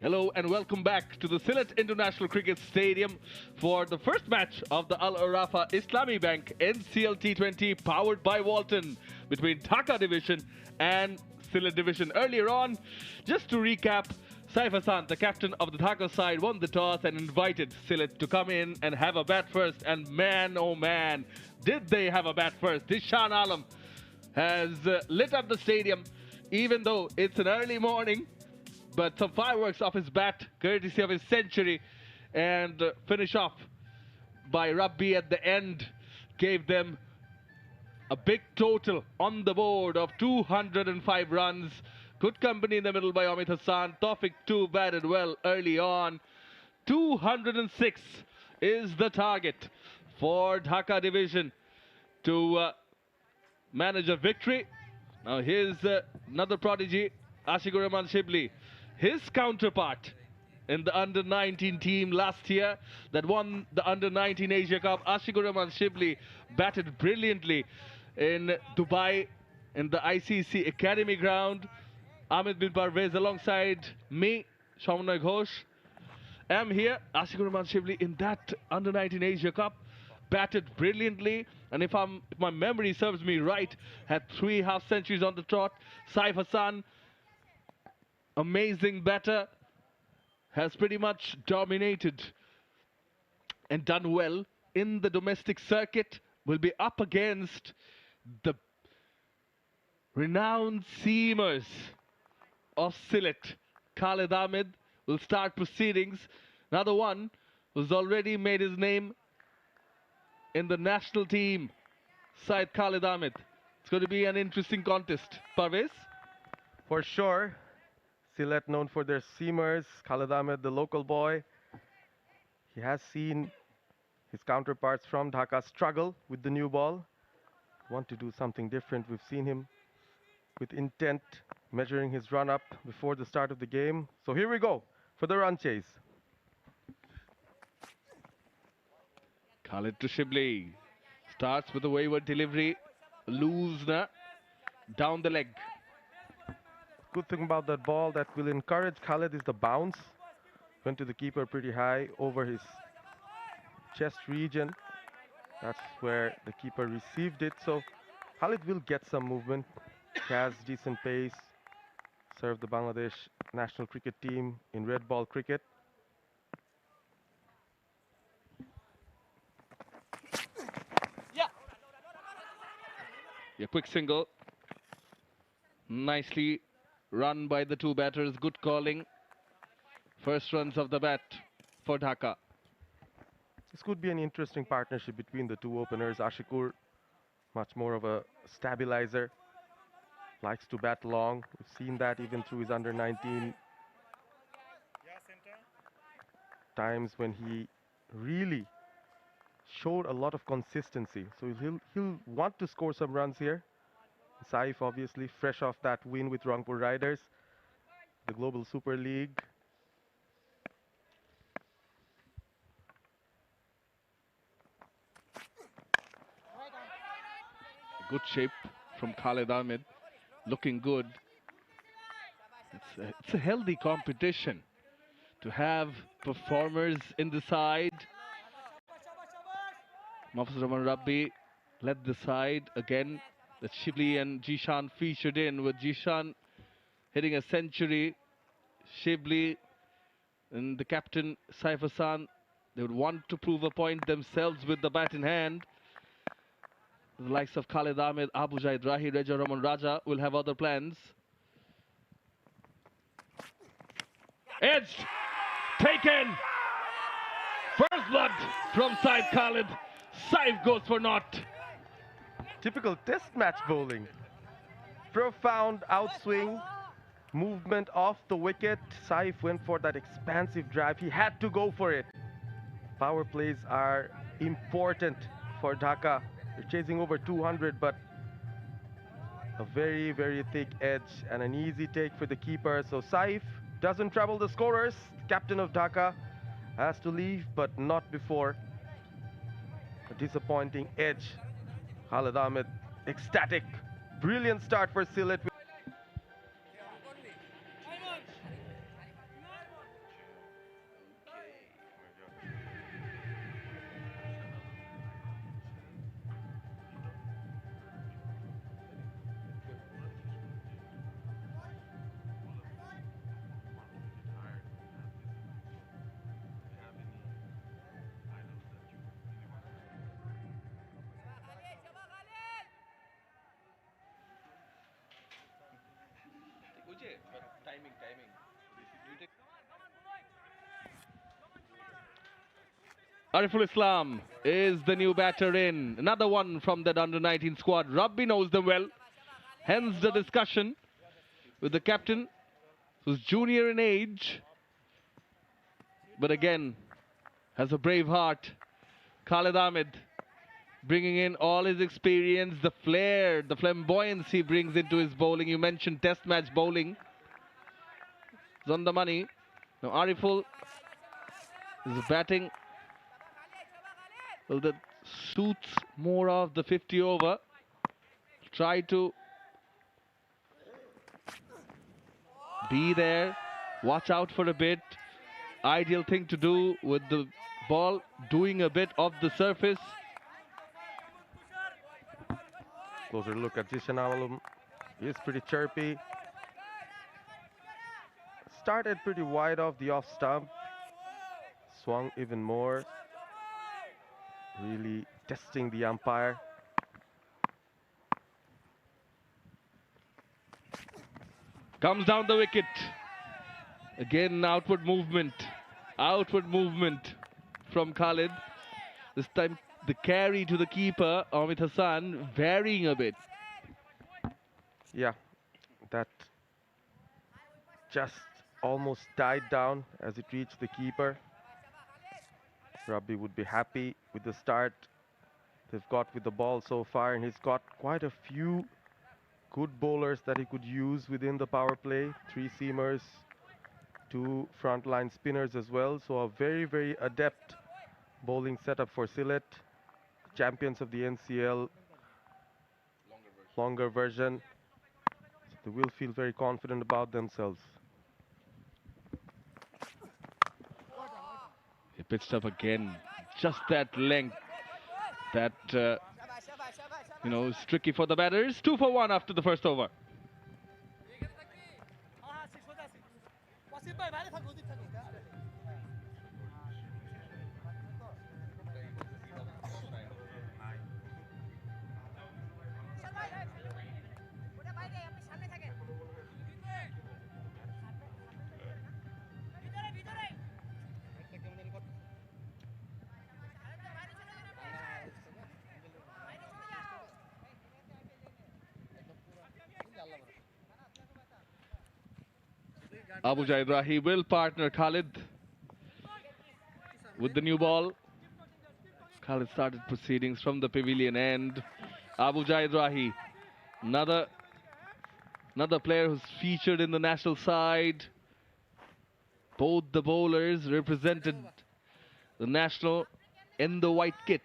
Hello and welcome back to the Sylhet International Cricket Stadium for the first match of the 𝗂𝗏𝗃 Islami Bank NCL T20 powered by Walton between Dhaka Division and Sylhet Division. Earlier on, just to recap, Saif Hassan, the captain of the Dhaka side, won the toss and invited Sylhet to come in and have a bat first. And man, oh man, did they have a bat first. Dishan Alam has lit up the stadium, even though it's an early morning. But some fireworks off his bat, courtesy of his century, and finish off by Rabbi at the end, gave them a big total on the board of 205 runs. Good company in the middle by Omid Hassan. Tawfiq too batted well early on. 206 is the target for Dhaka Division to manage a victory. Now here's another prodigy, 𝗂𝗏𝗂𝗂𝗂𝗂𝗂𝗂𝗂𝗂𝗂𝗂𝗂𝗂𝗂𝗂𝗂𝗂𝗂𝗂 his counterpart in the under-19 team last year that won the under-19 Asia Cup. 𝗂𝗂𝗏𝗂𝗂𝗂𝗂𝗂𝗂𝗂𝗂𝗂𝗂𝗂𝗂𝗂𝗂𝗂 batted brilliantly in Dubai in the ICC Academy ground. Ahmed bin Parvez alongside me, Shomnoy Ghosh, am here. 𝗂𝗂𝗏𝗂𝗂𝗂𝗂𝗂𝗂𝗂𝗂𝗂𝗂𝗂𝗂𝗂𝗂𝗂 batted brilliantly, batted brilliantly, and if my memory serves me right, had 3 half centuries on the trot. Saif Hassan, amazing batter, has pretty much dominated and done well in the domestic circuit. Will be up against the renowned seamers of Sylhet. Khalid Ahmed will start proceedings. Another one who's already made his name in the national team, side Khalid Ahmed. It's going to be an interesting contest. Parvez? For sure. Sylhet known for their seamers. Khalid Ahmed, the local boy. He has seen his counterparts from Dhaka struggle with the new ball. Want to do something different. We've seen him with intent measuring his run up before the start of the game. So here we go for the run chase. Khalid to 𝗂𝗏𝗧𝗧 starts with a wayward delivery. Loosner down the leg. Good thing about that ball that will encourage Khalid is the bounce. Went to the keeper pretty high over his chest region. That's where the keeper received it. So Khalid will get some movement. He has decent pace. Served the Bangladesh national cricket team in red ball cricket. A quick single. Nicely run by the two batters. Good calling. First runs of the bat for Dhaka. This could be an interesting partnership between the two openers. Ashikur, much more of a stabilizer. Likes to bat long. We've seen that even through his under-19 times when he really showed a lot of consistency. So he'll want to score some runs here. Saif obviously fresh off that win with Rangpur Riders, the Global Super League. Good shape from Khalid Ahmed, looking good. It's a healthy competition to have performers in the side. Mahfuz Rahman Rabbi led the side again. The Shibli and Jishan featured in, with Jishan hitting a century. Shibli and the captain Saif Hassan, they would want to prove a point themselves with the bat in hand. The likes of Khalid Ahmed, Abu Zaid Rahi, Reza Rahman Raja will have other plans. Edged, taken. First blood from side Khalid. Saif goes for naught. Typical test match bowling. Profound outswing, movement off the wicket. Saif went for that expansive drive. He had to go for it. Power plays are important for Dhaka. They're chasing over 200, but a very, very thick edge and an easy take for the keeper. So Saif doesn't trouble the scorers. Captain of Dhaka has to leave, but not before a disappointing edge. Khalid Ahmed, ecstatic. Brilliant start for Sylhet. Ariful Islam is the new batter in. Another one from that under-19 squad. Rabbi knows them well. Hence the discussion with the captain, who's junior in age, but again has a brave heart. Khalid Ahmed bringing in all his experience, the flair, the flamboyance he brings into his bowling. You mentioned test match bowling. It's on the money. Now Ariful is batting. Well, that suits more of the 50 over. Try to be there, watch out for a bit. Ideal thing to do with the ball doing a bit of the surface. Closer look at Jishan Amalum. He is pretty chirpy. Started pretty wide off the off stump. Swung even more. Really testing the umpire. Comes down the wicket. Again, outward movement. Outward movement from Khalid. This time, the carry to the keeper, Ahmed Hassan, varying a bit. Yeah, that just almost died down as it reached the keeper. Rabbi would be happy with the start they've got with the ball so far, and he's got quite a few good bowlers that he could use within the power play. 3 seamers, 2 frontline spinners as well. So a very, very adept bowling setup for Sylhet, champions of the NCL, longer version. So they will feel very confident about themselves. He pitched up again. Just that length that, you know, is tricky for the batters. 2 for 1 after the first over. 𝗂𝗄𝗽𝗓 will partner Khalid with the new ball. Khalid started proceedings from the pavilion end. 𝗂𝗄𝗽𝗓, another player who's featured in the national side. Both the bowlers represented the national in the white kit.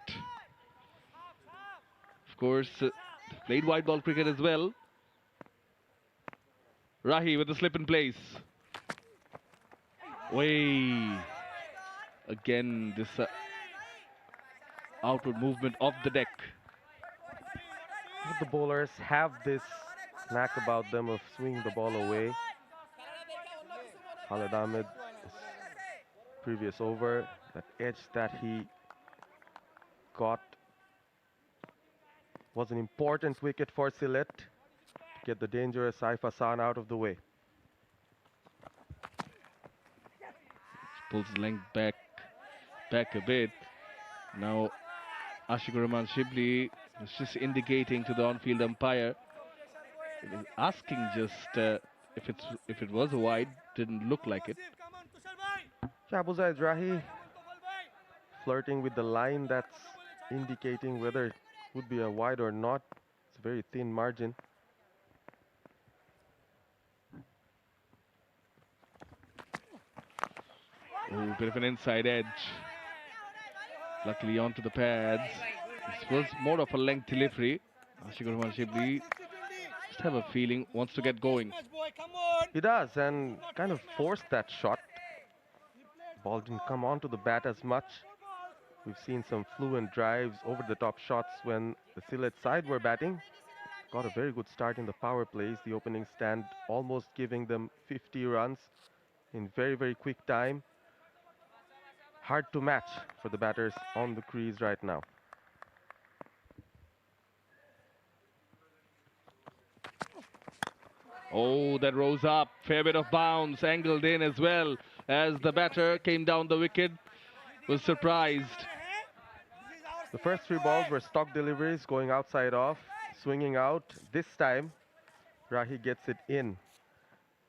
Of course, played white ball cricket as well. Rahi with the slip in place. Way again, this outward movement of the deck. The bowlers have this knack about them of swinging the ball away. Khalid Ahmed, previous over, that edge that he got was an important wicket for Sylhet to get the dangerous Saif Hassan out of the way. Pulls his length back a bit. Now Ashikur Rahman Shibli is just indicating to the on-field umpire, asking just if it was a wide. Didn't look like it. 𝗂𝗄𝗽𝗓 flirting with the line that's indicating whether it would be a wide or not. It's a very thin margin. Oh, bit of an inside edge. Luckily onto the pads. This was more of a length delivery. Ashikur Rahman Shibli just have a feeling wants to get going. He does, and kind of forced that shot. Ball didn't come onto the bat as much. We've seen some fluent drives, over-the-top shots when the Sylhet side were batting. Got a very good start in the power plays. The opening stand almost giving them 50 runs in very, very quick time. Hard to match for the batters on the crease right now. Oh, that rose up. Fair bit of bounce, angled in as well as the batter came down the wicket. Was surprised. The first 3 balls were stock deliveries, going outside off, swinging out. This time, 𝗁𝗲 gets it in.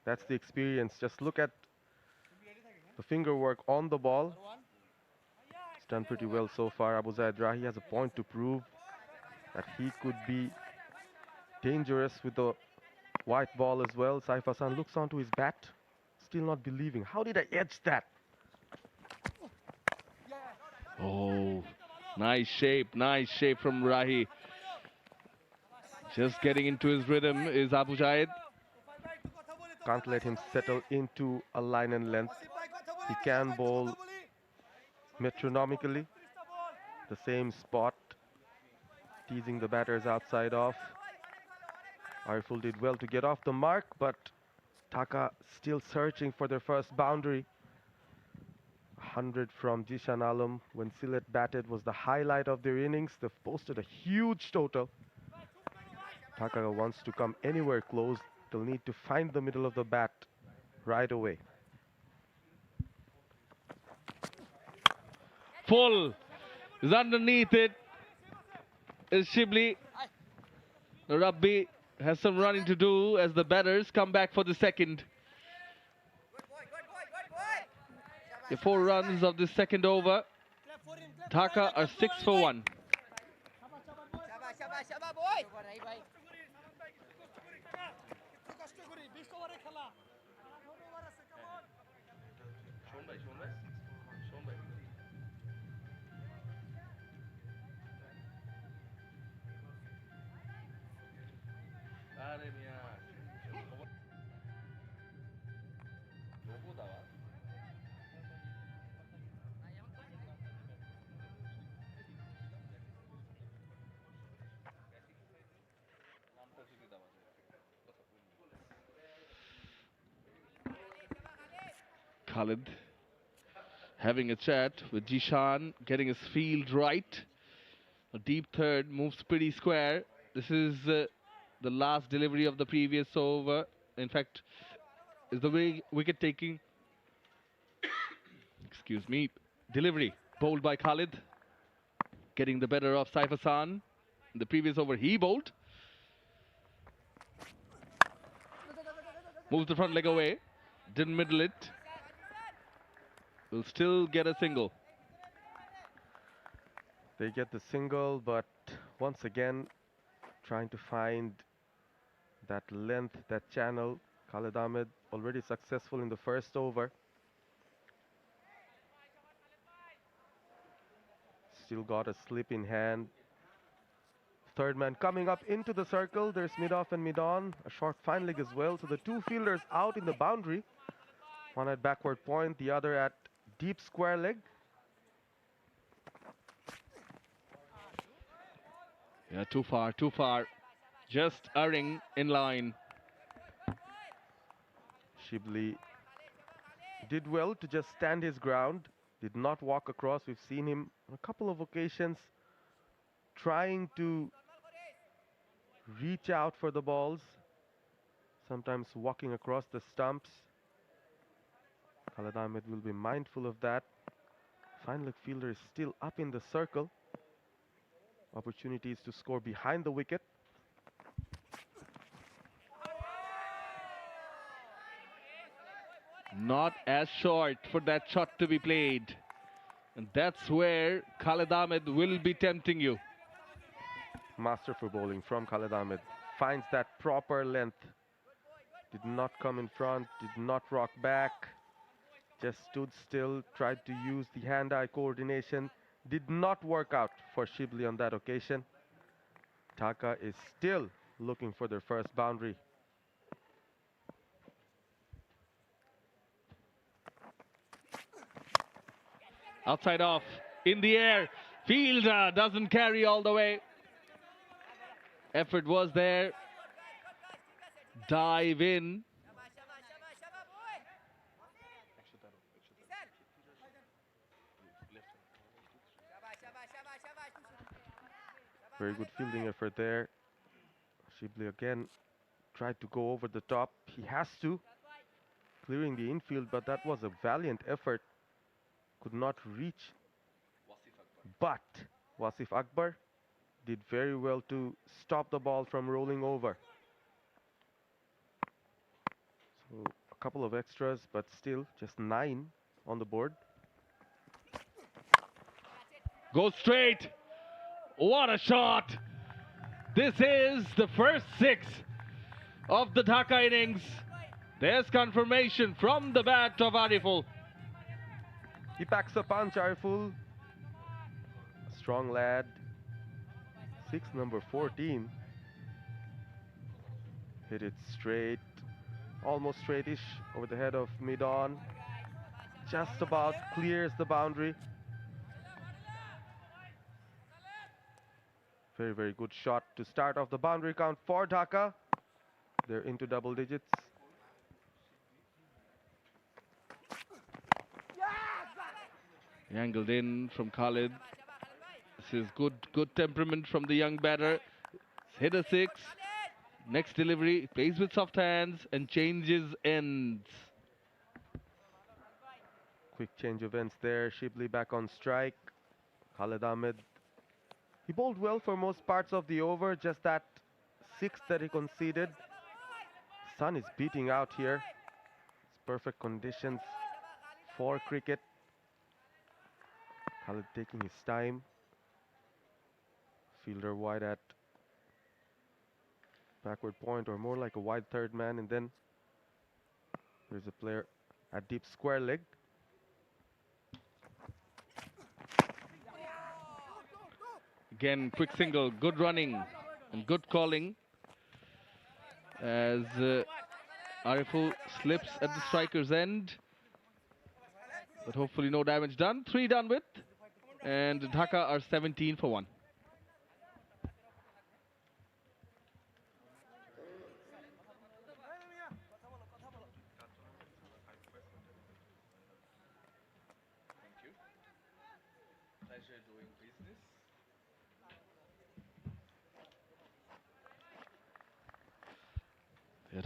That's the experience. Just look at the finger work on the ball. It's done pretty well so far. 𝗵𝗻 𝗁𝗲 has a point to prove that he could be dangerous with the white ball as well. Saif Hassan looks onto his bat, still not believing. How did I edge that? Oh, nice shape from 𝗁𝗲. Just getting into his rhythm is 𝗵𝗻. Can't let him settle into a line and length. He can bowl metronomically, the same spot, teasing the batters outside off. Ariful did well to get off the mark, but Dhaka still searching for their first boundary. 100 from Zishan Alam when Sylhet batted was the highlight of their innings. They've posted a huge total. Dhaka wants to come anywhere close. They'll need to find the middle of the bat right away. Full is underneath it. Is Shibli. Rabbi has some running to do as the batters come back for the second. The 4 runs of the second over. Dhaka are 6 for 1. Khalid having a chat with Zishan, getting his field right. A deep third, moves pretty square. This is the last delivery of the previous over. In fact, is the wicket taking, excuse me, delivery bowled by Khalid, getting the better of Saif Hassan. In the previous over, he bowled. Moves the front leg away, didn't middle it. Will still get a single. They get the single, but once again, trying to find that length, that channel. Khalid Ahmed already successful in the first over. Still got a slip in hand. Third man coming up into the circle. There's mid-off and mid-on. A short fine leg as well. So the 2 fielders out in the boundary. One at backward point, the other at deep square leg. Yeah, too far, too far. Just erring in line. Shibli did well to just stand his ground. Did not walk across. We've seen him on a couple of occasions trying to reach out for the balls. Sometimes walking across the stumps. Khalid Ahmed will be mindful of that. Fine leg fielder is still up in the circle. Opportunities to score behind the wicket. Not as short for that shot to be played. And that's where Khalid Ahmed will be tempting you. Masterful bowling from Khalid Ahmed. Finds that proper length. Did not come in front, did not rock back. Just stood still, tried to use the hand-eye coordination. Did not work out for Shibli on that occasion. Dhaka is still looking for their first boundary. Outside off, in the air. Fielder doesn't carry all the way. Effort was there. Dive in. Very good fielding effort there. Shibli again tried to go over the top. He has to. Clearing the infield, but that was a valiant effort. Could not reach. But 𝗂𝗂𝗃𝗃𝗃 did very well to stop the ball from rolling over. So a couple of extras, but still just 9 on the board. Goes straight. What a shot. This is the first 6 of the Dhaka innings. There's confirmation from the bat of Ariful. He packs a punch, Ariful. A strong lad. 6 number 14. Hit it straight, almost straightish over the head of mid-on. Just about clears the boundary. Very, very good shot to start off the boundary count for Dhaka. They're into double digits. Angled in from Khalid. This is good temperament from the young batter. Hit a 6. Next delivery, plays with soft hands and changes ends. Quick change of ends there. 𝗂𝗵𝗂 back on strike. Khalid Ahmed. He bowled well for most parts of the over. Just that 6 that he conceded. Sun is beating out here. It's perfect conditions for cricket. Khalid taking his time. Fielder wide at backward point, or more like a wide third man, and then there's a player at deep square leg. Again, quick single, good running and good calling as Ariful slips at the striker's end, but hopefully no damage done. 3 done with, and Dhaka are 17 for 1.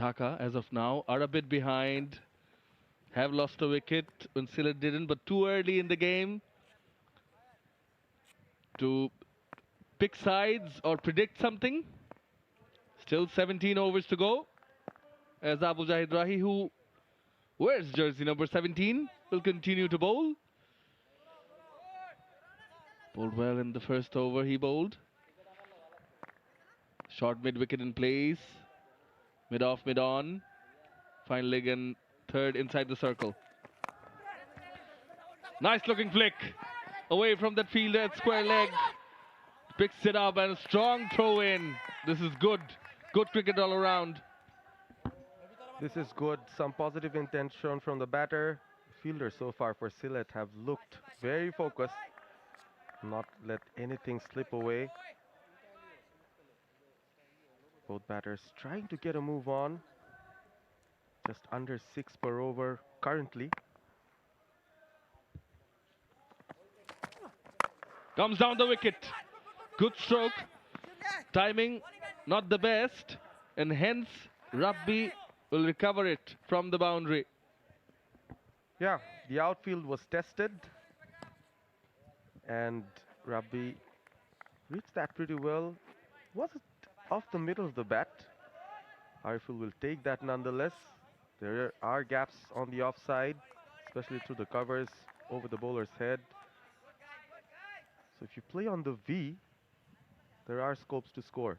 Dhaka, as of now, are a bit behind. Have lost a wicket when Sylhet didn't, but too early in the game to pick sides or predict something. Still 17 overs to go. As Abu Jahid Rahi, who wears jersey number 17, will continue to bowl. Bowled well in the first over, he bowled. Short mid-wicket in place. Mid-off, mid-on. Fine leg and third inside the circle. Nice looking flick. Away from that fielder at square leg. Picks it up and a strong throw in. This is good. Good cricket all around. This is good. Some positive intention from the batter. Fielders so far for Sylhet have looked very focused. Not let anything slip away. Both batters trying to get a move on. Just under 6 per over currently. Comes down the wicket. Good stroke. Timing not the best, and hence Rabbi will recover it from the boundary. Yeah, the outfield was tested, and Rabbi reached that pretty well. Was it off the middle of the bat? Ariful will take that nonetheless. There are gaps on the offside, especially through the covers over the bowler's head. So if you play on the V, there are scopes to score.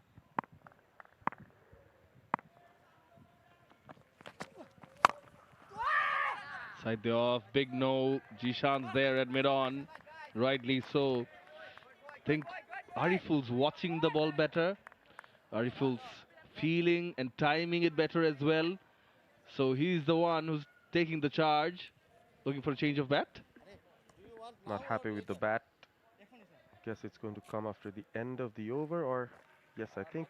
Side the off, big no. Jishan's there at mid-on, rightly so. I think Ariful's watching the ball better. Ariful's feeling and timing it better as well. So he's the one who's taking the charge. Looking for a change of bat. Not happy with the bat. Guess it's going to come after the end of the over, or yes, I think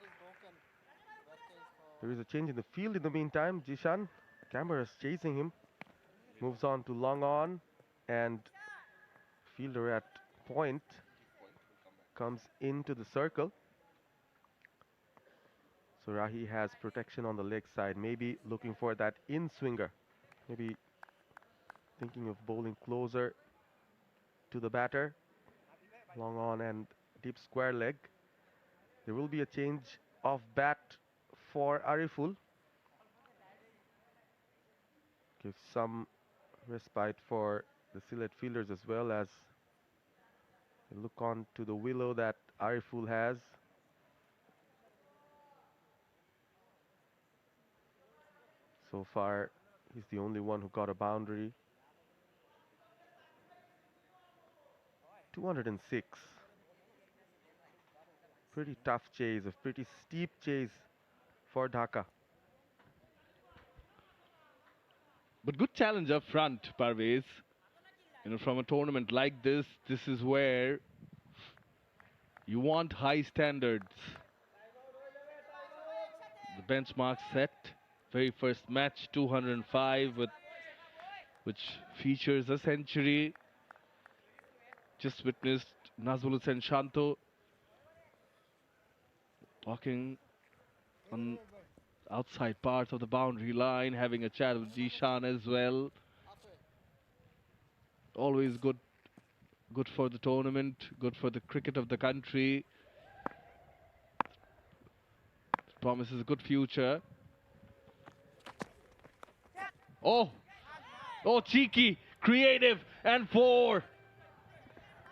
there is a change in the field in the meantime. Jishan, camera is chasing him. Moves on to long on, and fielder at point comes into the circle. So Rahi has protection on the leg side, maybe looking for that in-swinger. Maybe thinking of bowling closer to the batter. Long on and deep square leg. There will be a change of bat for Ariful. Give some respite for the Sylhet fielders as well as they look on to the willow that Ariful has. So far, he's the only one who got a boundary. 206. Pretty tough chase, a pretty steep chase for Dhaka. But good challenge up front, Parvez. You know, from a tournament like this, this is where you want high standards. The benchmark set, very first match, 205, which features a century. Just witnessed Nazmul and Shanto walking on outside parts of the boundary line, having a chat with Jishan as well. Always good for the tournament, good for the cricket of the country. Promises a good future. Oh, cheeky, creative, and 4.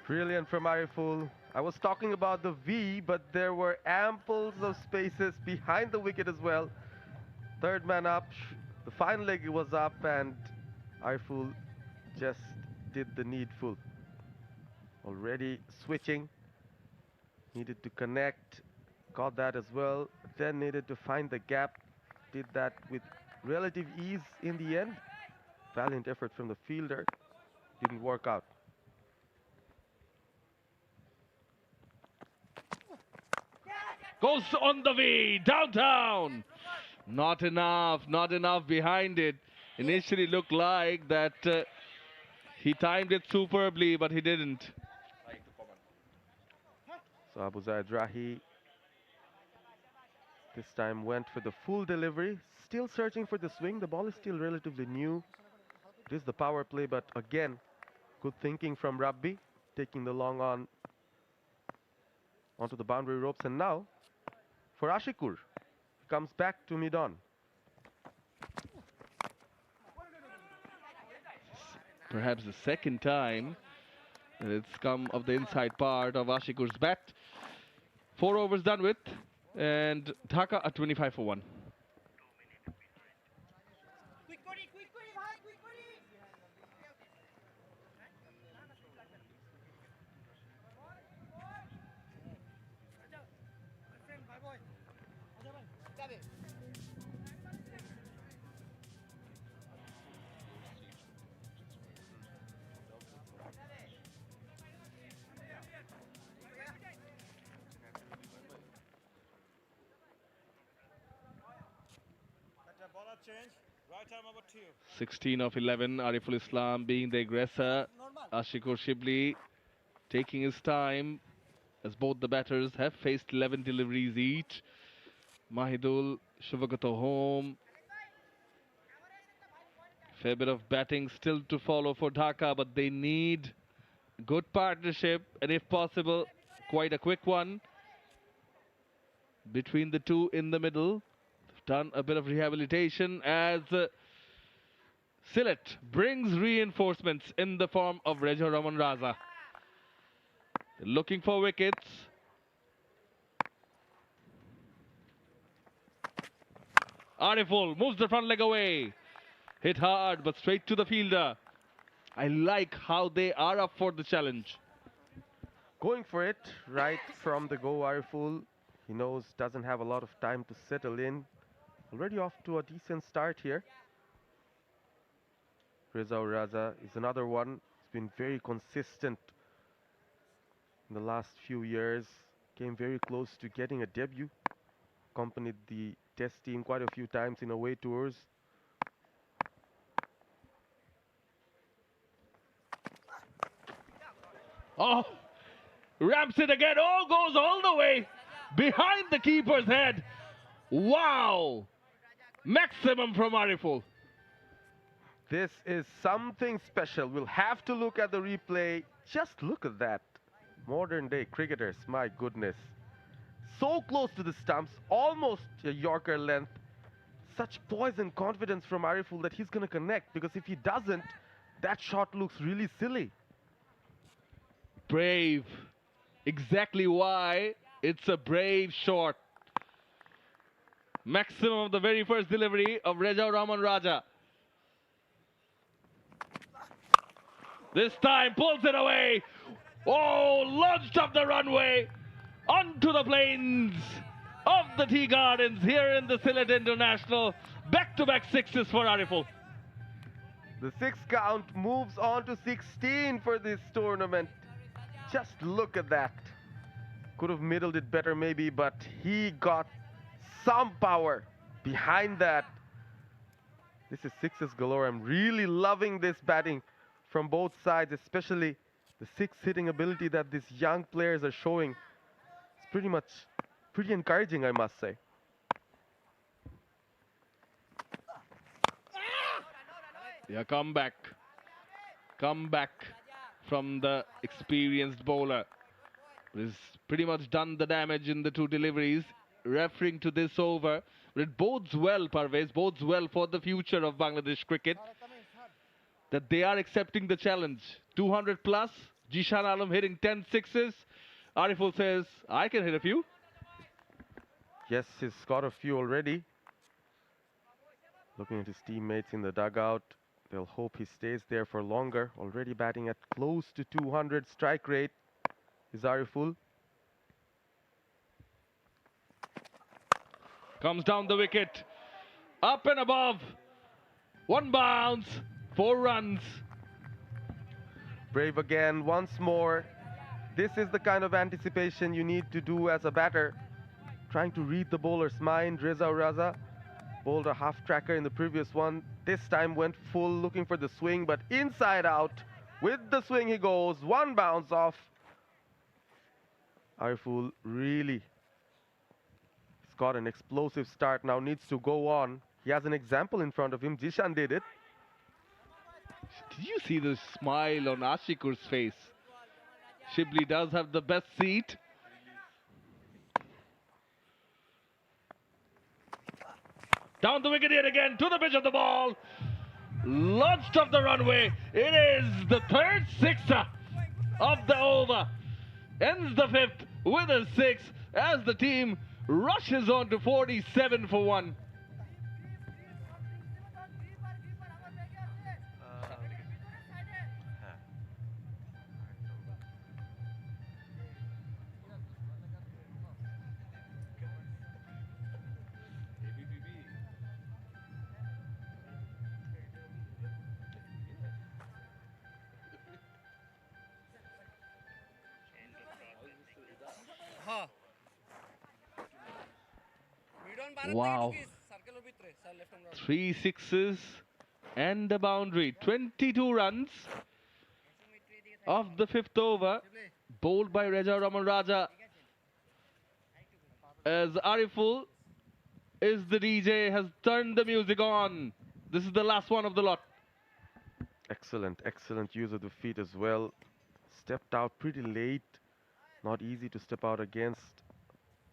Brilliant from Ariful. I was talking about the V, but there were amples of spaces behind the wicket as well. Third man up, the final leg was up, and Ariful just did the needful. Already switching, needed to connect, got that as well, then needed to find the gap, did that with relative ease in the end. Valiant effort from the fielder, didn't work out. Goes on the V, downtown. Not enough behind it. Initially looked like that he timed it superbly, but he didn't. So Abu Zaid Rahi this time went for the full delivery, still searching for the swing. The ball is still relatively new. It is the power play, but again, good thinking from Rabbi, taking the long on onto the boundary ropes. And now for Ashikur, he comes back to mid-on. Perhaps the second time that it's come of the inside part of Ashikur's bat. 4 overs done with, and Dhaka at 25 for 1. Got it. 16 of 11, Ariful Islam being the aggressor. Ashikur Shibli taking his time as both the batters have faced 11 deliveries each. Mahidul, Shuvagato home. Fair bit of batting still to follow for Dhaka, but they need good partnership and if possible, quite a quick one between the two in the middle. Done a bit of rehabilitation as Sylhet brings reinforcements in the form of Rejo Raman Raza. Looking for wickets. Ariful moves the front leg away. Hit hard but straight to the fielder. I like how they are up for the challenge. Going for it right from the go, Ariful. He knows doesn't have a lot of time to settle in. Already off to a decent start here. Reza Raza is another one. He's been very consistent in the last few years. Came very close to getting a debut. Accompanied the test team quite a few times in away tours. Oh, ramps it again. Oh, goes all the way behind the keeper's head. Wow. Maximum from Ariful. This is something special. We'll have to look at the replay. Just look at that Modern day cricketers, my goodness. So close to the stumps, almost a Yorker length. Such poise and confidence from Ariful that he's going to connect, because if he doesn't, that shot looks really silly. Brave. Exactly why it's a brave shot. Maximum of the very first delivery of Reza Rahman Raja. This time pulls it away. Oh, launched up the runway onto the plains of the tea gardens here in the Sylhet International. Back-to-back sixes for Ariful. The 6 count moves on to 16 for this tournament. Just look at that. Could have middled it better maybe, but he got some power behind that. This is sixes galore. I'm really loving this batting from both sides, especially the six hitting ability that these young players are showing. It's pretty encouraging, I must say. Yeah, come back from the experienced bowler. He's pretty much done the damage in the two deliveries, referring to this over. But it bodes well, Parvez, bodes well for the future of Bangladesh cricket, that they are accepting the challenge. 200 plus, Jishan Alam hitting 10 sixes. Ariful says, I can hit a few. Yes, he's got a few already. Looking at his teammates in the dugout, they'll hope he stays there for longer. Already batting at close to 200 strike rate is Ariful. Comes down the wicket, up and above. One bounce, 4 runs. Brave again, once more. This is the kind of anticipation you need to do as a batter. Trying to read the bowler's mind. Reza Raza bowled a half tracker in the previous one. This time went full, looking for the swing, but inside out. With the swing he goes, 1 bounce off. Ariful really has got an explosive start now, needs to go on. He has an example in front of him. Jishan did it. Did you see the smile on Ashikur's face? Shibli does have the best seat. Down the wicket yet again, to the pitch of the ball. Launched off the runway. It is the 3rd sixer of the over. Ends the 5th with a 6 as the team rushes on to 47 for 1. Wow. 3 sixes and a boundary. 22 runs of the 5th over, bowled by Reza Rahman Raja. As Ariful is the DJ, has turned the music on. This is the last one of the lot. Excellent use of the feet as well. Stepped out pretty late. Not easy to step out against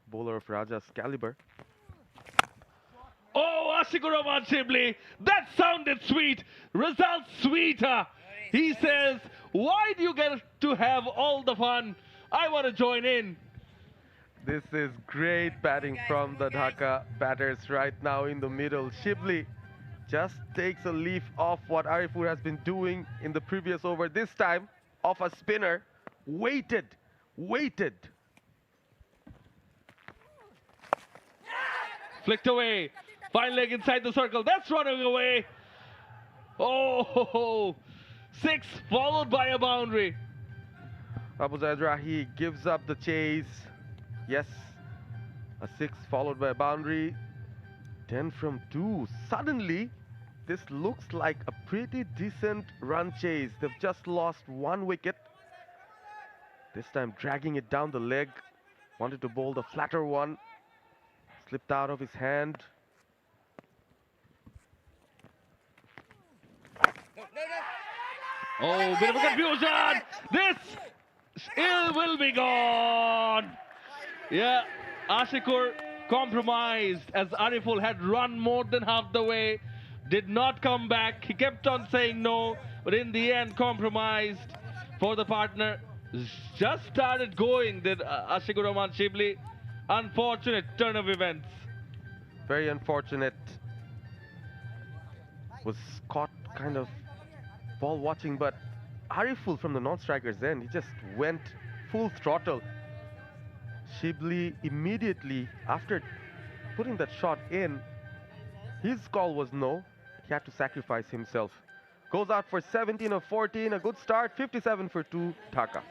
bowler of Raja's caliber. Oh, Ashikur Rahman Shibli, that sounded sweet. Result sweeter. He says, why do you get to have all the fun? I want to join in. This is great batting from the Dhaka batters right now in the middle. Shibli just takes a leaf off what Ariful has been doing in the previous over. This time, off a spinner. Waited. Flicked away. Fine leg inside the circle. That's running away. Oh, 6 followed by a boundary. Abu Zaid Rahi gives up the chase. Yes, a 6 followed by a boundary. 10 from 2. Suddenly, this looks like a pretty decent run chase. They've just lost 1 wicket. This time dragging it down the leg. Wanted to bowl the flatter one. Slipped out of his hand. Oh, bit of a confusion. This It will be gone. Yeah, Ashikur compromised as Ariful had run more tthan half the way, did not come back. He kept on saying no, but in the end compromised for the partner. Just started going, did Ashikur Rahman Shibli. Unfortunate turn of events. Very unfortunate. Was caught kind of ball watching, but Ariful from the non-striker's end, he just went full throttle. Shibli immediately after putting that shot in, his call was no. He had to sacrifice himself. Goes out for 17 of 14, a good start, 57 for 2, Dhaka.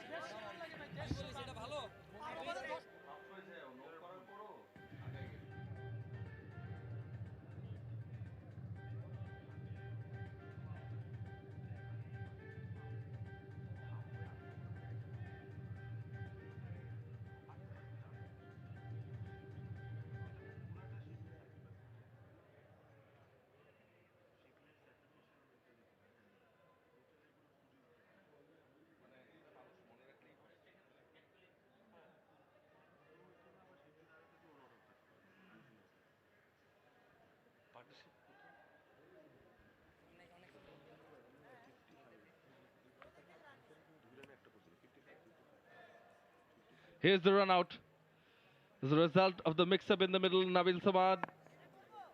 Here's the run out. As a result of the mix-up in the middle, Nabil Samad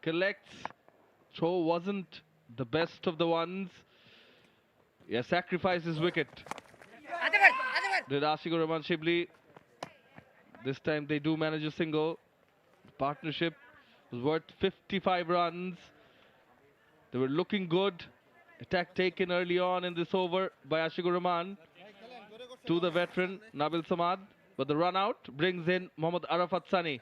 collects. Throw wasn't the best of the ones. Yeah, sacrifices wicket. Did Ashikur Rahman Shibli. This time they do manage a single. Partnership was worth 55 runs. They were looking good. Attack taken early on in this over by Ashikur Rahman to the veteran Nabil Samad. But the run out brings in Mohammad Arafat Sani.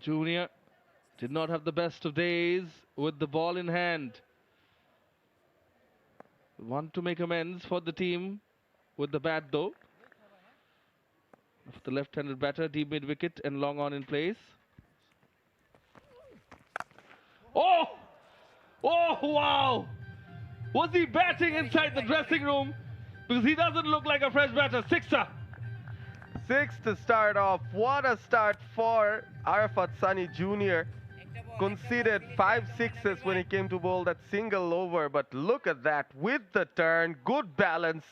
Junior did not have the best of days with the ball in hand. Want to make amends for the team with the bat though. The left-handed batter, deep mid-wicket and long on in place. Oh! Oh, wow! Was he batting inside the dressing room? Because he doesn't look like a fresh batter. Sixer. Six to start off. What a start for Arafat Sani Jr. Conceded 5 sixes when he came to bowl that single over. But look at that. With the turn, good balance.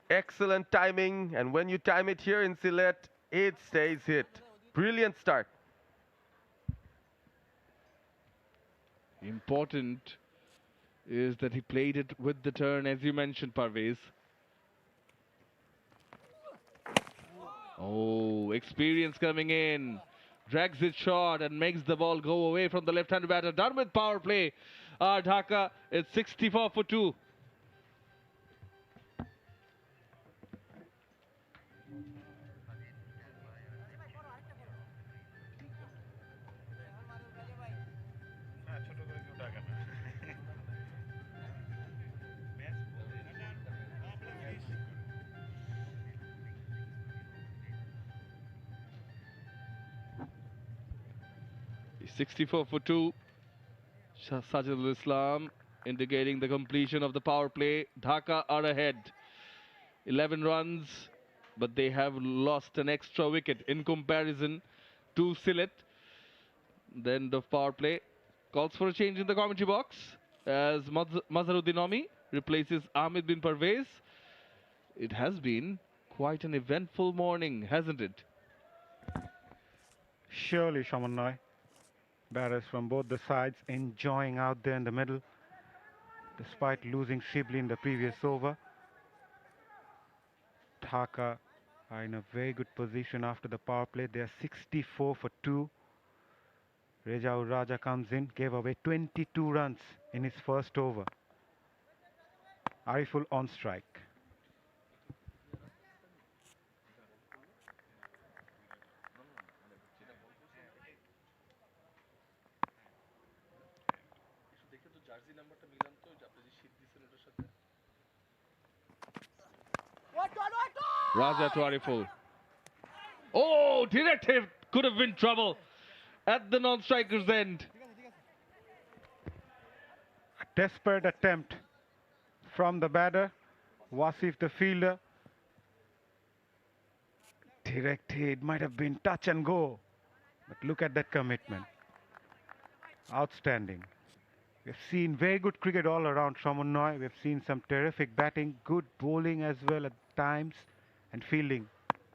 Excellent timing. And when you time it here in Sylhet, it stays hit. Brilliant start. Important is that he played it with the turn, as you mentioned, Parvez. Oh, experience coming in. Drags it short and makes the ball go away from the left-handed batter. Done with power play. Dhaka, it's 64 for 2. He's 64 for 2. Sajidul Islam indicating the completion of the power play. Dhaka are ahead. 11 runs, but they have lost an extra wicket in comparison to Sylhet. Then the power play calls for a change in the commentary box as Mazharuddin Omi replaces Ahmed bin Parvez. It has been quite an eventful morning, hasn't it? Surely, Shamannoy. Batters from both the sides enjoying out there in the middle, despite losing Shibli in the previous over. Dhaka are in a very good position after the power play. They are 64 for 2. Reja Raja comes in, gave away 22 runs in his first over. Ariful on strike. Raja to Ariful. Oh, directive could have been trouble at the non-striker's end. A desperate attempt from the batter, Wasif the fielder. Direct hit, might have been touch and go. But look at that commitment. Outstanding. We've seen very good cricket all around 𝗂𝗏𝗏. We've seen some terrific batting, good bowling as well at times, and fielding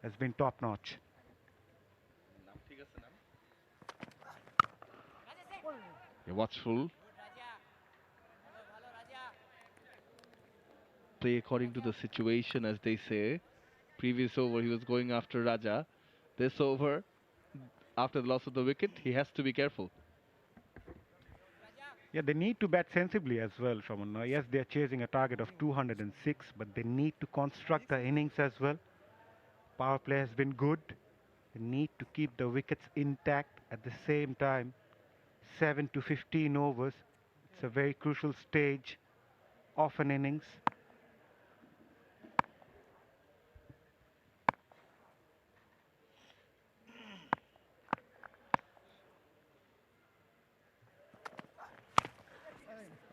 has been top-notch. You're watchful. Play according to the situation, as they say. Previous over, he was going after Raja. This over, after the loss of the wicket, he has to be careful. Yeah, they need to bat sensibly as well, 𝗂𝗏𝗏. Yes, they're chasing a target of 206, but they need to construct the innings as well. Power play has been good. They need to keep the wickets intact at the same time. 7 to 15 overs. It's a very crucial stage of an innings.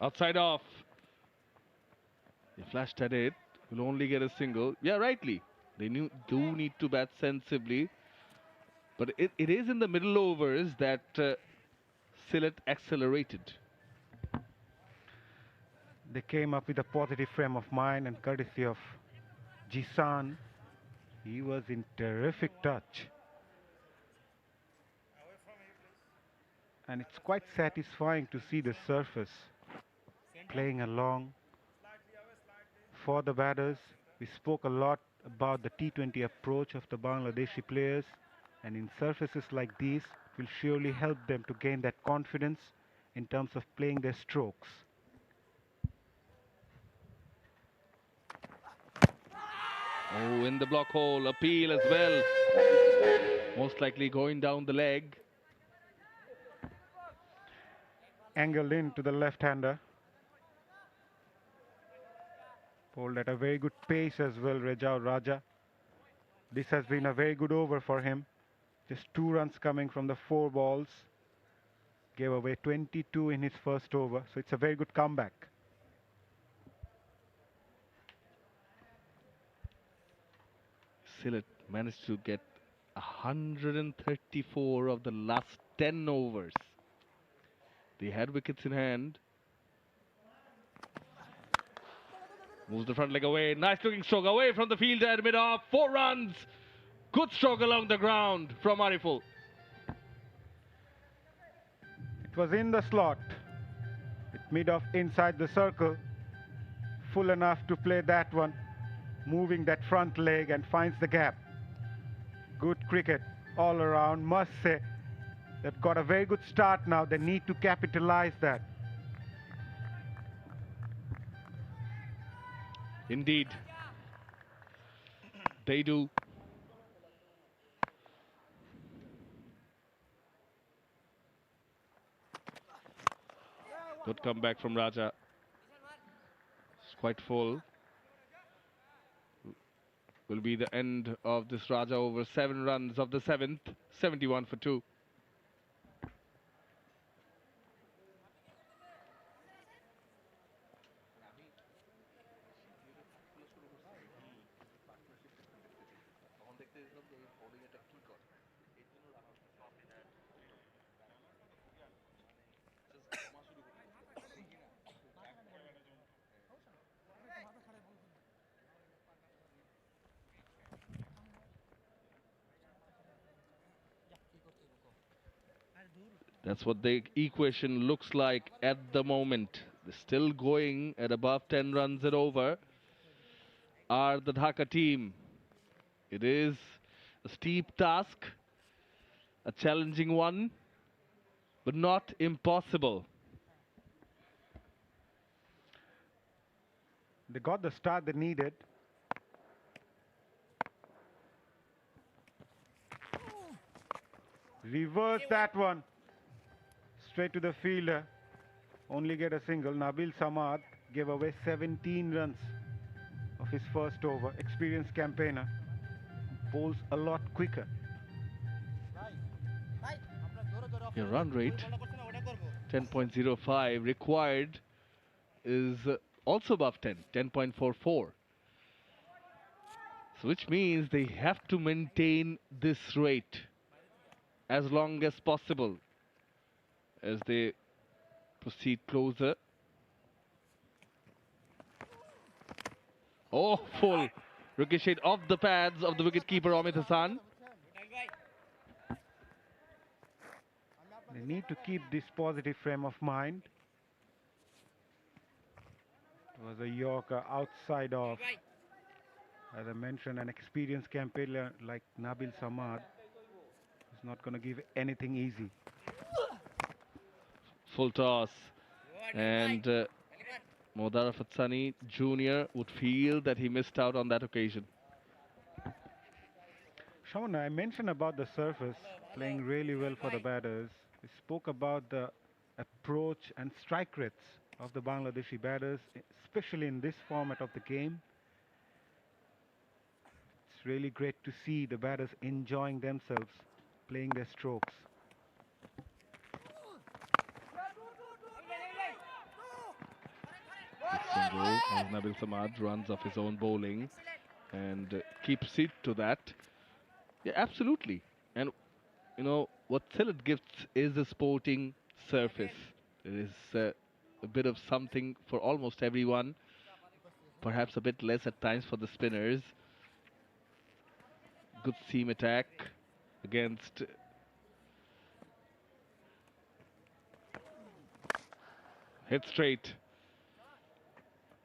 Outside off. They flashed at it. Will only get a single. Yeah, rightly. They do need to bat sensibly. But it is in the middle overs that Sylhet accelerated. They came up with a positive frame of mind, and courtesy of Jisan, he was in terrific touch. And it's quite satisfying to see the surface playing along for the batters. We spoke a lot about the T20 approach of the Bangladeshi players, and in surfaces like these, it will surely help them to gain that confidence in terms of playing their strokes. Oh, in the block hole, appeal as well. Most likely going down the leg. Angled in to the left-hander. Bowled at a very good pace as well, Rajau Raja. This has been a very good over for him. Just 2 runs coming from the 4 balls. Gave away 22 in his first over, so it's a very good comeback. Sylhet managed to get 134 of the last 10 overs. They had wickets in hand. Moves the front leg away. Nice looking stroke away from the fielder at mid-off. 4 runs. Good stroke along the ground from Ariful. It was in the slot. It mid-off inside the circle. Full enough to play that one. Moving that front leg and finds the gap. Good cricket all around. Must say, they've got a very good start now. They need to capitalize that. Indeed. They do. Good comeback from Raja. It's quite full. Will be the end of this Raja over. 7 runs of the 7th. 71 for 2. That's what the equation looks like at the moment. They're still going at above 10 runs and over. Are the Dhaka team. It is a steep task, a challenging one, but not impossible. They got the start they needed. Reverse that one. Straight to the fielder. Only get a single. Nabil Samad gave away 17 runs of his first over. Experienced campaigner. Bowls a lot quicker. Your run rate 10.05 required is also above 10, 10.44. So which means they have to maintain this rate as long as possible as they proceed closer. Oh, full ricochet off the pads of the wicketkeeper Omid Hassan. They need to keep this positive frame of mind. It was a Yorker outside off. As I mentioned, an experienced campaigner like Nabil Samad is not going to give anything easy. Full toss. And Modarra Fatsani Jr. would feel that he missed out on that occasion. Shaman, I mentioned about the surface playing really well for the batters. We spoke about the approach and strike rates of the Bangladeshi batters, especially in this format of the game. It's really great to see the batters enjoying themselves playing their strokes. As Nabil Samad runs off his own bowling and keeps it to that. Yeah, absolutely. And you know what Sylhet gives is a sporting surface. It is a bit of something for almost everyone. Perhaps a bit less at times for the spinners. Good seam attack against hit straight,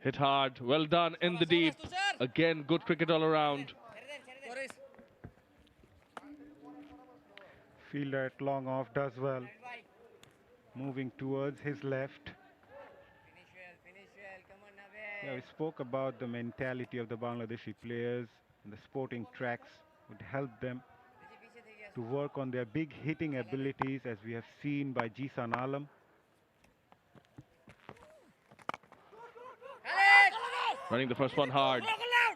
hit hard, well done in the deep. Again, good cricket all around. Fielder at long off does well, moving towards his left. Yeah, we spoke about the mentality of the Bangladeshi players, and the sporting tracks would help them to work on their big hitting abilities, as we have seen by Jisan Alam. Running the first one hard,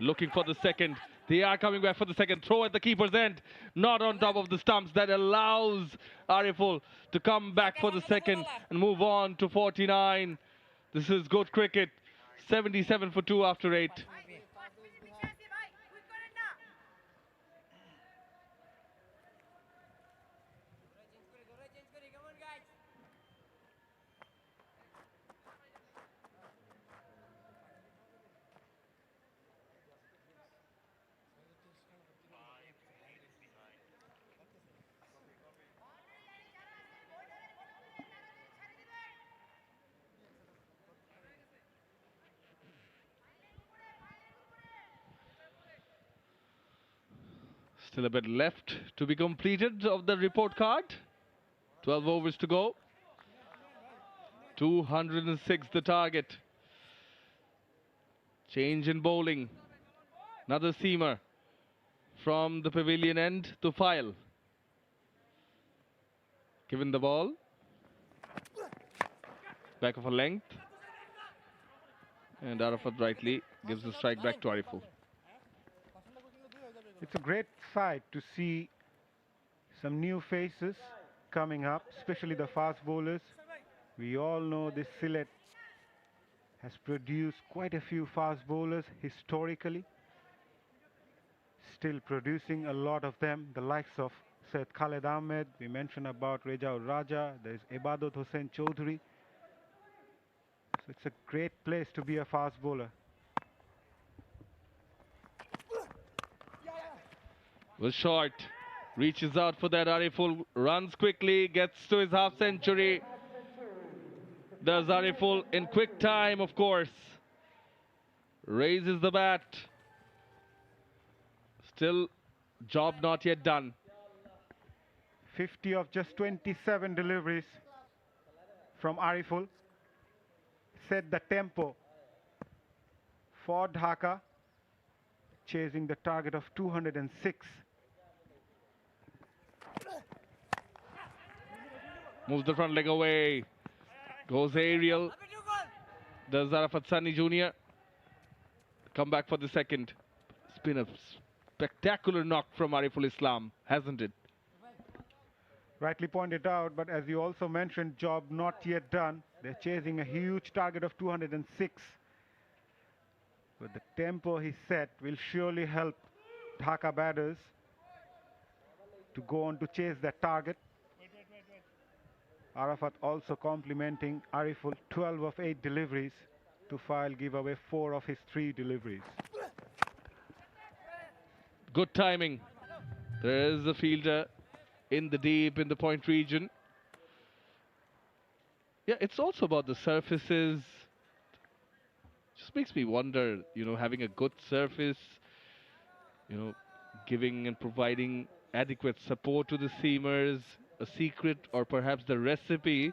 looking for the second. They are coming back for the second. Throw at the keeper's end, not on top of the stumps. That allows Ariful to come back for the second and move on to 49. This is good cricket. 77 for 2 after 8. Still a bit left to be completed of the report card. 12 overs to go. 206 the target. Change in bowling. Another seamer from the pavilion end to file. Given the ball. Back of a length. And Arafat rightly gives the strike back to Ariful. It's a great sight to see some new faces coming up, especially the fast bowlers. We all know this Sylhet has produced quite a few fast bowlers historically, still producing a lot of them, the likes of Syed Khalid Ahmed. We mentioned about Rejaur Raja, there's Ibadat Hossain Chaudhary. So it's a great place to be a fast bowler. Was short, reaches out for that. Ariful runs quickly, gets to his half century. Does Ariful in quick time, of course. Raises the bat. Still, job not yet done. 50 of just 27 deliveries from Ariful. Set the tempo for Dhaka, chasing the target of 206. Moves the front leg away. Goes aerial. Does Arafat Sani Jr. come back for the second. It's been a spectacular knock from Ariful Islam, hasn't it? Rightly pointed out, but as you also mentioned, job not yet done. They're chasing a huge target of 206. But the tempo he set will surely help Dhaka batters to go on to chase that target. Arafat also complimenting Ariful 12 of 8 deliveries to File give away 4 of his 3 deliveries. Good timing. There is a fielder in the deep, in the point region. Yeah, it's also about the surfaces. Just makes me wonder, you know, having a good surface, you know, giving and providing adequate support to the seamers, a secret or perhaps the recipe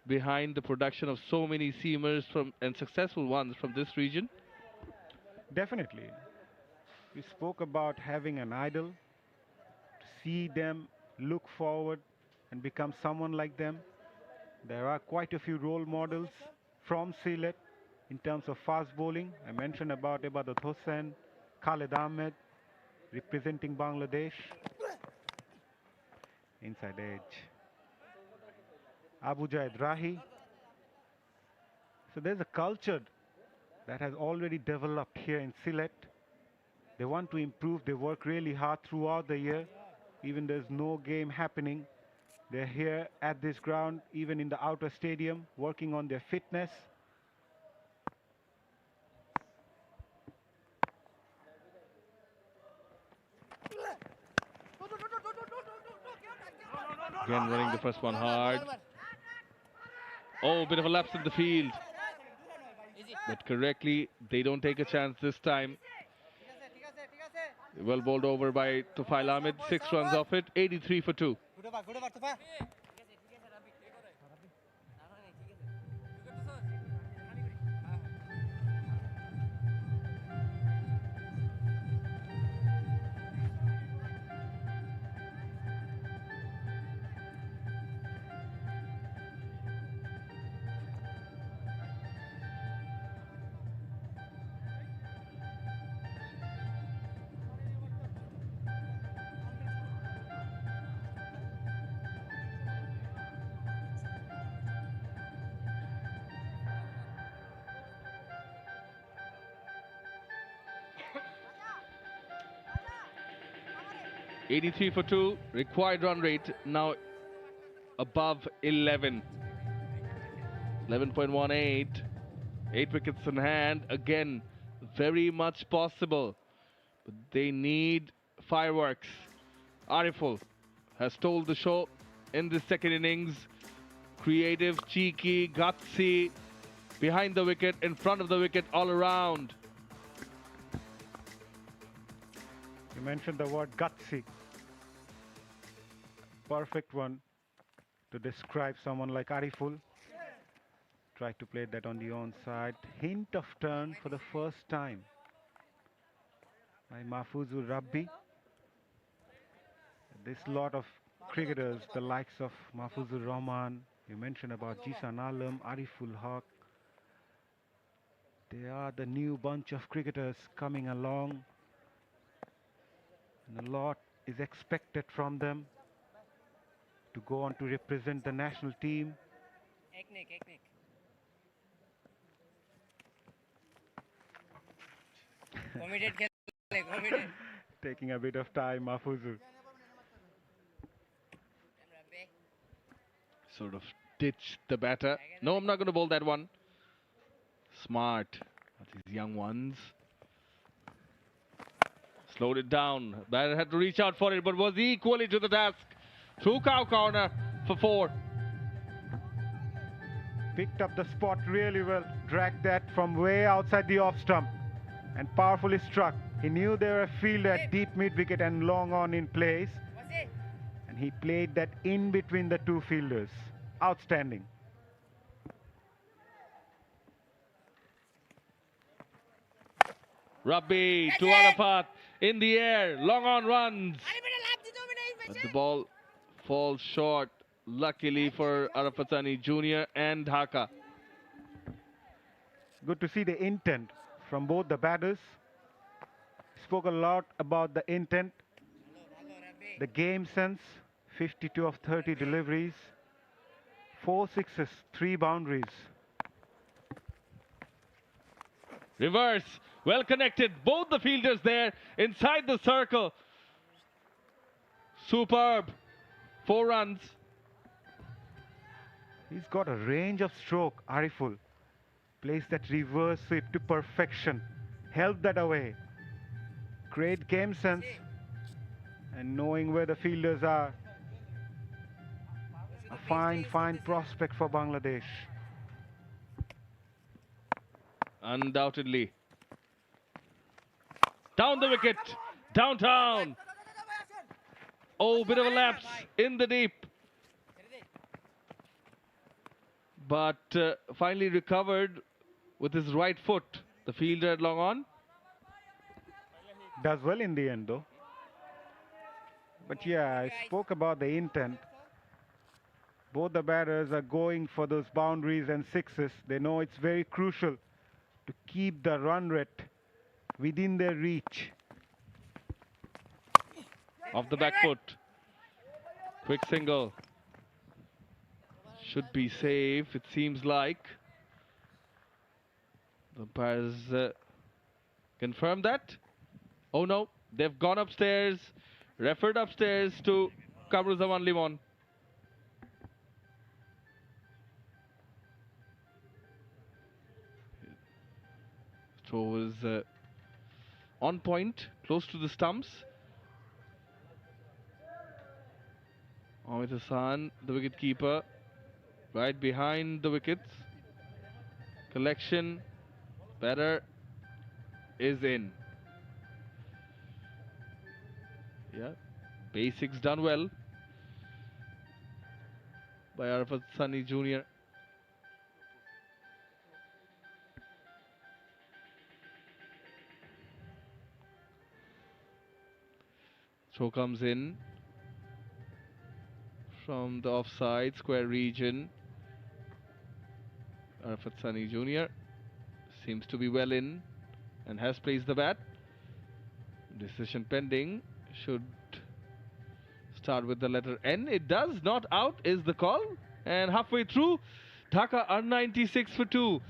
behind the production of so many seamers from and successful ones from this region? Definitely. We spoke about having an idol, to see them look forward and become someone like them. There are quite a few role models from Sylhet in terms of fast bowling. I mentioned about 𝗵𝗺𝗀𝗃, Khalid Ahmed representing Bangladesh. Inside edge. 𝗵𝗺𝗀 Rahi. So there's a culture that has already developed here in Sylhet. They want to improve. They work really hard throughout the year. Even there's no game happening, they're here at this ground, even in the outer stadium, working on their fitness. Again running the first one hard. Oh, bit of a lapse in the field. But correctly, they don't take a chance this time. Well bowled over by Tufail Ahmed, 6 runs off it, 83 for 2. 83 for 2, required run rate now above 11. 11.18, 8 wickets in hand, again, very much possible. But they need fireworks. Ariful has stole the show in the second innings. Creative, cheeky, gutsy, behind the wicket, in front of the wicket, all around. You mentioned the word gutsy. Perfect one to describe someone like Ariful. Tried to play that on the onside. Hint of turn for the first time by Mahfuzur Rabbi. This lot of cricketers, the likes of Mahfuzur Rahman, you mentioned about Jisan Alam, Ariful Haq. They are the new bunch of cricketers coming along. And a lot is expected from them to go on to represent the national team. Taking a bit of time, Mahfuzur. Sort of ditch the batter. No, I'm not going to bowl that one. Smart. These young ones. Slowed it down. Batter had to reach out for it, but was equally to the task. Through cow corner for 4. Picked up the spot really well. Dragged that from way outside the off stump and powerfully struck. He knew there were a field at deep mid wicket and long on in place. And he played that in between the two fielders. Outstanding. Rabbi to Arafat in the air. Long on runs. But the ball falls short, luckily for Arafat Sani Jr. and Dhaka. Good to see the intent from both the batters. Spoke a lot about the intent, the game sense. 52 of 30 deliveries, 4 sixes, 3 boundaries. Reverse Well connected, both the fielders there inside the circle. Superb. 4 runs. He's got a range of stroke, Ariful. Plays that reverse sweep to perfection. Held that away. Great game sense. And knowing where the fielders are. A fine prospect for Bangladesh. Undoubtedly. Down the wicket. Downtown. Oh, bit of a lapse in the deep. But finally recovered with his right foot. The fielder at long on. Does well in the end though. But yeah, I spoke about the intent. Both the batters are going for those boundaries and sixes. They know it's very crucial to keep the run rate within their reach. Off the back foot. Quick single. Should be safe, it seems like. The umpires confirm that. Oh no, they've gone upstairs. Referred upstairs to Kamruzaman Limon. Throw was on point, close to the stumps. Ahmed Hassan, the wicket-keeper, right behind the wickets. Collection, batter is in. Yeah, basics done well by Arafat Sunny Jr. Throw comes in from the offside square region. Arafat Sunny Jr. seems to be well in and has placed the bat. Decision pending. Should start with the letter N. It does. Not out is the call. And halfway through, Dhaka are 96 for 2.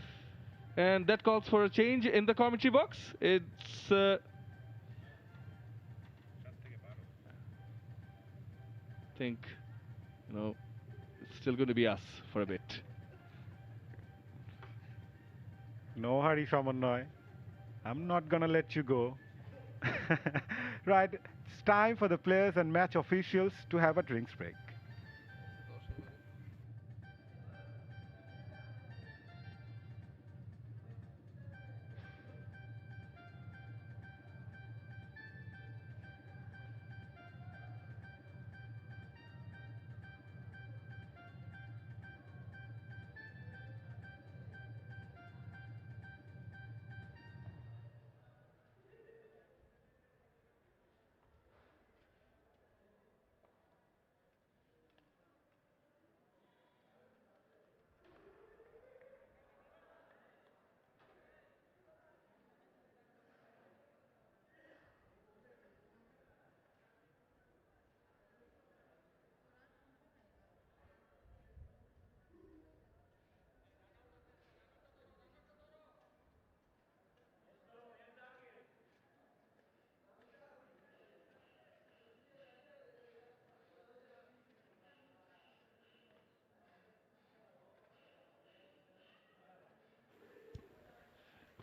And that calls for a change in the commentary box. It's I think, it's still going to be us for a bit. No hurry, Samannoy. I'm not gonna let you go. Right, it's time for the players and match officials to have a drinks break.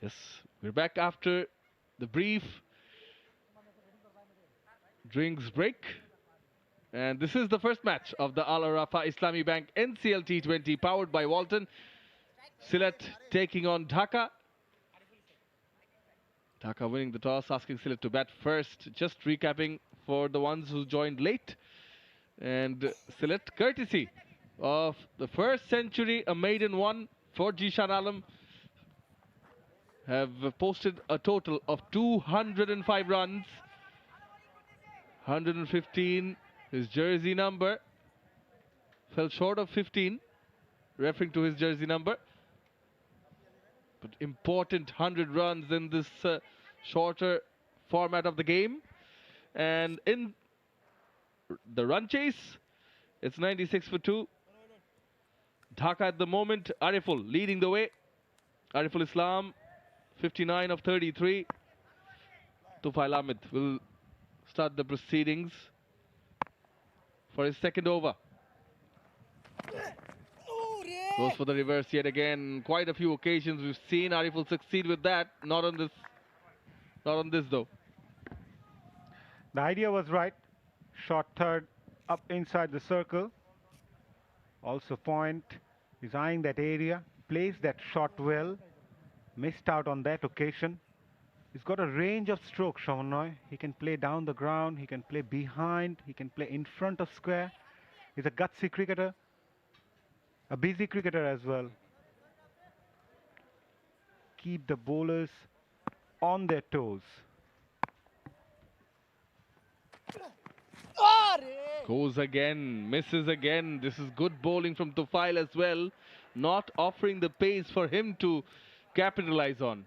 Yes, we're back after the brief drinks break. And this is the first match of the Al Arafa Islami Bank NCL T20 powered by Walton. Sylhet taking on Dhaka. Dhaka winning the toss, asking Sylhet to bat first. Just recapping for the ones who joined late. And Sylhet, courtesy of the first century, a maiden one for Zishan Alam, have posted a total of 205 runs. 115, his jersey number. Fell short of 15, referring to his jersey number. But important 100 runs in this shorter format of the game. And in the run chase, it's 96 for 2. Dhaka at the moment, Ariful leading the way. Ariful Islam 59 of 33. 𝗃𝗠𝗪 will start the proceedings for his second over. Goes for the reverse yet again. Quite a few occasions we've seen Ariful succeed with that. Not on this though. The idea was right. Short third up inside the circle. Also point. He's eyeing that area. Plays that shot well. Missed out on that occasion. He's got a range of strokes, 𝗂𝗧. He can play down the ground. He can play behind. He can play in front of square. He's a gutsy cricketer. A busy cricketer as well. Keep the bowlers on their toes. Goes again, misses again. This is good bowling from 𝗃𝗠𝗪 as well. Not offering the pace for him to capitalize on.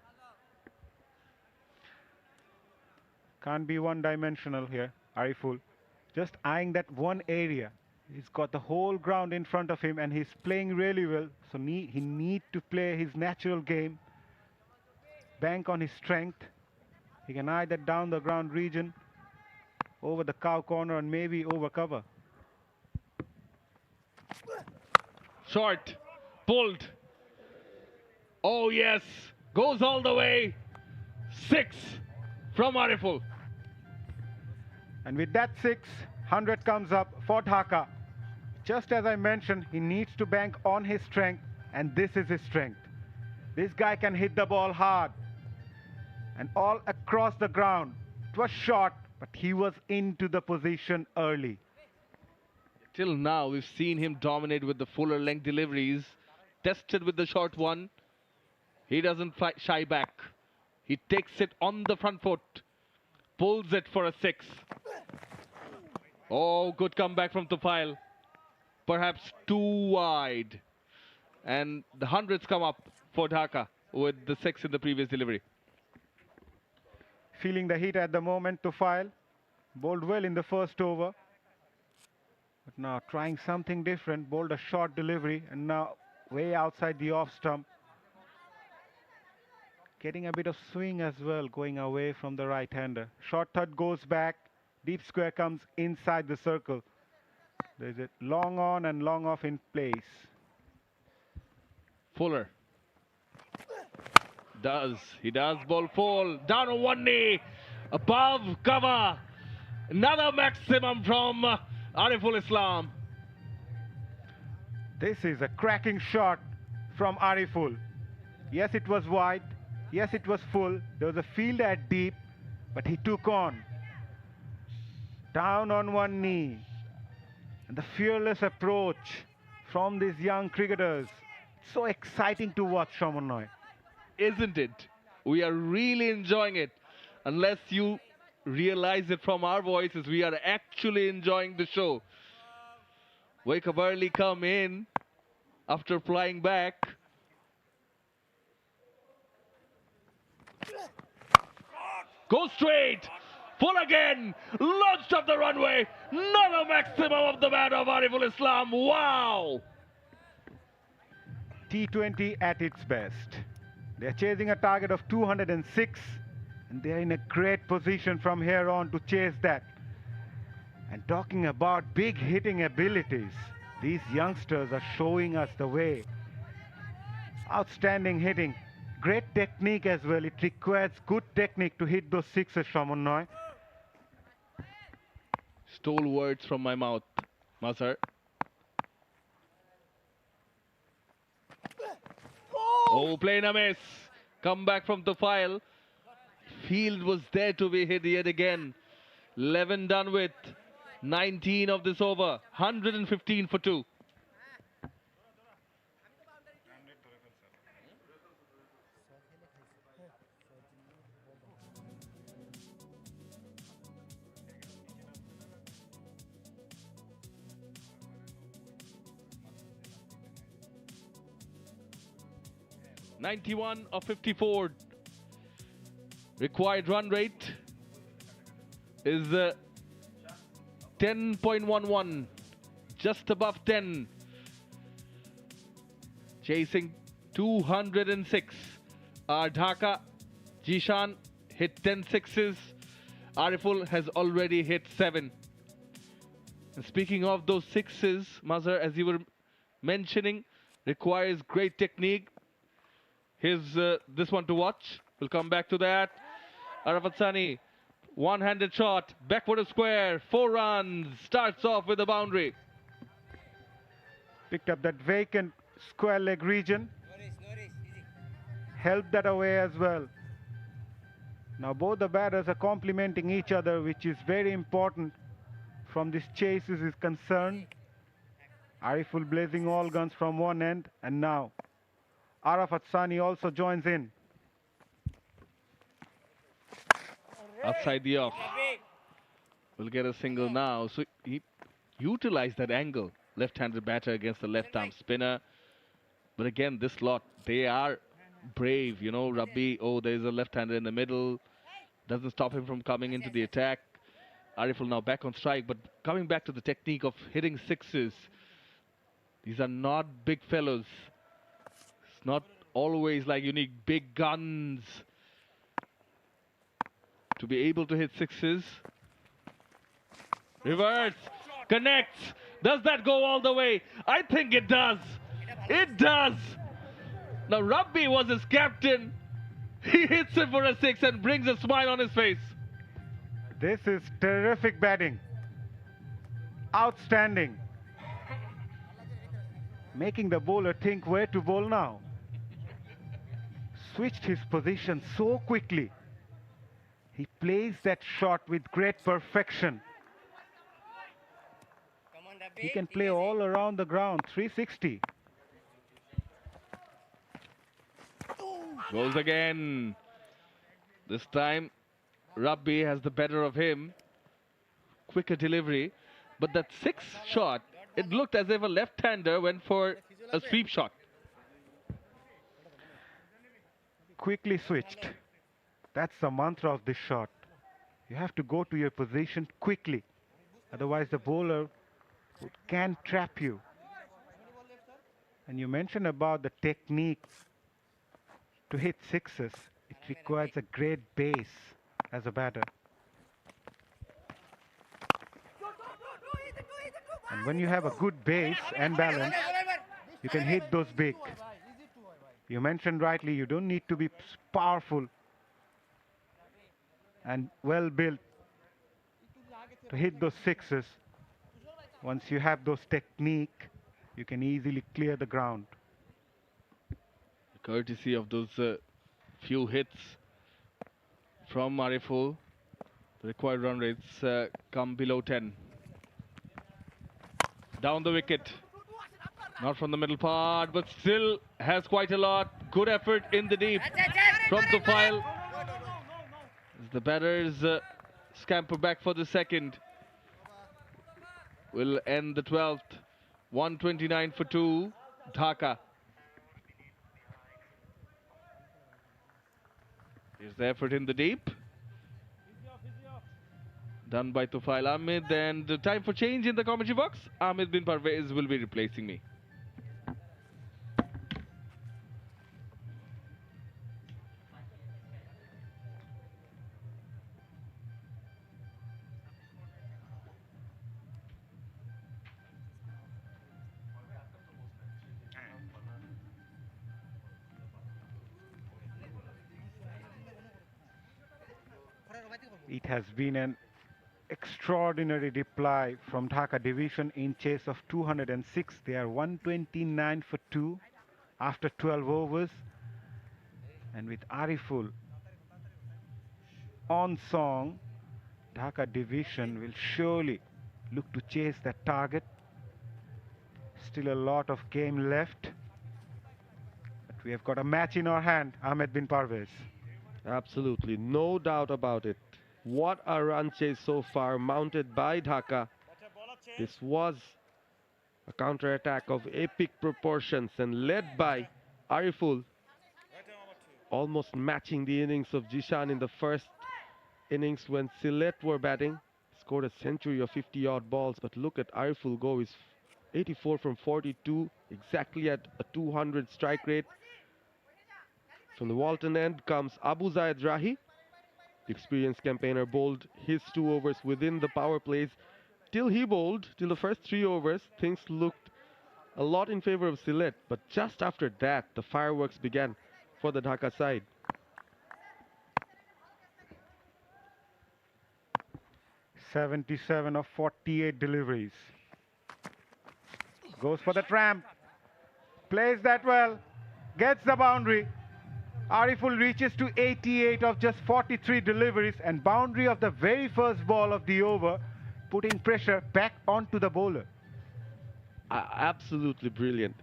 Can't be one-dimensional here, Ariful. Just eyeing that one area. He's got the whole ground in front of him and he's playing really well. So he needs to play his natural game. Bank on his strength. He can eye that down the ground region, over the cow corner and maybe over cover. Short, pulled. Oh yes, goes all the way. 6 from Ariful. And with that 6, 100 comes up for Dhaka. Just as I mentioned, he needs to bank on his strength, and this is his strength. This guy can hit the ball hard and all across the ground. It was short, but he was into the position early. Till now, we've seen him dominate with the fuller length deliveries. Tested with the short one. He doesn't shy back. He takes it on the front foot. Pulls it for a 6. Oh, good comeback from 𝗃𝗠𝗪. Perhaps too wide. And the hundreds come up for Dhaka with the 6 in the previous delivery. Feeling the heat at the moment, 𝗃𝗠𝗪. Bowled well in the first over. But now trying something different. Bowled a short delivery and now way outside the off stump. Getting a bit of swing as well, going away from the right-hander. Short third goes back. Deep square comes inside the circle. There's a long on and long off in place. Fuller. He does bowl full. Down on one knee. Above cover. Another maximum from Ariful Islam. This is a cracking shot from Ariful. Yes, it was wide. Yes, it was full. There was a fielder at deep, but he took on. Down on one knee. And the fearless approach from these young cricketers. So exciting to watch, 𝗂𝗧. Isn't it? We are really enjoying it. Unless you realize it from our voices, we are actually enjoying the show. 𝗂𝗑𝗪𝗍 come in after flying back. Go straight. Full again. Launched up the runway. Another maximum of the bat of Ariful Islam. Wow. T20 at its best. They're chasing a target of 206 and they're in a great position from here on to chase that. And talking about big hitting abilities, these youngsters are showing us the way. Outstanding hitting. Great technique as well. It requires good technique to hit those 6s, 𝗂𝗧. Stole words from my mouth, Mazhar. Oh, playing a miss. Come back from 𝗃𝗠𝗪. Field was there to be hit yet again. 11 done with 19 of this over. 115 for 2. 𝗍𝗏 of 54. Required run rate is 10.11. Just above 10. Chasing 206 are Dhaka Zhishan hit 10 sixes. Ariful has already hit 7. And speaking of those sixes, Mazhar, as you were mentioning, requires great technique. Here's this one to watch. We'll come back to that. Arafat Sani, one-handed shot, backward of square, 4 runs, starts off with a boundary. Picked up that vacant square leg region. Helped that away as well. Now both the batters are complementing each other, which is very important from this chases is concerned. Ariful blazing all guns from one end, and now Arafat Sani also joins in. Outside the off. Will get a single now. So he utilized that angle. Left-handed batter against the left-arm spinner. But again, this lot, they are brave. You know, Rabbi, oh, there's a left-hander in the middle. Doesn't stop him from coming into the attack. Ariful now back on strike. But coming back to the technique of hitting sixes, these are not big fellows. It's not always like you need big guns to be able to hit sixes. Reverse, connects. Does that go all the way? I think it does. It does. Now Rabbi was his captain. He hits it for a 6 and brings a smile on his face. This is terrific batting. Outstanding. Making the bowler think where to bowl now. Switched his position so quickly. He plays that shot with great perfection. He can play all around the ground, 360. Goes again. This time, Rabbi has the better of him. Quicker delivery. But that 6 shot, it looked as if a left-hander went for a sweep shot. Quickly switched. That's the mantra of this shot. You have to go to your position quickly. Otherwise, the bowler can trap you. And you mentioned about the technique to hit sixes. It requires a great base as a batter. And when you have a good base and balance, you can hit those big. You mentioned rightly, you don't need to be powerful and well built to hit those sixes. Once you have those technique, you can easily clear the ground. Courtesy of those few hits from Ariful, the required run rates come below 10. Down the wicket. Not from the middle part, but still has quite a lot. Good effort in the deep from Tufail. As the batters scamper back for the second. Will end the 12th. 129 for 2. Dhaka. Here's the effort in the deep. Done by Tufail Ahmed. And the time for change in the commentary box. Ahmed bin Parvez will be replacing me. It has been an extraordinary reply from Dhaka division in chase of 206. They are 129 for 2 after 12 overs. And with Ariful on song, Dhaka division will surely look to chase that target. Still a lot of game left. But we have got a match in our hand, Ahmed bin Parvez. Absolutely, no doubt about it. What a run chase so far mounted by Dhaka. This was a counter-attack of epic proportions and led by Ariful, almost matching the innings of Zhishan in the first innings when Sylhet were batting. Scored a century of 50-odd balls, but look at Ariful go. He's 84 from 42, exactly at a 200 strike rate. From the Walton end comes 𝗂𝗏𝗂𝗃𝗃. The experienced campaigner bowled his 2 overs within the power plays. Till he bowled, till the first 3 overs, things looked a lot in favor of Sylhet. But just after that, the fireworks began for the Dhaka side. '77 of 48 deliveries. Goes for the tramp. Plays that well. Gets the boundary. Ariful reaches to 88 of just 43 deliveries and boundary of the very first ball of the over, putting pressure back onto the bowler. Absolutely brilliant.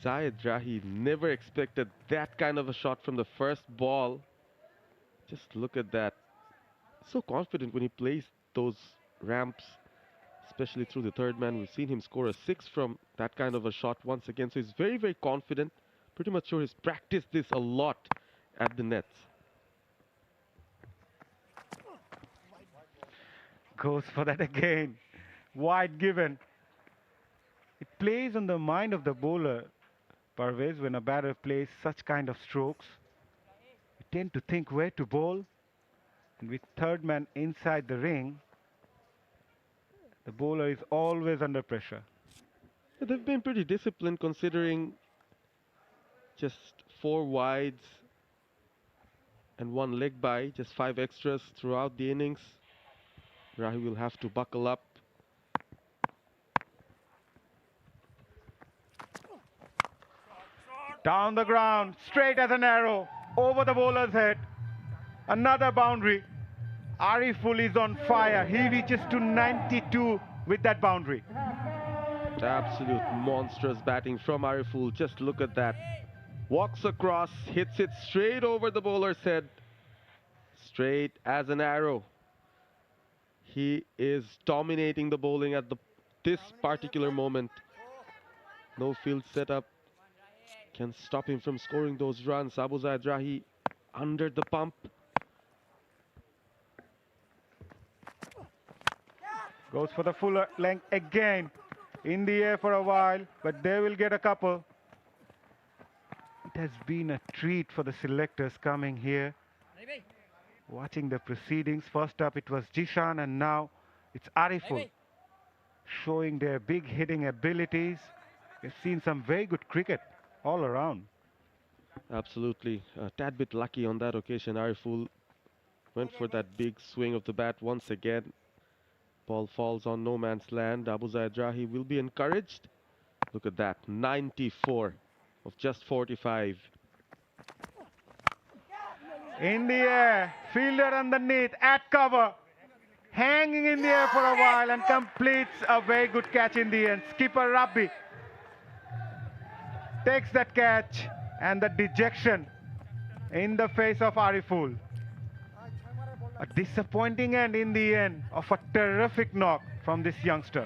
𝗂𝗏 never expected that kind of a shot from the first ball. Just look at that. So confident when he plays those ramps, especially through the third man. We've seen him score a 6 from that kind of a shot once again. So he's very, very confident. Pretty much sure he's practiced this a lot at the nets. Goes for that again. Wide given. It plays on the mind of the bowler, Parvez, when a batter plays such kind of strokes. You tend to think where to bowl. And with third man inside the ring, the bowler is always under pressure. They've been pretty disciplined considering just 4 wides and 1 leg by, just 5 extras throughout the innings. Rahi will have to buckle up. Down the ground, straight as an arrow, over the bowler's head. Another boundary. Ariful is on fire. He reaches to 92 with that boundary. Absolute monstrous batting from Ariful. Just look at that. Walks across, hits it straight over the bowler's head. Straight as an arrow. He is dominating the bowling at this particular moment. No field setup can stop him from scoring those runs. 𝗂𝗏𝗂𝗃𝗃 under the pump. Goes for the fuller length again. In the air for a while, but they will get a couple. It has been a treat for the selectors coming here, watching the proceedings. First up it was Jishan, and now it's Ariful showing their big hitting abilities. We've seen some very good cricket all around. Absolutely. A tad bit lucky on that occasion. Ariful went for that big swing of the bat once again. Ball falls on no man's land. 𝗂𝗏𝗂𝗃𝗃 will be encouraged. Look at that. 94 of just 45. In the air, fielder underneath, at cover, hanging in the air for a while and completes a very good catch in the end. Skipper Rabbi takes that catch, and the dejection in the face of Ariful. A disappointing end in the end of a terrific knock from this youngster.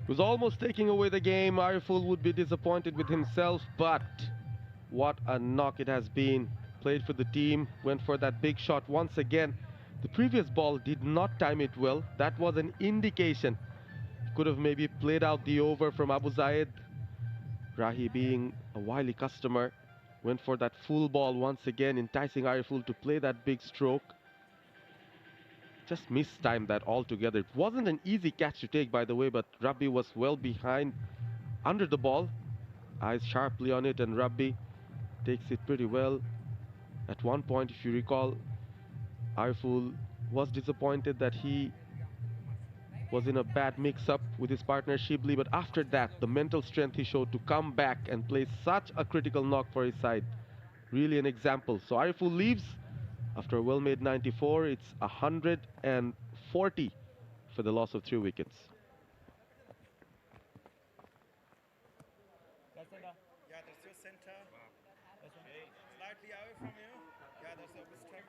Was almost taking away the game. Ariful would be disappointed with himself, but what a knock it has been. Played for the team, went for that big shot once again. The previous ball did not time it well. That was an indication. Could have maybe played out the over from 𝗂𝗏𝗂𝗃𝗃. Rahi, being a wily customer, went for that full ball once again, enticing Ariful to play that big stroke. Just mistimed that altogether. It wasn't an easy catch to take, by the way, but Rabbi was well behind under the ball. Eyes sharply on it, and Rabbi takes it pretty well. At one point, if you recall, Ariful was disappointed that he was in a bad mix-up with his partner Shibli, but after that, the mental strength he showed to come back and play such a critical knock for his side. Really an example. So Ariful leaves after a well-made 94. It's 140 for the loss of 3 wickets. Yeah, that's your center. Slightly away from you. Yeah, that's a mistake.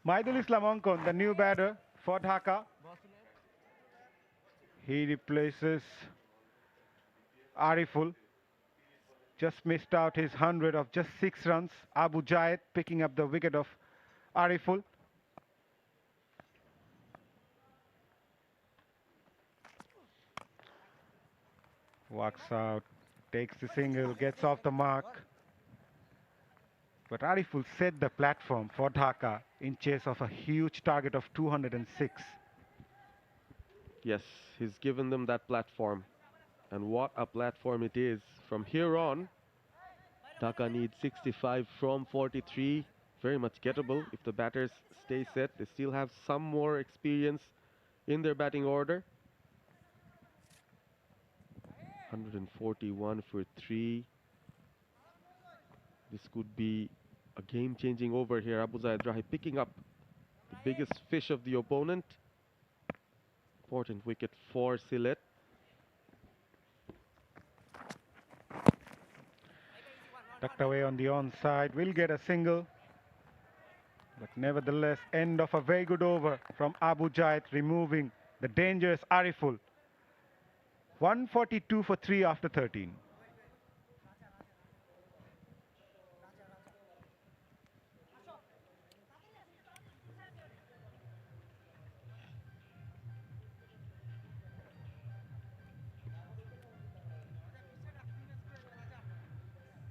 Maidul Islam Ankon, the new batter for Dhaka. He replaces Ariful. Just missed out his 100 of just 6 runs. 𝗂𝗏𝗂𝗃𝗃 picking up the wicket of Ariful. Walks out, takes the single, gets off the mark. But Arif will set the platform for Dhaka in chase of a huge target of 206. Yes, he's given them that platform. And what a platform it is. From here on, Dhaka needs 65 from 43. Very much gettable if the batters stay set. They still have some more experience in their batting order. 141 for 3. This could be a game-changing over here. 𝗵𝗺𝗽𝗀𝗃𝗃 picking up the biggest fish of the opponent. Important wicket for Sylhet. Tucked away on the onside, will get a single. But nevertheless, end of a very good over from 𝗵𝗺𝗽𝗀𝗃, removing the dangerous Ariful. 142 for 3 after 13.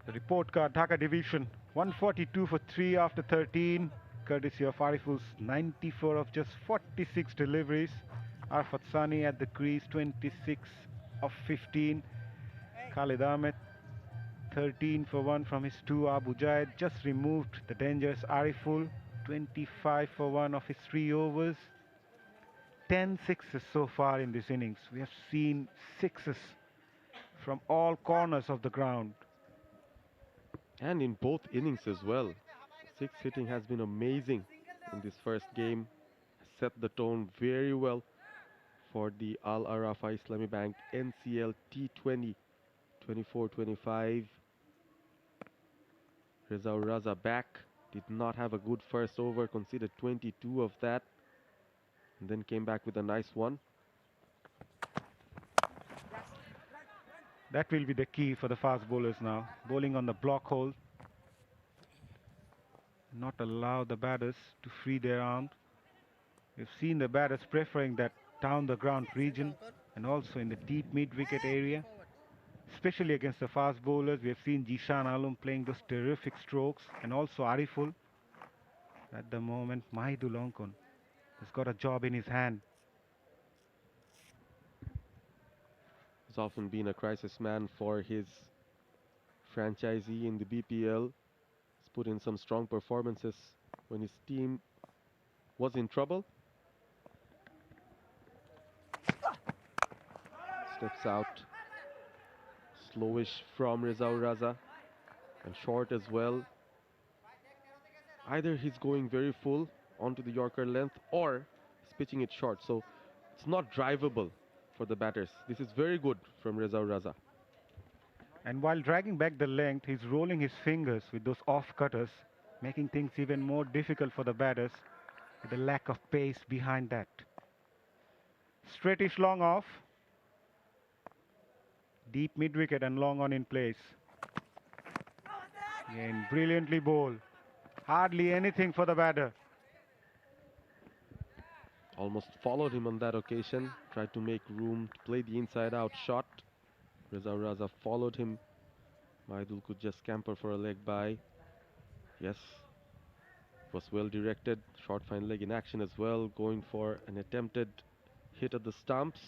The report card, Dhaka division, 142 for 3 after 13, courtesy of Ariful's 94 of just 46 deliveries. Arafat Sani at the crease, 26 of 15. Khalid Ahmed, 13 for 1 from his 2. 𝗵𝗺𝗽𝗀𝗃 just removed the dangerous Ariful, 25 for 1 of his 3 overs. 10 sixes so far in this innings. We have seen sixes from all corners of the ground. And in both innings as well. Six hitting has been amazing in this first game. Set the tone very well for the Al Arafa Islami Bank NCL T20 24-25. Rezaur Raza back. Did not have a good first over, conceded 22 of that. And then came back with a nice one. That will be the key for the fast bowlers now. Bowling on the block hole. Not allow the batters to free their arms. We've seen the batters preferring that down the ground region and also in the deep mid-wicket area. Especially against the fast bowlers, we have seen Jishan Alam playing those terrific strokes, and also Ariful. At the moment, Mahidul Onkon has got a job in his hand. He's often been a crisis man for his franchisee in the BPL. He's put in some strong performances when his team was in trouble. Steps out. Slowish from Rezaur Raza. And short as well. Either he's going very full onto the Yorker length or he's pitching it short. So it's not drivable for the batters. This is very good from Rezaur Raza. And while dragging back the length, he's rolling his fingers with those off-cutters, making things even more difficult for the batters with the lack of pace behind that. Straightish long off. Deep mid-wicket and long on in place. Again, brilliantly bowled. Hardly anything for the batter. Almost followed him on that occasion. Tried to make room to play the inside-out shot. Rezaur Raza followed him. Mahidul could just scamper for a leg by. Yes, was well directed. Short fine leg in action as well. Going for an attempted hit at the stumps.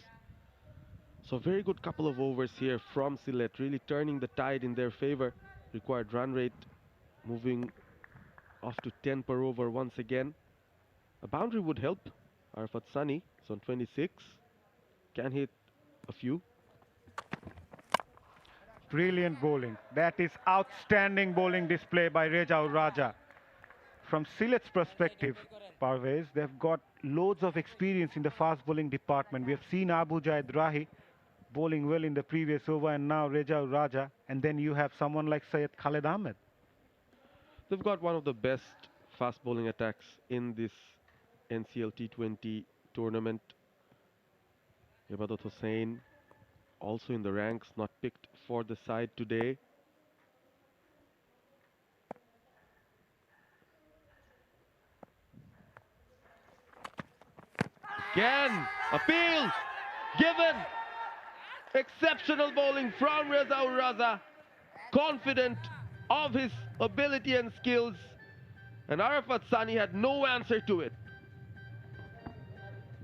So very good couple of overs here from Sylhet. Really turning the tide in their favor. Required run rate moving off to 10 per over once again. A boundary would help. Arafat Sani is on 26. Can hit a few. Brilliant bowling. That is outstanding bowling display by Rezaur Raza. From Sylhet's perspective, Parvez, they've got loads of experience in the fast bowling department. We have seen 𝗵𝗺𝗽𝗃𝗃 bowling well in the previous over, and now Rezaur Raza, and then you have someone like Syed Khalid Ahmed. They've got one of the best fast bowling attacks in this NCL T20 tournament. Ibadat Hussain also in the ranks, not picked for the side today. Again, appeal given. Exceptional bowling from Reza Uraza, confident of his ability and skills, and Arafat Sani had no answer to it.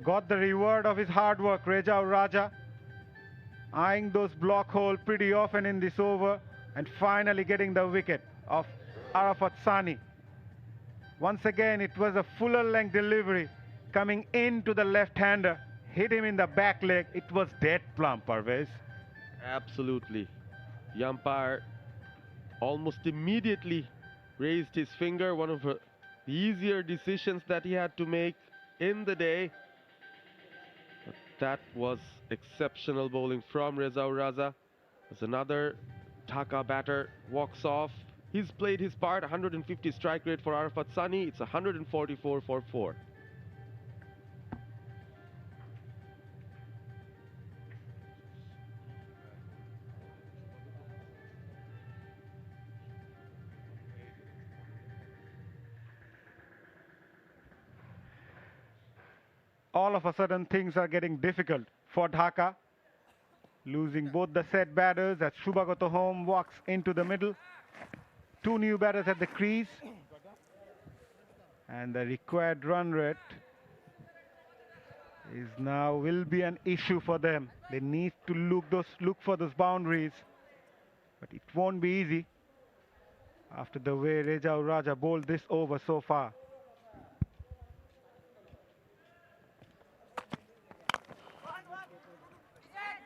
Got the reward of his hard work, Reza Uraza, eyeing those block holes pretty often in this over and finally getting the wicket of Arafat Sani. Once again, it was a fuller length delivery coming into the left-hander, hit him in the back leg. It was dead plumb, Parvez. Absolutely. The umpire almost immediately raised his finger, one of the easier decisions that he had to make in the day. But that was exceptional bowling from Reza Uraza. As another Dhaka batter walks off. He's played his part, 150 strike rate for Arafat Sani. It's 144 for 4. All of a sudden, things are getting difficult for Dhaka, losing both the set batters as Shubhagat Home walks into the middle. 2 new batters at the crease, and the required run rate is now will be an issue for them. They need to look for those boundaries, but it won't be easy after the way Reza Uraza bowled this over so far.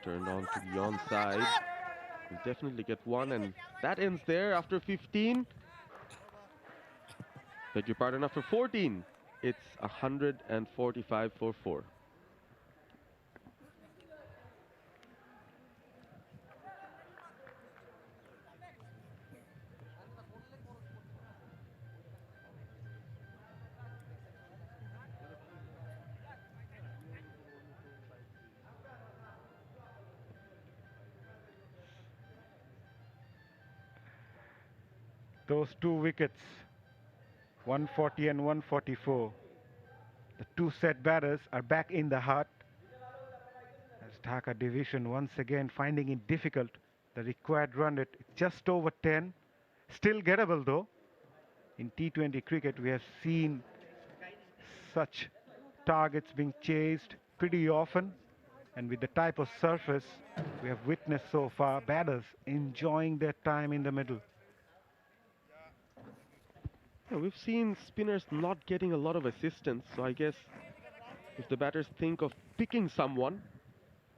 Turned on to the onside. Will definitely get one, and that ends there after 15. Beg your pardon, after 14. It's 145 for 4. Those 2 wickets, 140 and 144. The 2 set batters are back in the hut as Dhaka division once again finding it difficult. The required run rate just over 10. Still gettable though. In T20 cricket, we have seen such targets being chased pretty often. And with the type of surface we have witnessed so far, batters enjoying their time in the middle. Yeah, we've seen spinners not getting a lot of assistance, so I guess if the batters think of picking someone,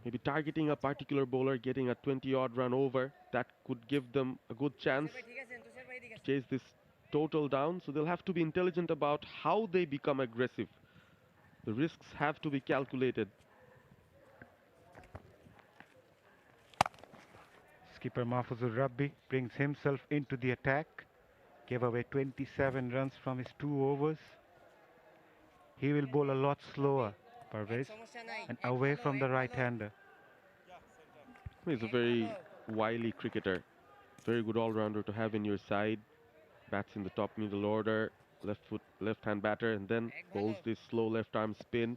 maybe targeting a particular bowler, getting a 20-odd run over, that could give them a good chance to chase this total down. So they'll have to be intelligent about how they become aggressive. The risks have to be calculated. Skipper Mahfuzur Rabbi brings himself into the attack. Gave away 27 runs from his 2 overs. He will bowl a lot slower, Parvez, and away from the right-hander. He's a very wily cricketer. Very good all-rounder to have in your side. Bats in the top middle order, left-hand batter, and then bowls this slow left-arm spin.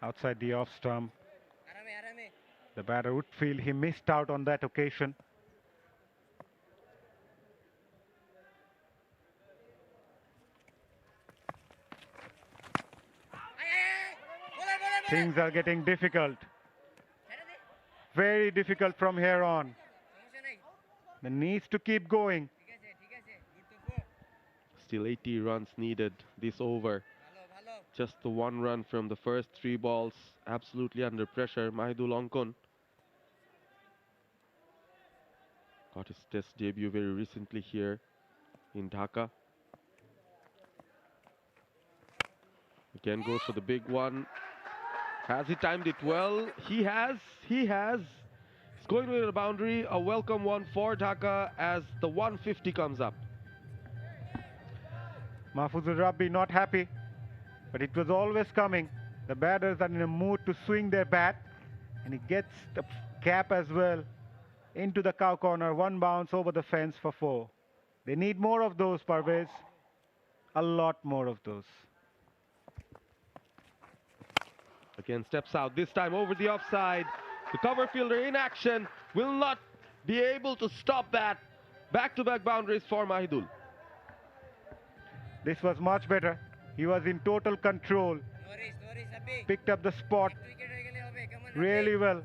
Outside the off stump. The batter would feel he missed out on that occasion. Things are getting difficult. Very difficult from here on. They needs to keep going. Still 80 runs needed this over. Just the 1 run from the first 3 balls. Absolutely under pressure. Mahidul Ankon got his test debut very recently here in Dhaka. Again goes for the big one. Has he timed it well? He has. He's going to the boundary. A welcome one for Dhaka as the 150 comes up. Mahfuzur Rabbi not happy, but it was always coming. The batters are in a mood to swing their bat, and he gets the cap as well into the cow corner. 1 bounce over the fence for 4. They need more of those, Parvez. A lot more of those. Again, steps out, this time over the offside. The cover fielder in action will not be able to stop that. Back-to-back boundaries for Mahidul. This was much better. He was in total control. Picked up the spot really well.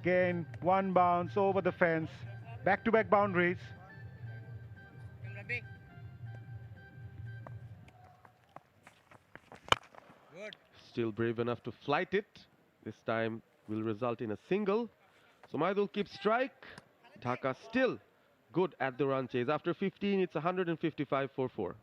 Again, one bounce over the fence. Back-to-back boundaries. Still brave enough to flight it. This time will result in a single. So Mahidul keeps strike. Dhaka still good at the run chase. After 15, it's 155 for 4.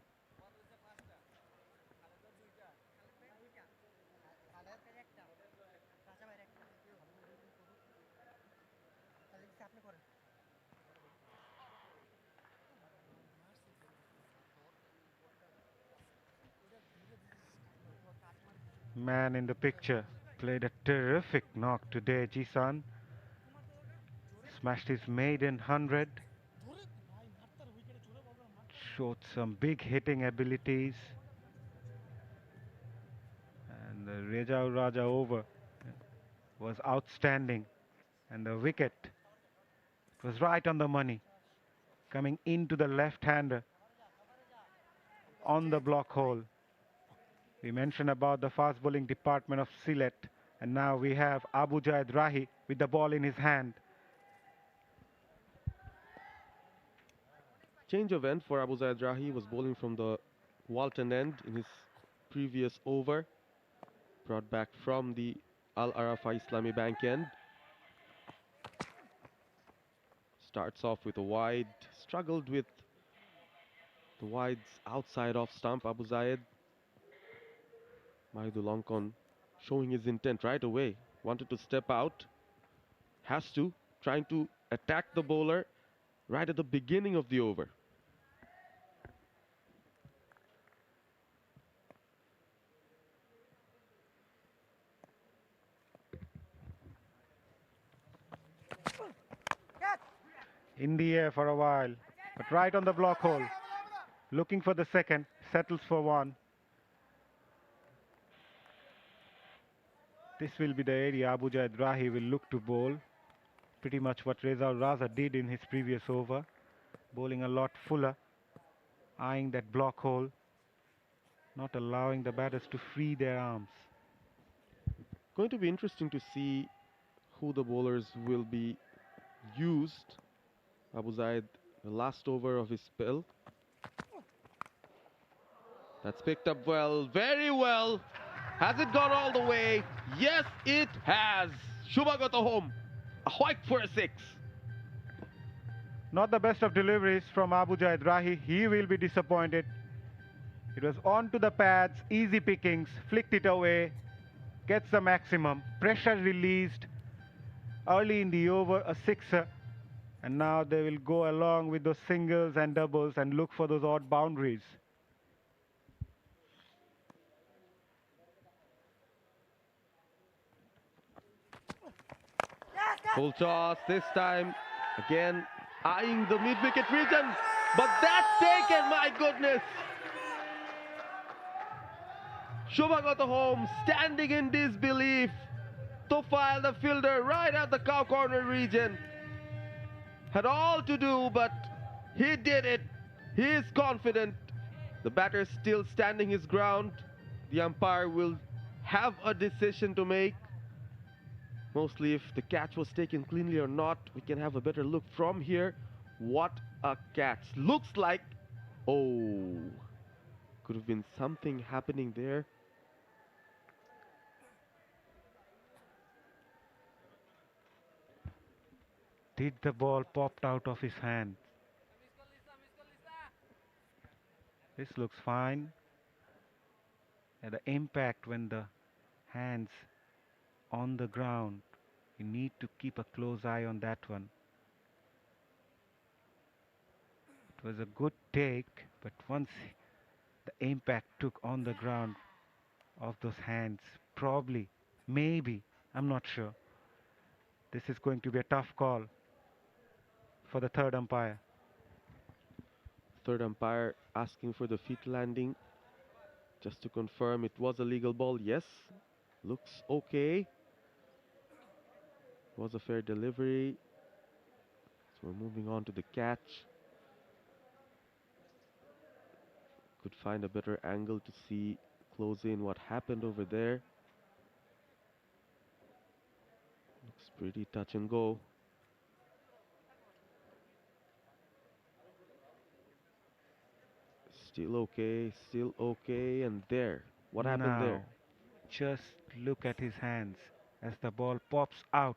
Man in the picture played a terrific knock today, Jisan. Smashed his maiden 100. Showed some big hitting abilities. And the Reja Raja over was outstanding. And the wicket was right on the money. Coming into the left-hander on the block hole. We mentioned about the fast bowling department of Sylhet, and now we have 𝗂𝗍𝗄𝗃 with the ball in his hand. Change of end for 𝗂𝗍𝗄𝗃. Was bowling from the Walton end in his previous over. Brought back from the Al-Arafa Islami Bank end. Starts off with a wide, struggled with the wides outside off stump. 𝗂𝗍𝗄𝗃. Mahidul Ongkon showing his intent right away. Wanted to step out. Has to. Trying to attack the bowler right at the beginning of the over. In the air for a while, but right on the block hole. Looking for the second, settles for one. This will be the area 𝗂𝗍𝗄𝗃 will look to bowl. Pretty much what Reza Raza did in his previous over. Bowling a lot fuller. Eyeing that block hole. Not allowing the batters to free their arms. Going to be interesting to see who the bowlers will be used. 𝗂𝗍𝗄𝗃, the last over of his spell. That's picked up well, very well. Has it gone all the way? Yes, it has. Shubha got the home. A white for a 6. Not the best of deliveries from 𝗂𝗍𝗄𝗃. He will be disappointed. It was on to the pads, easy pickings, flicked it away, gets the maximum, pressure released. Early in the over, a sixer. And now they will go along with those singles and doubles and look for those odd boundaries. Full toss this time. Again, eyeing the mid-wicket region. But that's taken, my goodness. Shubha got the home, standing in disbelief. Tufail, the fielder, right at the cow corner region. Had all to do, but he did it. He is confident. The batter still standing his ground. The umpire will have a decision to make. Mostly if the catch was taken cleanly or not. We can have a better look from here. What a catch. Looks like, oh, could have been something happening there. Did the ball popped out of his hand? This looks fine. And the impact when the hands on the ground, you need to keep a close eye on that one. It was a good take, but once the impact took on the ground of those hands, probably, maybe, I'm not sure. This is going to be a tough call for the third umpire. Third umpire asking for the feet landing. Just to confirm, it was a legal ball, yes. Looks okay. Was a fair delivery. So we're moving on to the catch. Could find a better angle to see close in what happened over there. Looks pretty touch and go. Still okay, and there. What happened there? Now, just look at his hands as the ball pops out.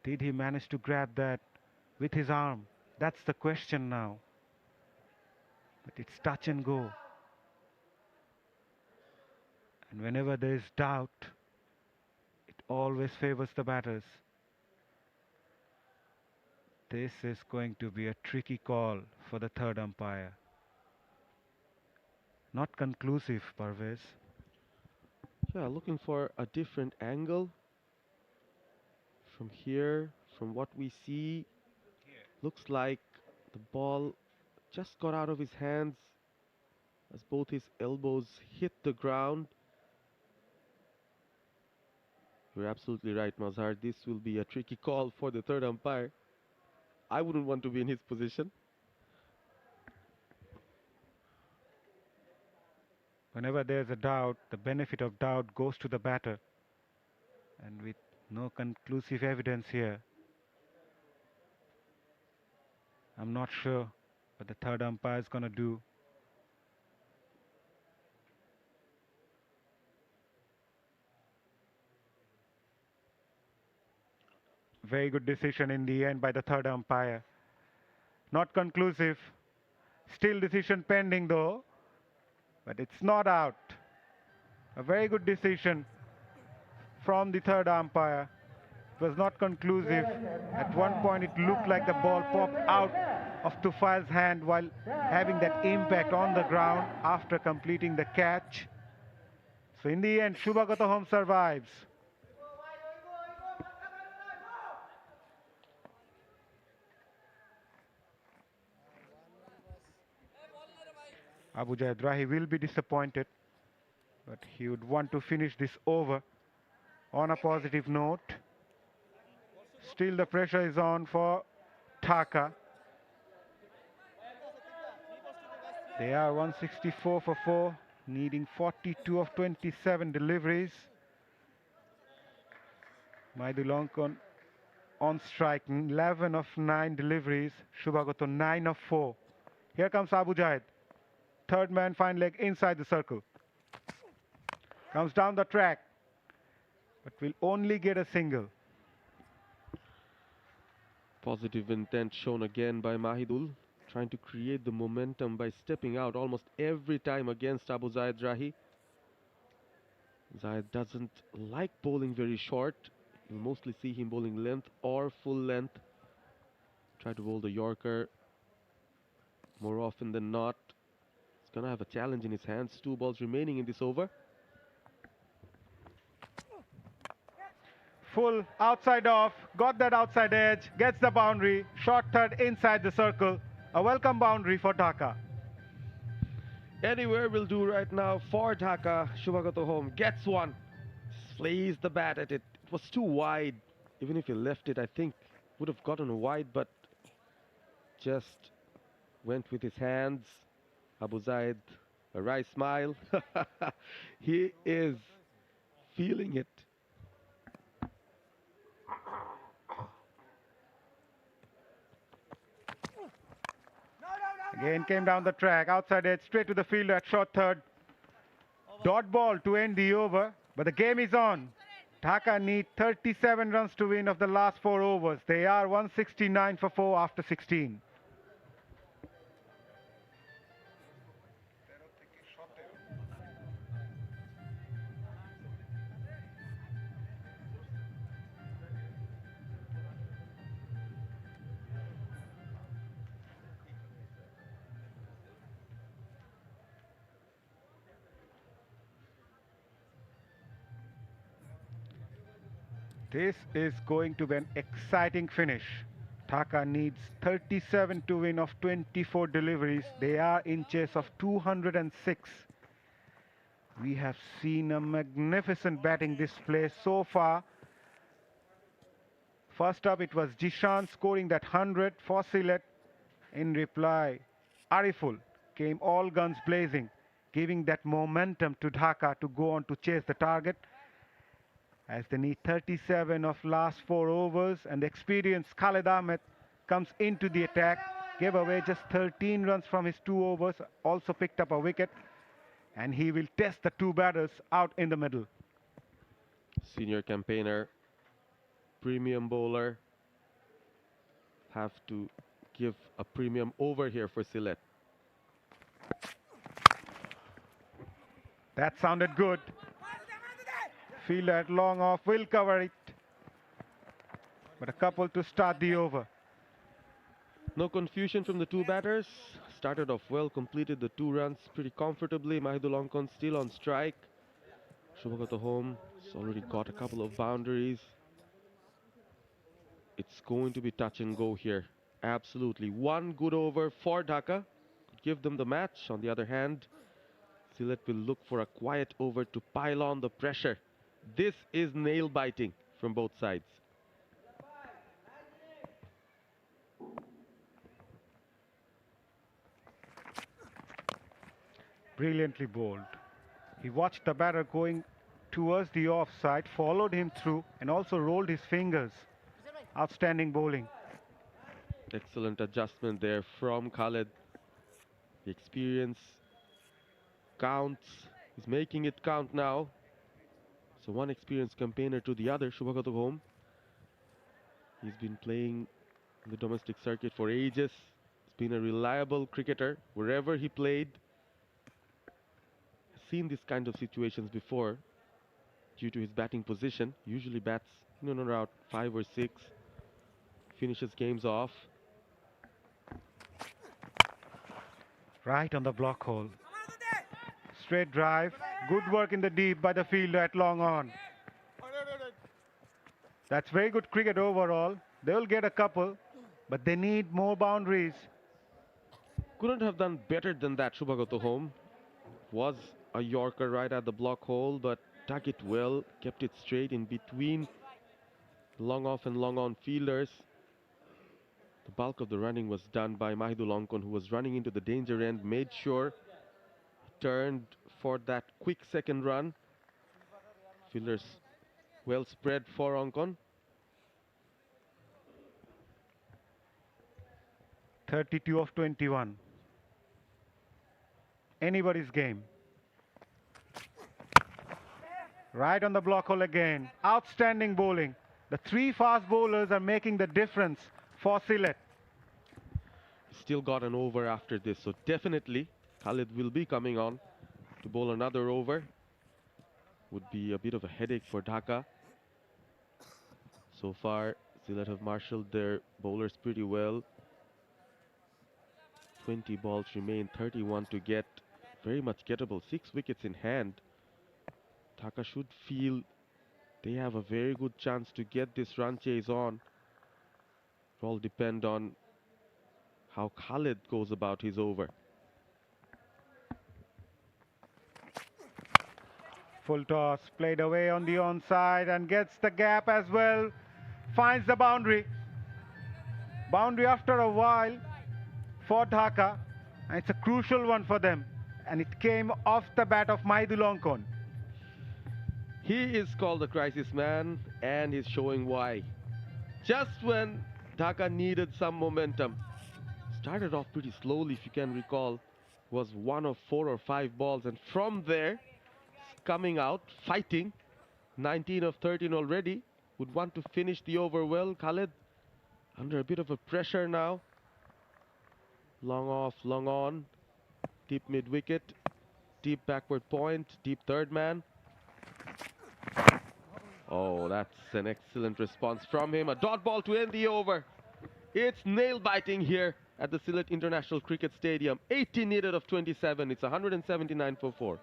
Did he manage to grab that with his arm? That's the question now. But it's touch and go. And whenever there is doubt, it always favors the batters. This is going to be a tricky call for the third umpire. Not conclusive, Parvez. Yeah, looking for a different angle. From here, from what we see, looks like the ball just got out of his hands as both his elbows hit the ground. You're absolutely right, Mazhar. This will be a tricky call for the third umpire. I wouldn't want to be in his position. Whenever there's a doubt, the benefit of doubt goes to the batter. And with no conclusive evidence here, I'm not sure what the third umpire is going to do. Very good decision in the end by the third umpire. Not conclusive. Still decision pending though. But it's not out. A very good decision from the third umpire. It was not conclusive. At one point it looked like the ball popped out of Tufail's hand while having that impact on the ground after completing the catch. So in the end, 𝗂𝗵𝗂𝗃 survives. 𝗂𝗄𝗃 will be disappointed, but he would want to finish this over on a positive note. Still the pressure is on for Dhaka. They are 164 for 4, needing 42 of 27 deliveries. Maidulankon on strike, 11 of 9 deliveries. 𝗂𝗵𝗂𝗃 9 of 4. Here comes 𝗂𝗄𝗃. Third man, fine leg inside the circle. Comes down the track, but will only get a single. Positive intent shown again by Mahidul, trying to create the momentum by stepping out almost every time against Abu Zaid Rahi. Zaid doesn't like bowling very short. You'll mostly see him bowling length or full length. Try to bowl the Yorker more often than not. He's gonna have a challenge in his hands. 2 balls remaining in this over. Full outside off, got that outside edge, gets the boundary, short third inside the circle. A welcome boundary for Dhaka. Anywhere will do right now for Dhaka. 𝗂𝗵𝗂𝗃 gets one. Slays the bat at it. It was too wide. Even if he left it, I think would have gotten wide, but just went with his hands. Abu Zaid, a wry smile. He is feeling it. Again came down the track, outside edge, straight to the fielder at short third. Dot ball to end the over, but the game is on. Dhaka need 37 runs to win of the last 4 overs. They are 169 for 4 after 16. This is going to be an exciting finish. Dhaka needs 37 to win of 24 deliveries. They are in chase of 206. We have seen a magnificent batting display so far. First up, it was Jishan scoring that 100 for Sylhet. In reply, Ariful came all guns blazing, giving that momentum to Dhaka to go on to chase the target. As they need 37 of last 4 overs, and the experienced Khalid Ahmed comes into the attack, gave away just 13 runs from his 2 overs, also picked up a wicket, and he will test the 2 batters out in the middle. Senior campaigner, premium bowler, have to give a premium over here for Sylhet. That sounded good. Fielder at long off will cover it. But a couple to start the over. No confusion from the 2 batters. Started off well, completed the 2 runs pretty comfortably. 𝗵𝗫𝗀𝗃𝗀 still on strike. 𝗂𝗵𝗂𝗃𝗀 has already got a couple of boundaries. It's going to be touch and go here. Absolutely. 1 good over for Dhaka. Could give them the match. On the other hand, Sylhet will look for a quiet over to pile on the pressure. This is nail biting from both sides. Brilliantly bowled. He watched the batter going towards the offside, followed him through, and also rolled his fingers. Outstanding bowling. Excellent adjustment there from Khalid. The experience counts. He's making it count now. So one experienced campaigner to the other, 𝗂𝗵𝗂𝗃𝗀. He's been playing the domestic circuit for ages. He's been a reliable cricketer wherever he played. Seen this kind of situations before due to his batting position. Usually bats in and around 5 or 6. Finishes games off. Right on the block hole. Straight drive. Good work in the deep by the fielder at long on. That's very good cricket overall. They'll get a couple, but they need more boundaries. Couldn't have done better than that, 𝗂𝗵𝗂𝗃𝗀. Was a Yorker right at the block hole, but dug it well, kept it straight in between long off and long on fielders. The bulk of the running was done by 𝗵𝗫𝗀𝗃𝗀, who was running into the danger end, made sure he turned for that quick second run. Fielders well spread for Onkon. 32 of 21. Anybody's game. Right on the block hole again. Outstanding bowling. The 3 fast bowlers are making the difference for Sylhet. Still got an over after this, so definitely Khalid will be coming on to bowl another over. Would be a bit of a headache for Dhaka. So far, Sylhet have marshaled their bowlers pretty well. 20 balls remain, 31 to get. Very much gettable, 6 wickets in hand. Dhaka should feel they have a very good chance to get this run chase on. It all depend on how Khalid goes about his over. Full toss, played away on the onside and gets the gap as well. Finds the boundary. Boundary after a while for Dhaka. And it's a crucial one for them. And it came off the bat of 𝗵𝗫𝗀𝗃𝗀. He is called the crisis man, and he's showing why. Just when Dhaka needed some momentum. Started off pretty slowly, if you can recall. Was 1 of 4 or 5 balls, and from there, coming out, fighting. 19 of 13 already. Would want to finish the over well. Khalid under a bit of a pressure now. Long off, long on. Deep mid wicket. Deep backward point. Deep third man. Oh, that's an excellent response from him. A dot ball to end the over. It's nail biting here at the Sylhet International Cricket Stadium. 18 needed of 27. It's 179 for 4.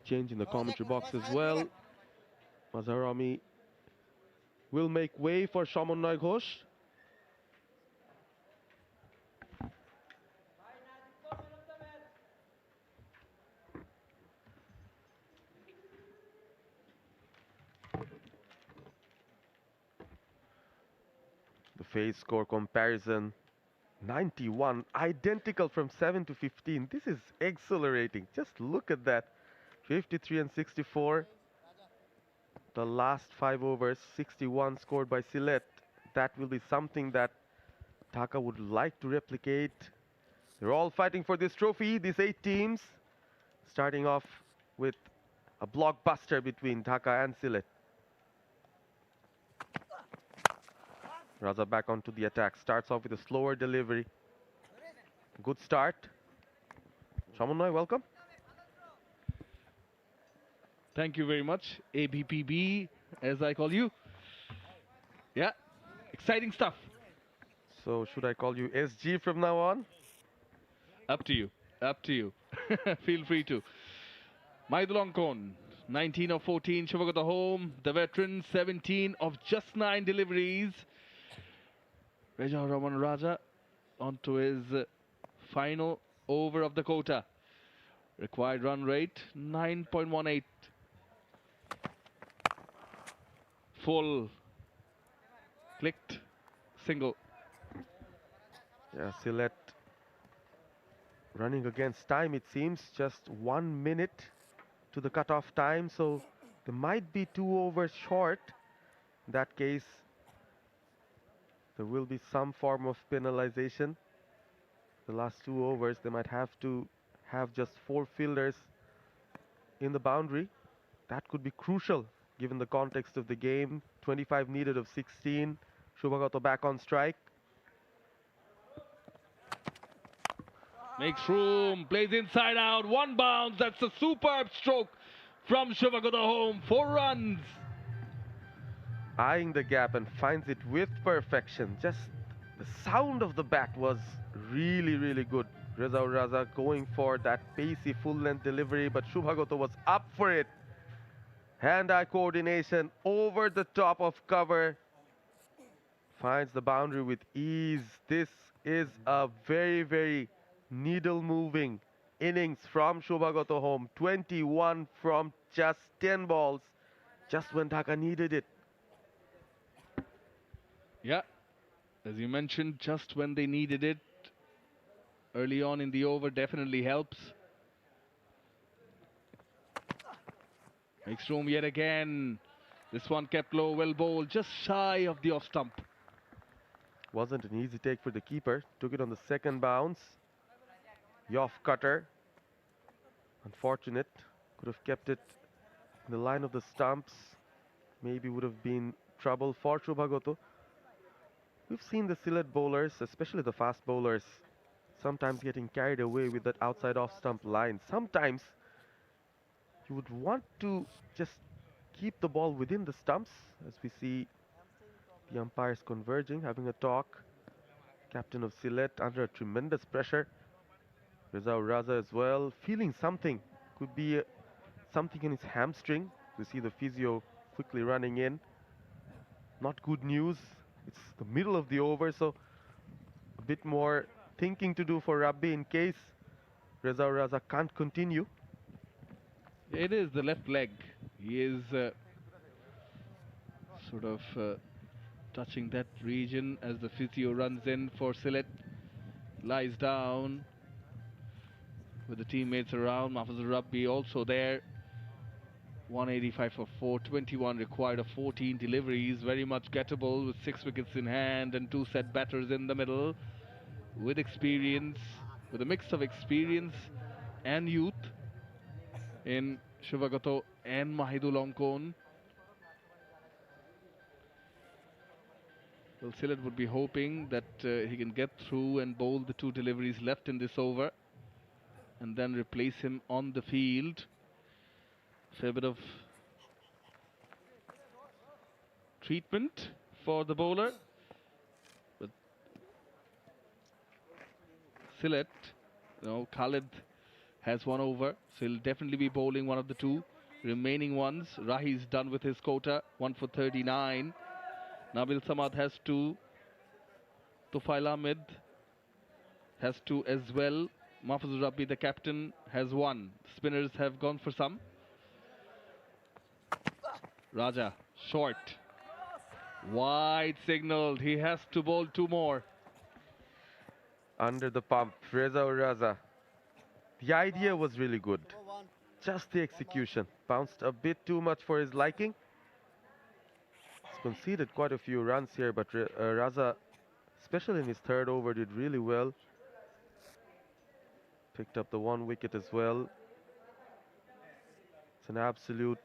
Change in the commentary box as well. Mazhar Ami will make way for Somonnoy Ghosh. phase score comparison. 91, identical from 7 to 15. This is exhilarating. Just look at that. 53 and 64. The last 5 overs, 61 scored by Sylhet. That will be something that Dhaka would like to replicate. They're all fighting for this trophy, these 8 teams. Starting off with a blockbuster between Dhaka and Sylhet. Raza back onto the attack. Starts off with a slower delivery. Good start. Shamunnoy, welcome. Thank you very much. ABPB, as I call you. Yeah, exciting stuff. So should I call you SG from now on? Up to you. Up to you. Feel free to. 𝗲𝗚-𝗂𝗃𝗃, 19 of 14. 𝗂𝗏𝗂𝗃 home. The veteran, 17 of just 9 deliveries. Reza Raman Raja onto his final over of the quota. Required run rate 9.18. Full clicked single. Yeah, Sylhet running against time, it seems. Just 1 minute to the cutoff time, so they might be 2 overs short. In that case, there will be some form of penalization. The last 2 overs, they might have to have just 4 fielders in the boundary. That could be crucial given the context of the game. 25 needed of 16. 𝗂𝗏𝗂𝗃 back on strike. Makes room, plays inside out, 1 bounce. That's a superb stroke from 𝗂𝗏𝗂𝗃 home. 4 runs. Eyeing the gap and finds it with perfection. Just the sound of the bat was really, really good. Reza Raza going for that pacey full-length delivery, but 𝗂𝗏𝗂𝗃 was up for it. Hand-eye coordination over the top of cover. Finds the boundary with ease. This is a very, very needle-moving innings from 𝗂𝗏𝗂𝗃 home. 21 from just 10 balls, just when Dhaka needed it. Yeah, as you mentioned, just when they needed it. Early on in the over definitely helps. Makes room yet again. This one kept low, well bowled, just shy of the off stump. Wasn't an easy take for the keeper. Took it on the second bounce. The off cutter. Unfortunate. Could have kept it in the line of the stumps. Maybe would have been trouble for 𝗂𝗏𝗂𝗃. We've seen the Sylhet bowlers, especially the fast bowlers, sometimes getting carried away with that outside off stump line. Sometimes you would want to just keep the ball within the stumps, as we see the umpires converging, having a talk. Captain of Sylhet under a tremendous pressure. Reza Raza as well, feeling something. Could be something in his hamstring. We see the physio quickly running in. Not good news. It's the middle of the over, so a bit more thinking to do for Rabbi in case Reza Raza can't continue. It is the left leg. He is sort of touching that region as the physio runs in for Sylhet. Lies down with the teammates around. Mahfuz Rabbi also there. 185 for 421 required of 14 deliveries. Very much gettable with 6 wickets in hand and 2 set batters in the middle. With experience, with a mix of experience and youth in 𝗂𝗏𝗂𝗃 and 𝗲𝗏𝗂𝗃𝗃. Well, Sylhet would be hoping that he can get through and bowl the 2 deliveries left in this over and then replace him on the field. Fair bit of treatment for the bowler. But Sylhet, Khalid has 1 over, so he'll definitely be bowling one of the 2 remaining ones. Rahi's done with his quota, 1 for 39. Nabil Samad has 2. Tufail Ahmed has 2 as well. Mahfuz Rabbi, the captain, has 1. Spinners have gone for some. Raja, short. Wide signaled. He has to bowl 2 more. Under the pump, 𝗲𝗂𝗂𝗂𝗃. The idea was really good. Just the execution. Bounced a bit too much for his liking. He's conceded quite a few runs here, but 𝗲𝗂𝗂𝗃, especially in his 3rd over, did really well. Picked up the 1 wicket as well. It's an absolute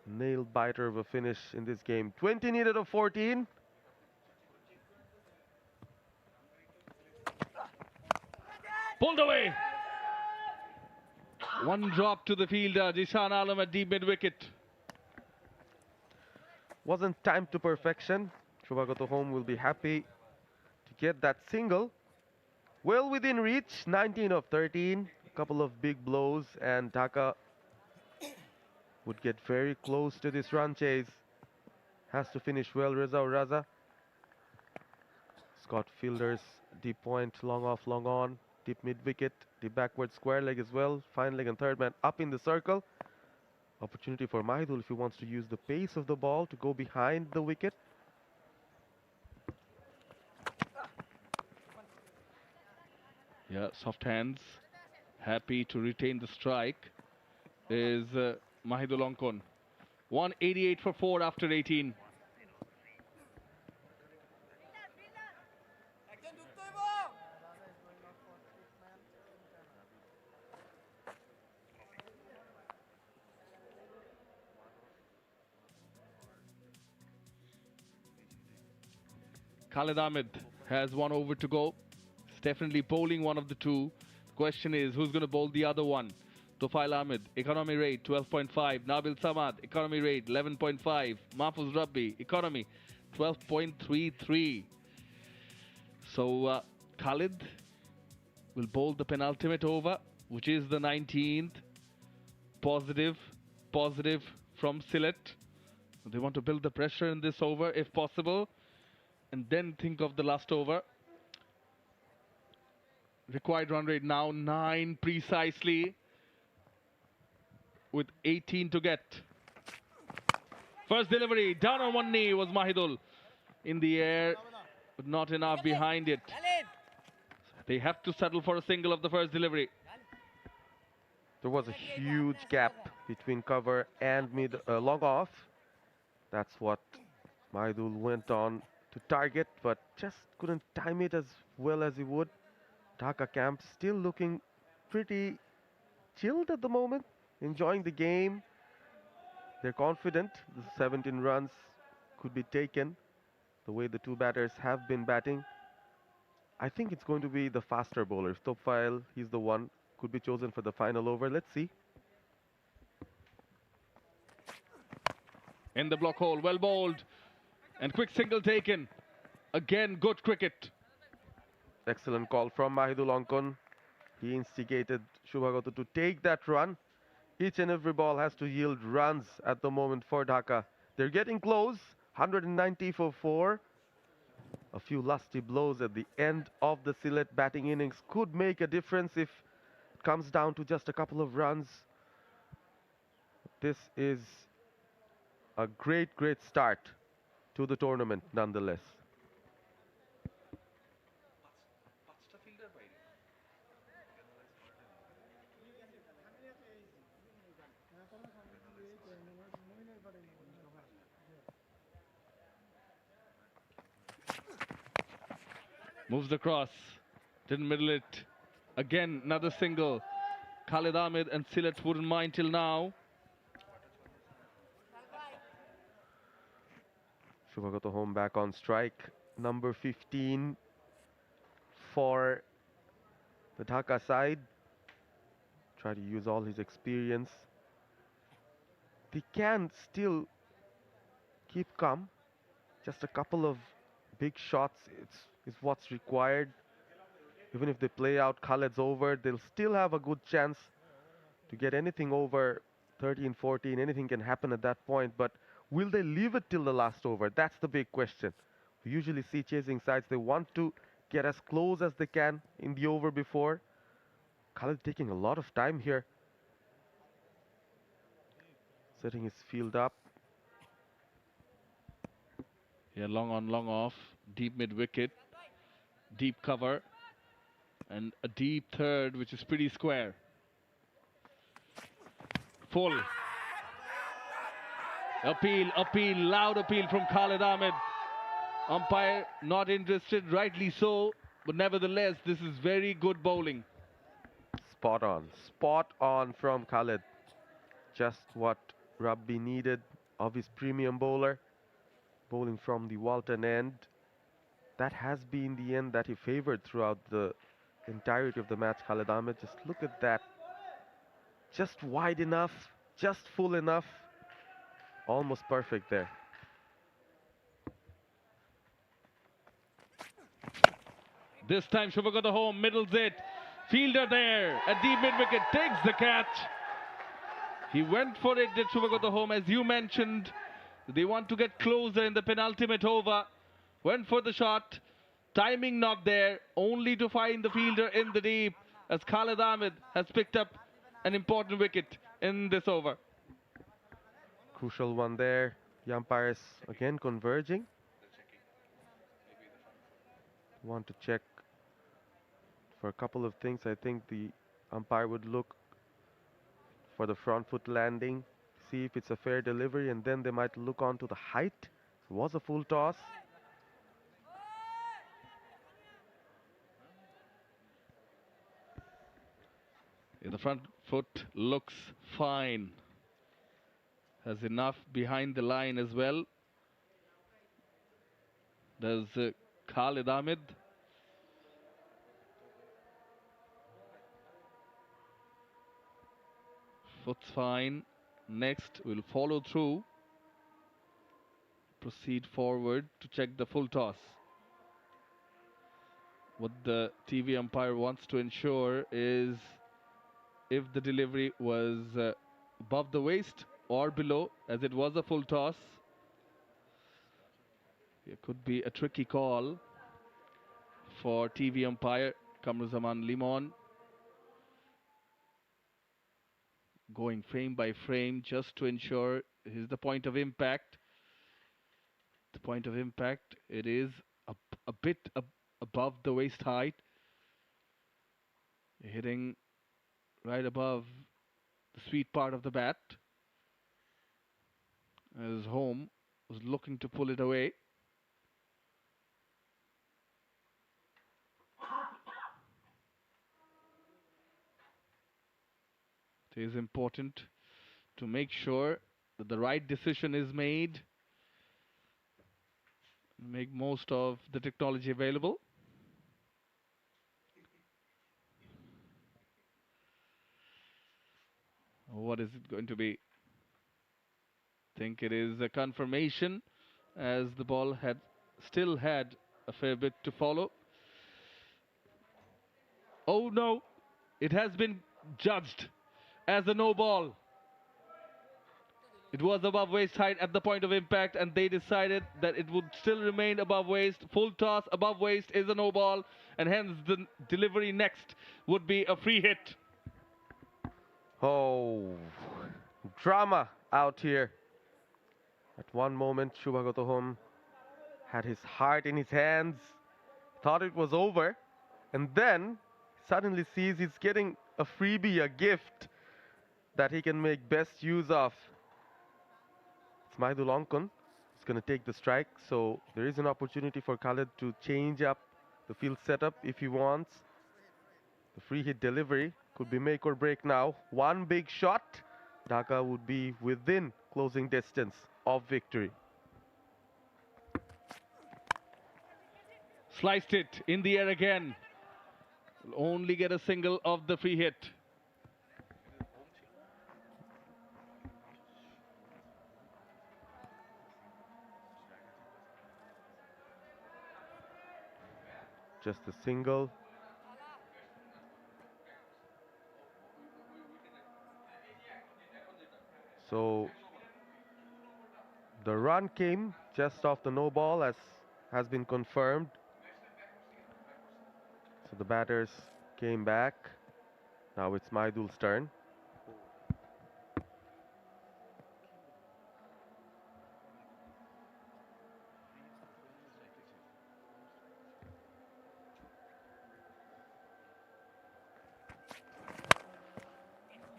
nail-biter of a finish in this game. 20 needed of 14. Pulled away. 1 drop to the fielder, Zishan Alam at deep mid-wicket. Wasn't timed to perfection. 𝗃𝗵𝗃𝗃 will be happy to get that single. Well within reach, 19 of 13. A couple of big blows and Dhaka would get very close to this run chase. Has to finish well, 𝗲𝗂𝗂𝗃𝗃. Scott fielders, deep point, long off, long on. Deep mid-wicket, deep backward square leg as well. Fine leg and 3rd man up in the circle. Opportunity for 𝗫𝗏𝗏 if he wants to use the pace of the ball to go behind the wicket. Yeah, soft hands. Happy to retain the strike is Mahidul Ankon. 188 for 4 after 18. Khalid Ahmed has 1 over to go. He's definitely bowling one of the 2. The question is, who's going to bowl the other one? Tufail Ahmed, economy rate 12.5. Nabil Samad, economy rate 11.5. Mahfuz Rabbi, economy 12.33. So Khalid will bowl the penultimate over, which is the 19th. Positive from Sylhet. They want to build the pressure in this over if possible, and then think of the last over. Required run rate now 9 precisely, with 18 to get. First delivery, down on 1 knee was Mahidul. In the air, but not enough behind it. They have to settle for a single of the first delivery. There was a huge gap between cover and long off. That's what Mahidul went on to target, but just couldn't time it as well as he would. Dhaka camp still looking pretty chilled at the moment, enjoying the game. They're confident the 17 runs could be taken the way the 2 batters have been batting. I think it's going to be the faster bowlers. 𝗃𝗃𝗃𝗃, he's the one, could be chosen for the final over. Let's see. In the block hole, well bowled, and quick single taken. Again, good cricket. Excellent call from Mahidul Ankon. He instigated 𝗃𝗃𝗃𝗃 to take that run. Each and every ball has to yield runs at the moment for Dhaka. They're getting close. 190 for 4. A few lusty blows at the end of the Sylhet batting innings could make a difference if it comes down to just a couple of runs. This is a great start to the tournament nonetheless. Moves across, didn't middle it. Again, another single. Khalid Ahmed and Sylhet wouldn't mind till now. 𝗃𝗃𝗃𝗃 back on strike. Number 15 for the Dhaka side. Try to use all his experience. They can still keep calm. Just a couple of big shots is what's required. Even if they play out Khaled's over, they'll still have a good chance to get anything over 13, 14. Anything can happen at that point, but will they leave it till the last over? That's the big question. We usually see chasing sides, they want to get as close as they can in the over before. Khaled taking a lot of time here. setting his field up. Yeah, long on, long off, deep mid wicket, deep cover, and a deep third, which is pretty square. Full. Appeal, loud appeal from Khalid Ahmed. Umpire not interested, rightly so, but nevertheless, this is very good bowling. Spot on from Khalid. Just what Rabbi needed of his premium bowler. Bowling from the Walton end. That has been the end that he favored throughout the entirety of the match, Khalid Ahmed. Just look at that. Just wide enough, just full enough. Almost perfect there. This time 𝗂𝗶𝗀𝗃𝗃 middles it. Fielder there at deep mid wicket takes the catch. He went for it, did 𝗂𝗶𝗃𝗃, as you mentioned. They want to get closer in the penultimate over. Went for the shot. Timing not there, only to find the fielder in the deep, as Khalid Ahmed has picked up an important wicket in this over. Crucial one there. The umpires again converging. Want to check for a couple of things. I think the umpire would look for the front foot landing, see if it's a fair delivery, and then they might look on to the height. It was a full toss. Yeah, the front foot looks fine. Has enough behind the line as well. Does Khalid Ahmed. Foot's fine. Next, we'll follow through. Proceed forward to check the full toss. What the TV umpire wants to ensure is if the delivery was above the waist or below, as it was a full toss. It could be a tricky call for TV umpire Kamruzaman Limon. Going frame by frame just to ensure here's the point of impact. The point of impact, it is a bit above the waist height. Hitting right above the sweet part of the bat. As Home was looking to pull it away. It is important to make sure that the right decision is made. Make most of the technology available. What is it going to be? I think it is a confirmation, as the ball still had a fair bit to follow. Oh no, it has been judged as a no ball. It was above waist height at the point of impact, and they decided that it would still remain above waist. Full toss above waist is a no ball, and hence the delivery next would be a free hit. Oh, drama out here. At one moment, 𝗂𝗶𝗃𝗃 had his heart in his hands, thought it was over, and then suddenly sees he's getting a freebie, a gift that he can make best use of. It's Maidul Ankon who's going to take the strike, so there is an opportunity for Khalid to change up the field setup if he wants. The free hit delivery could be make or break now. One big shot, Dhaka would be within closing distance of victory. Sliced it in the air again. Will only get a single of the free hit. Just a single. So the run came just off the no ball, as has been confirmed. So the batters came back. Now it's Maidul's turn.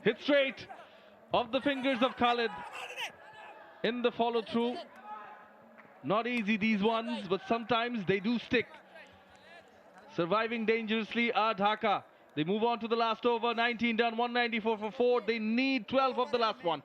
Hit straight off the fingers of Khalid in the follow through. Not easy these ones, but sometimes they do stick. Surviving dangerously are Dhaka. They move on to the last over. 19 done, 194 for 4. They need 12 of the last one.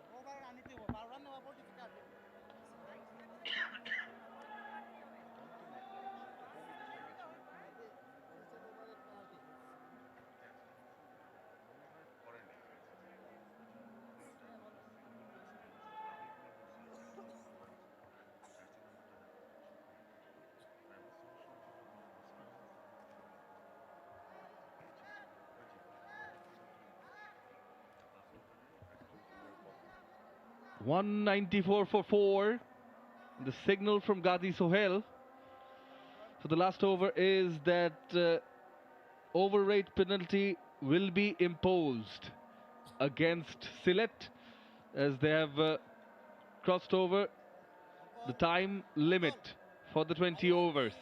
$194 for 4. The signal from Ghazi Sohail. So the last over is that over rate penalty will be imposed against Sylhet as they have crossed over the time limit for the 20 overs,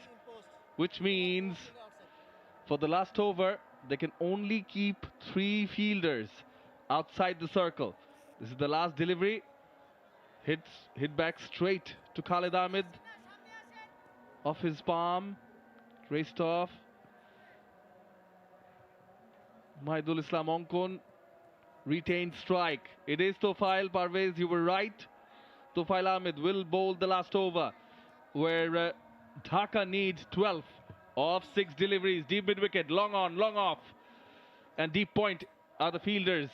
which means for the last over they can only keep 3 fielders outside the circle. This is the last delivery. Hit back straight to Khalid Ahmed. Off his palm. Raced off. Mahidul Islam Onkon retained strike. It is 𝗃𝗃𝗃𝗃𝗃, you were right. 𝗃𝗃𝗃𝗃𝗃 Ahmed will bowl the last over, where Dhaka need 12 of 6 deliveries. Deep mid wicket, long on, long off. And deep point are the fielders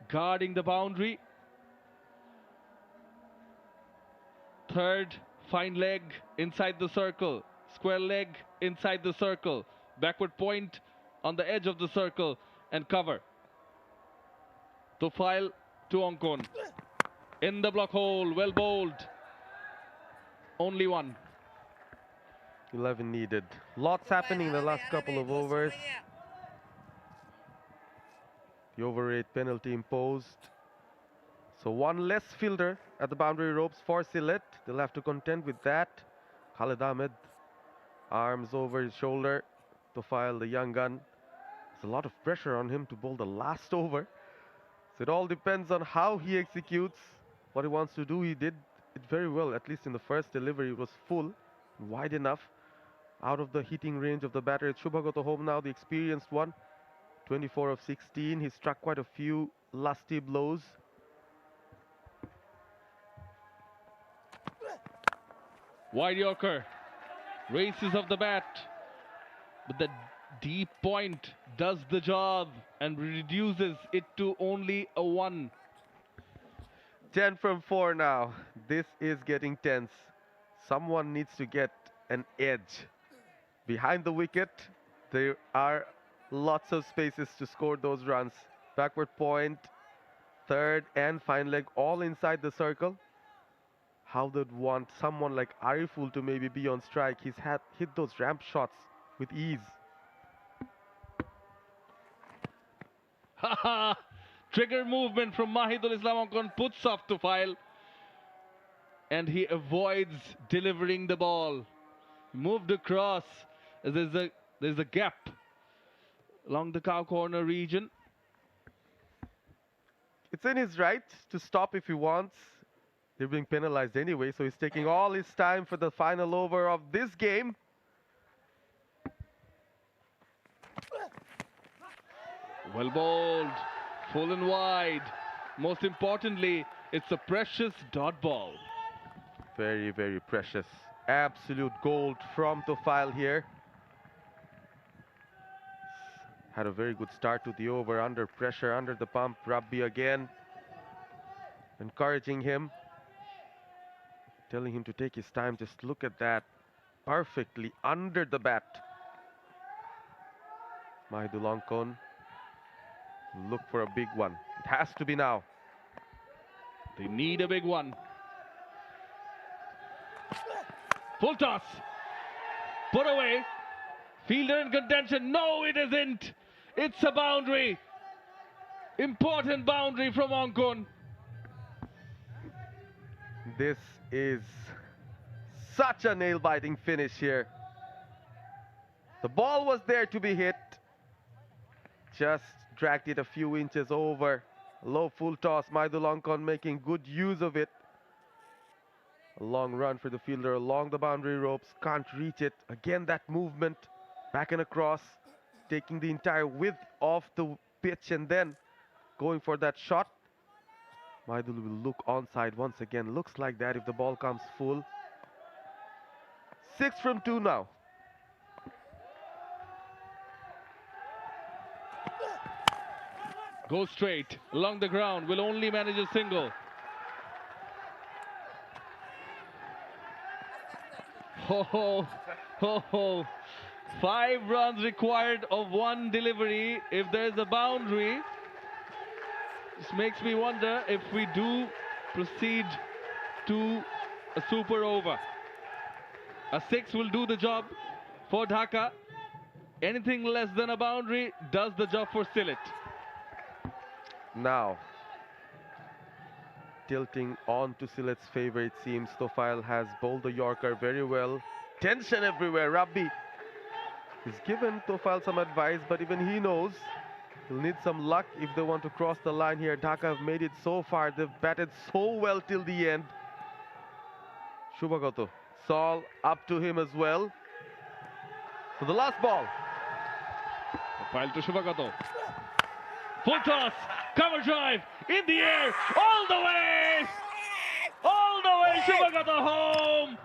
guarding the boundary. Third, fine leg inside the circle. Square leg inside the circle. Backward point on the edge of the circle and cover. 𝗃𝗃𝗃𝗃𝗃 to Onkon. In the block hole, well bowled. Only one. 11 needed. Lots happening in the last couple of overs. The over rate penalty imposed. So one less fielder at the boundary ropes for Sylhet. They'll have to contend with that. Khalid Ahmed, arms over his shoulder. 𝗃𝗃𝗃𝗃𝗃, the young gun. There's a lot of pressure on him to bowl the last over. So it all depends on how he executes what he wants to do. He did it very well, at least in the first delivery. It was full, wide enough, out of the hitting range of the batter. It's Shubhagat home now, the experienced one. 24 of 16. He struck quite a few lusty blows. Wide Yorker, races of the bat, but the deep point does the job and reduces it to only a 1. 10 from 4 now. This is getting tense. Someone needs to get an edge. Behind the wicket, there are lots of spaces to score those runs. Backward point, third and fine leg, all inside the circle. How they'd want someone like Ariful to maybe be on strike. He's hit those ramp shots with ease. Haha! Trigger movement from Mahidul Islam Onkon puts off 𝗃𝗃𝗃𝗃, and he avoids delivering the ball. Moved across. There's a gap along the cow corner region. It's in his right to stop if he wants. They're being penalized anyway, so he's taking all his time for the final over of this game. Well bowled, full and wide. Most importantly, it's a precious dot ball. Very, very precious. Absolute gold from 𝗃𝗃𝗃𝗃 here. Had a very good start to the over, under pressure, under the pump. Rabbi again, encouraging him, telling him to take his time. Just look at that, perfectly under the bat. Mahidul Onkon, look for a big one. It has to be now. They need a big one. Full toss. Put away. Fielder in contention. No, it isn't. It's a boundary. Important boundary from Onkon. This is such a nail-biting finish here. The ball was there to be hit. Just dragged it a few inches over. Low full toss, 𝗲𝗠𝗠𝗀𝗠 making good use of it. A long run for the fielder along the boundary ropes, can't reach it. Again that movement, back and across, taking the entire width of the pitch and then going for that shot. 𝗲𝗠𝗀 will look onside once again. Looks like that if the ball comes full. 6 from 2 now. Goes straight along the ground, will only manage a single. Ho ho, ho ho. 5 runs required of 1 delivery if there's a boundary. This makes me wonder if we do proceed to a super over. A 6 will do the job for Dhaka. Anything less than a boundary does the job for Sylhet. Now, tilting on to Sylhet's favor, it seems. 𝗃𝗡𝗃 has bowled the Yorker very well. Tension everywhere. 𝗵𝗲𝗽 has given 𝗃𝗡𝗃 some advice, but even he knows he'll need some luck if they want to cross the line here. Dhaka have made it so far. They've batted so well till the end. 𝗃𝗵𝗂𝗀, it's all up to him as well. So the last ball. File to 𝗃𝗵𝗂𝗀. Full toss, cover drive, in the air, all the way! All the way, 𝗃𝗵𝗂𝗀 home!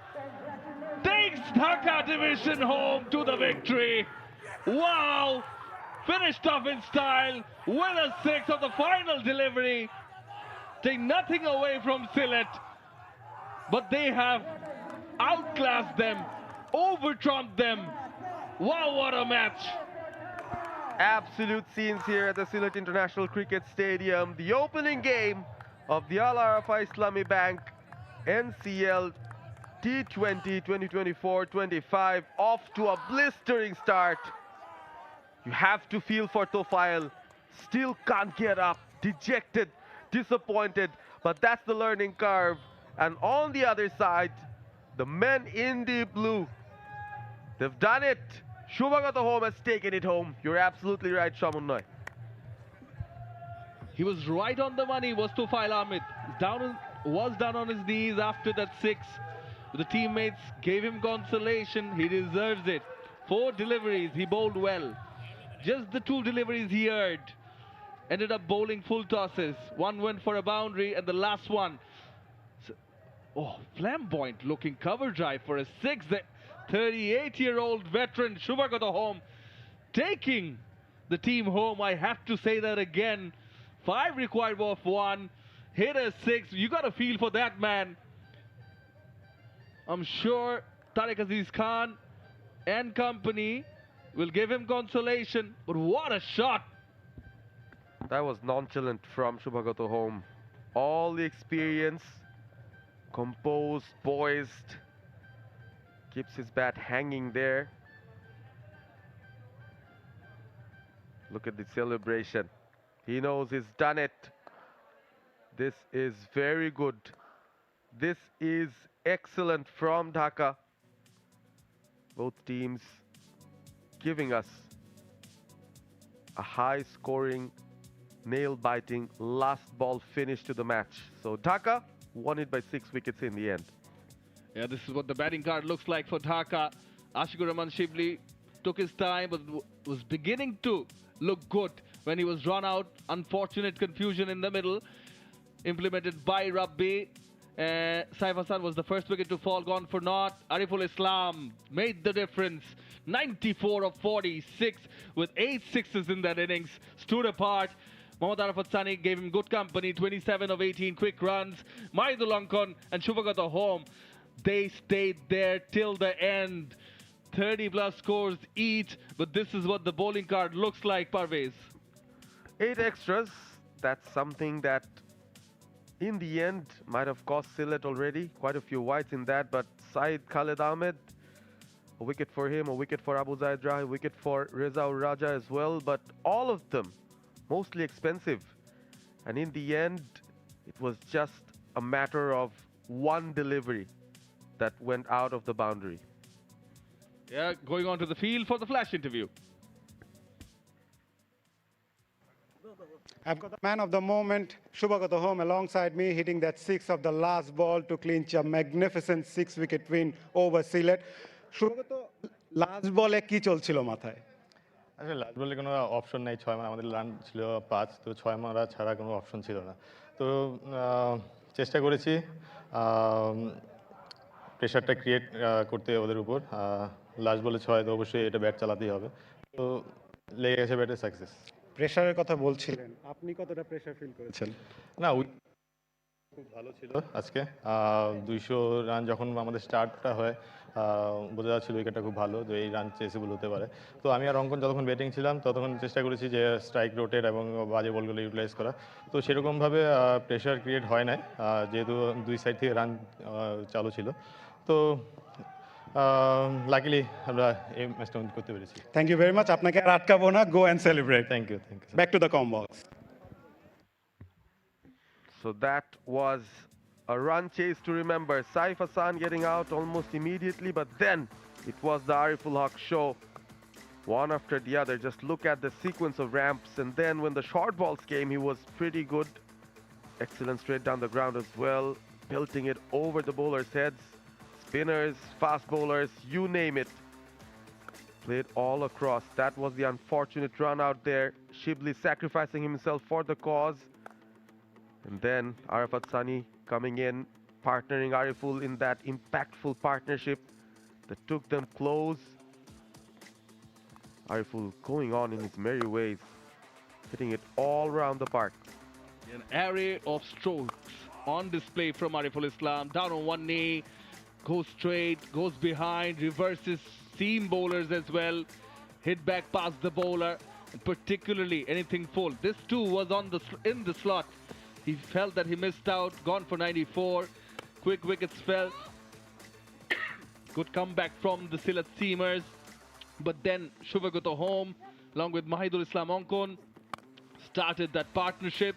Takes Dhaka division home to the victory. Wow! Finished off in style with a 6 of the final delivery. Take nothing away from Sylhet, but they have outclassed them, over-trumped them. Wow, what a match! Absolute scenes here at the Sylhet International Cricket Stadium. The opening game of the 𝗂𝗚 Islamic Bank NCL T20 2024-25 off to a blistering start. You have to feel for 𝗃𝗡𝗃. Still can't get up, dejected, disappointed, but that's the learning curve. And on the other side, the men in the blue, they've done it. 𝗃𝗵𝗂𝗀 has taken it home. You're absolutely right, Shamunnoy. He was right on the money, was 𝗃𝗡𝗃 Ahmed. Was down on his knees after that 6. The teammates gave him consolation. He deserves it. 4 deliveries, he bowled well. Just the 2 deliveries he earned. Ended up bowling full tosses. 1 went for a boundary and the last one. Oh, flamboyant looking cover drive for a 6. The 38-year-old veteran 𝗃𝗵𝗂𝗀 taking the team home. I have to say that again. 5 required of 1. Hit a 6. You got to feel for that man. I'm sure Tariq Aziz Khan and company will give him consolation. But what a shot! That was nonchalant from 𝗃𝗵𝗂𝗀. All the experience, composed, poised, keeps his bat hanging there. Look at the celebration. He knows he's done it. This is very good. This is excellent from Dhaka. Both teams giving us a high-scoring, nail-biting, last ball finish to the match. So Dhaka won it by 6 wickets in the end. Yeah, this is what the batting card looks like for Dhaka. Ashikur Rahman Shibli took his time, but was beginning to look good when he was run out. Unfortunate confusion in the middle, implemented by 𝗵𝗲𝗽. Saif Hassan was the first wicket to fall, gone for naught. Ariful Islam made the difference. 94 of 46 with 8 sixes in that innings. Stood apart. Mohammad Arafat Sani gave him good company. 27 of 18 quick runs. 𝗲𝗠𝗠𝗀𝗠𝗀 and 𝗃𝗵𝗂𝗀𝗀 home. They stayed there till the end. 30 plus scores each, but this is what the bowling card looks like, Parvez. 8 extras. That's something that in the end might have cost Sylhet already. Quite a few wides in that, but Syed Khalid Ahmed, a wicket for him, a wicket for Abu Zaidra, a wicket for Reza-ul-Raja as well, but all of them mostly expensive. And in the end, it was just a matter of 1 delivery that went out of the boundary. Yeah, going on to the field for the flash interview. I've got the man of the moment, 𝗂𝗵𝗂𝗀 alongside me, hitting that six of the last ball to clinch a magnificent 6-wicket win over Sylhet. 𝗂𝗵𝗂𝗀, last ball কি চলছিল মাথায়? আসলে last বলে কোনো option নেই, 6 মারা, আমাদের run ছিল 5, তো 6 মারা ছাড়া কোনো অপশন ছিল না। তো চেষ্টা করেছি প্রেশারটা ক্রিয়েট করতে ওদের উপর। লাস্ট বলে 6, তো অবশ্যই এটা ব্যাট চালাতেই হবে, তো লেগে গেছে ব্যাটে, সাকসেস। প্রেশারের কথা বলছিলেন, আপনি কতটা প্রেশার ফিল করেছেন? না, খুব ভালো ছিল আজকে। 200 রান যখন আমাদের স্টার্টটা হয়, বোঝা যাচ্ছিল উইকেটটা খুব ভালো, যে এই রান চেসেবল হতে পারে। তো আমি আর অঙ্কন যতক্ষণ ব্যাটিং ছিলাম ততক্ষণ চেষ্টা করেছি যে স্ট্রাইক রোটেট এবং বাজে বলগুলো ইউটিলাইজ করা। তো সেরকমভাবে প্রেশার ক্রিয়েট হয় না, যেহেতু দুই সাইড থেকে রান চালু ছিল। তো লাকিলি আমরা এই ম্যাচটা উইন করতে পেরেছি। Thank you very much. আপনাকে আর আটকাবো না, go and celebrate. Thank you. Back to the comm box. So that was a run chase to remember. Saif Hassan getting out almost immediately, but then it was the 𝗃𝗃𝗃𝗃 show. One after the other. Just look at the sequence of ramps, and then when the short balls came, he was pretty good. Excellent straight down the ground as well, belting it over the bowlers' heads. Spinners, fast bowlers, you name it. Played all across. That was the unfortunate run out there. 𝗂𝗵𝗄𝗃 sacrificing himself for the cause. And then Arafat Sunny coming in, partnering Ariful in that impactful partnership that took them close. Ariful going on in his merry ways, hitting it all around the park. An array of strokes on display from Ariful Islam. Down on one knee, goes straight, goes behind, reverses seam bowlers as well. Hit back past the bowler, and particularly anything full. This too was in the slot. He felt that he missed out, gone for 94. Quick wickets fell. Good comeback from the Sylhet seamers. But then 𝗂𝗵𝗂𝗀, along with Mahidul Islam Onkon, started that partnership.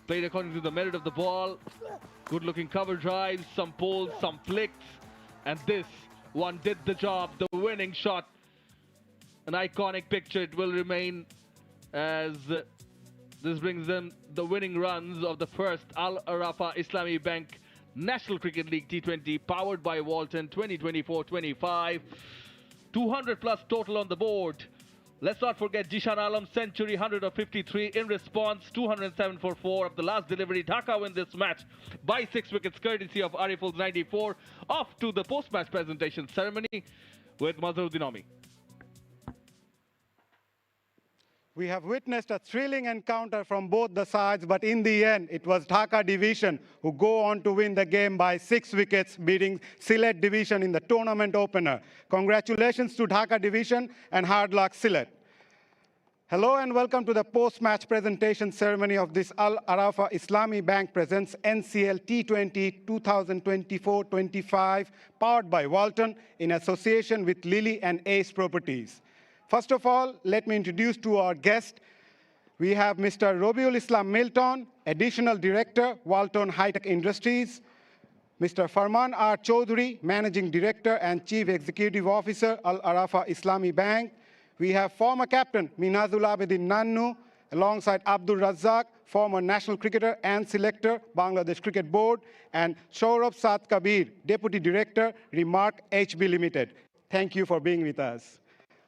Played according to the merit of the ball. Good looking cover drives, some pulls, some flicks. And this one did the job, the winning shot. An iconic picture it will remain, as this brings them the winning runs of the first Al Arafa Islami Bank National Cricket League T20 powered by Walton 2024-25. 200 plus total on the board. Let's not forget Jishan Alam's century, 153 in response, 207 for 4 of the last delivery. Dhaka win this match by 6 wickets courtesy of Ariful's 94. Off to the post-match presentation ceremony with Mazharuddin Ami. We have witnessed a thrilling encounter from both the sides, but in the end, it was Dhaka division who go on to win the game by 6 wickets, beating Sylhet division in the tournament opener. Congratulations to Dhaka division and hard luck, Sylhet. Hello and welcome to the post-match presentation ceremony of this Al Arafa Islami Bank presents NCL T20 2024-25, powered by Walton in association with Lily and Ace Properties. First of all, let me introduce to our guest. We have Mr. Robiul Islam Milton, Additional Director, Walton High-Tech Industries. Mr. Farman R. Chaudhary, Managing Director and Chief Executive Officer, Al Arafa Islami Bank. We have former captain Minhazul Abedin Nannu, alongside Abdul Razzaq, former national cricketer and selector, Bangladesh Cricket Board, and Saurabh Saad Kabir, Deputy Director, Remark HB Limited. Thank you for being with us.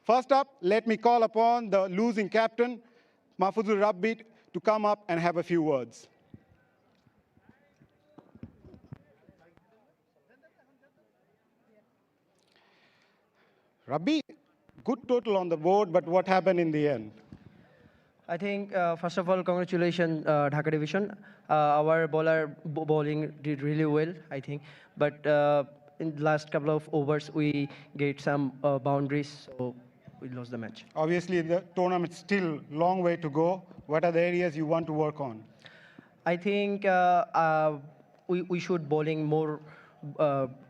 First up, let me call upon the losing captain, Mahfuzur Rabbi, to come up and have a few words. Rabbi, good total on the board, but what happened in the end? I think, first of all, congratulations, Dhaka division. Our bowling did really well, I think. But in the last couple of overs, we get some boundaries, so we lost the match. Obviously, the tournament's still long way to go. What are the areas you want to work on? I think we should bowling more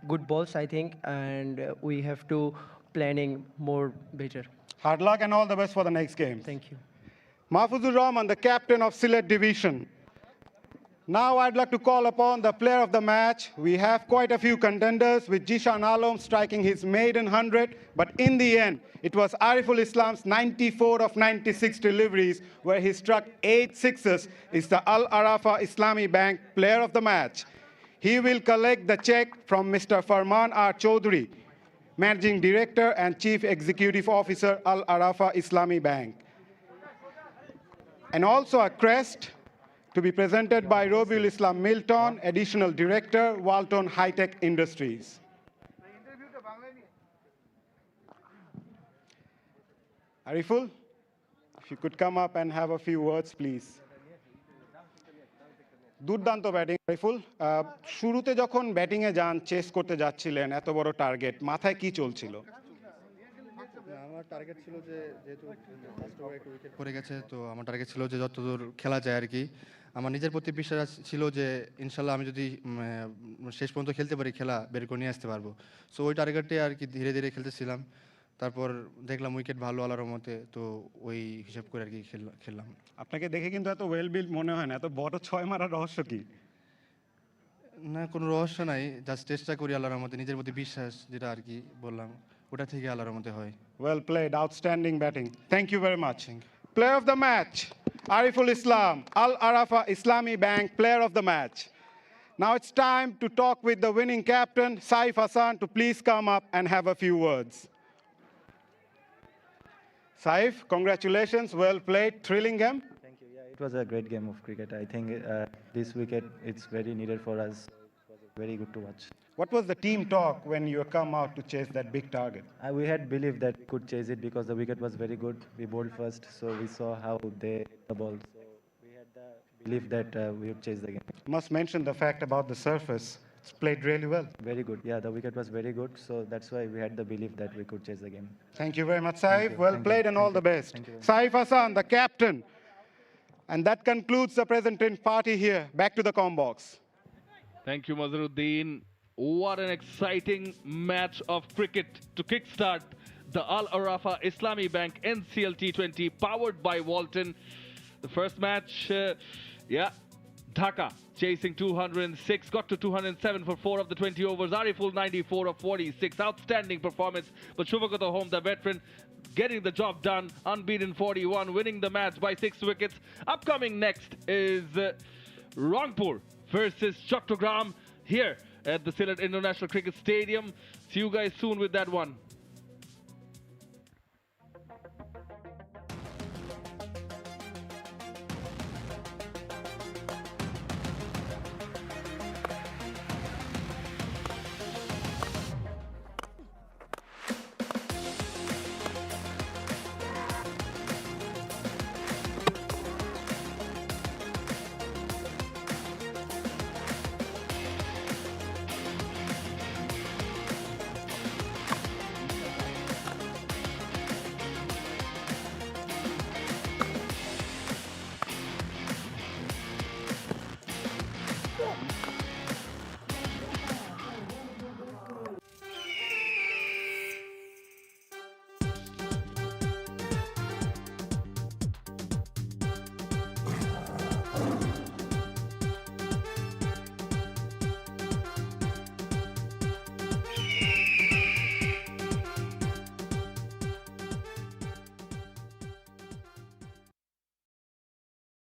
good balls, I think, and we have to planning more better. Hard luck and all the best for the next game. Thank you. Mahfuzur Rahman, the captain of Sylhet division. Now I'd like to call upon the player of the match. We have quite a few contenders, with 𝗍𝗪 Alam striking his maiden 100, but in the end, it was Ariful Islam's 94 of 96 deliveries, where he struck 8 sixes, is the 𝗂𝗏𝗃 Islami Bank player of the match. He will collect the check from Mr. Farman R. Chaudhary, Managing Director and Chief Executive Officer, 𝗂𝗏𝗃 Islami Bank. And also a crest to be presented by Robiul Islam Milton, Additional Director, Walton High Tech Industries. Ariful, if you could come up and have a few words, please. দুর্দান্ত batting Ariful, শুরুতে যখন ব্যাটিংয়ে যান, chess করতে যাচ্ছিলেন, এত বড় target, মাথায় কি চলছিল? আমার টার্গেট ছিল যে যেহেতু ফার্স্ট ওভারে একটা উইকেট পড়ে গেছে, তো আমার টার্গেট ছিল যে যতদূর খেলা যায় আর কি। আমার নিজের প্রতি বিশ্বাস ছিল যে ইনশাল্লাহ আমি যদি শেষ পর্যন্ত খেলতে পারি, খেলা বের করে নিয়ে আসতে পারবো। সো ওই টার্গেটে আর কি ধীরে ধীরে খেলতেছিলাম। তারপর দেখলাম উইকেট ভালো আল্লাহর রহমতে, তো ওই হিসাব করে আর কি খেললাম। আপনাকে দেখে কিন্তু এত ওয়েল বিল্ড মনে হয় না, এত বড় 6 মারার রহস্য কি? না, কোনো রহস্য নাই, জাস্ট চেষ্টা করি আল্লাহর রহমতে, নিজের প্রতি বিশ্বাস যেটা আর কি বললাম, ওটা থেকে আল্লাহর রহমতে হয়। Well played, outstanding batting. Thank you very much. Player of the match, Ariful Islam, 𝗂𝗏𝗃 Islami Bank player of the match. Now it's time to talk with the winning captain, Saif Hassan, to please come up and have a few words. Saif, congratulations, well played, thrilling game. Thank you. Yeah, it was a great game of cricket. I think this wicket it's very needed for us. It was very good to watch. What was the team talk when you come out to chase that big target? We had belief that we could chase it because the wicket was very good. We bowled first, so we saw how they hit the ball. So we had the belief that we would chase the game. Must mention the fact about the surface. It's played really well. Very good. Yeah, the wicket was very good, so that's why we had the belief that we could chase the game. Thank you very much, Saif. Well played and all the best. Saif Hassan, the captain. And that concludes the presenting party here. Back to the box. Thank you, Mazharuddin. What an exciting match of cricket to kickstart the 𝗂𝗏𝗃 Islami Bank NCL T20 powered by Walton. The first match, Dhaka chasing 206, got to 207 for 4 of the 20 overs. Ariful 94 of 46, outstanding performance. But 𝗃𝗵𝗂𝗃𝗃, the veteran, getting the job done, unbeaten 41, winning the match by 6 wickets. Upcoming next is Rangpur versus Chattogram here at the Sylhet International Cricket Stadium. See you guys soon with that one.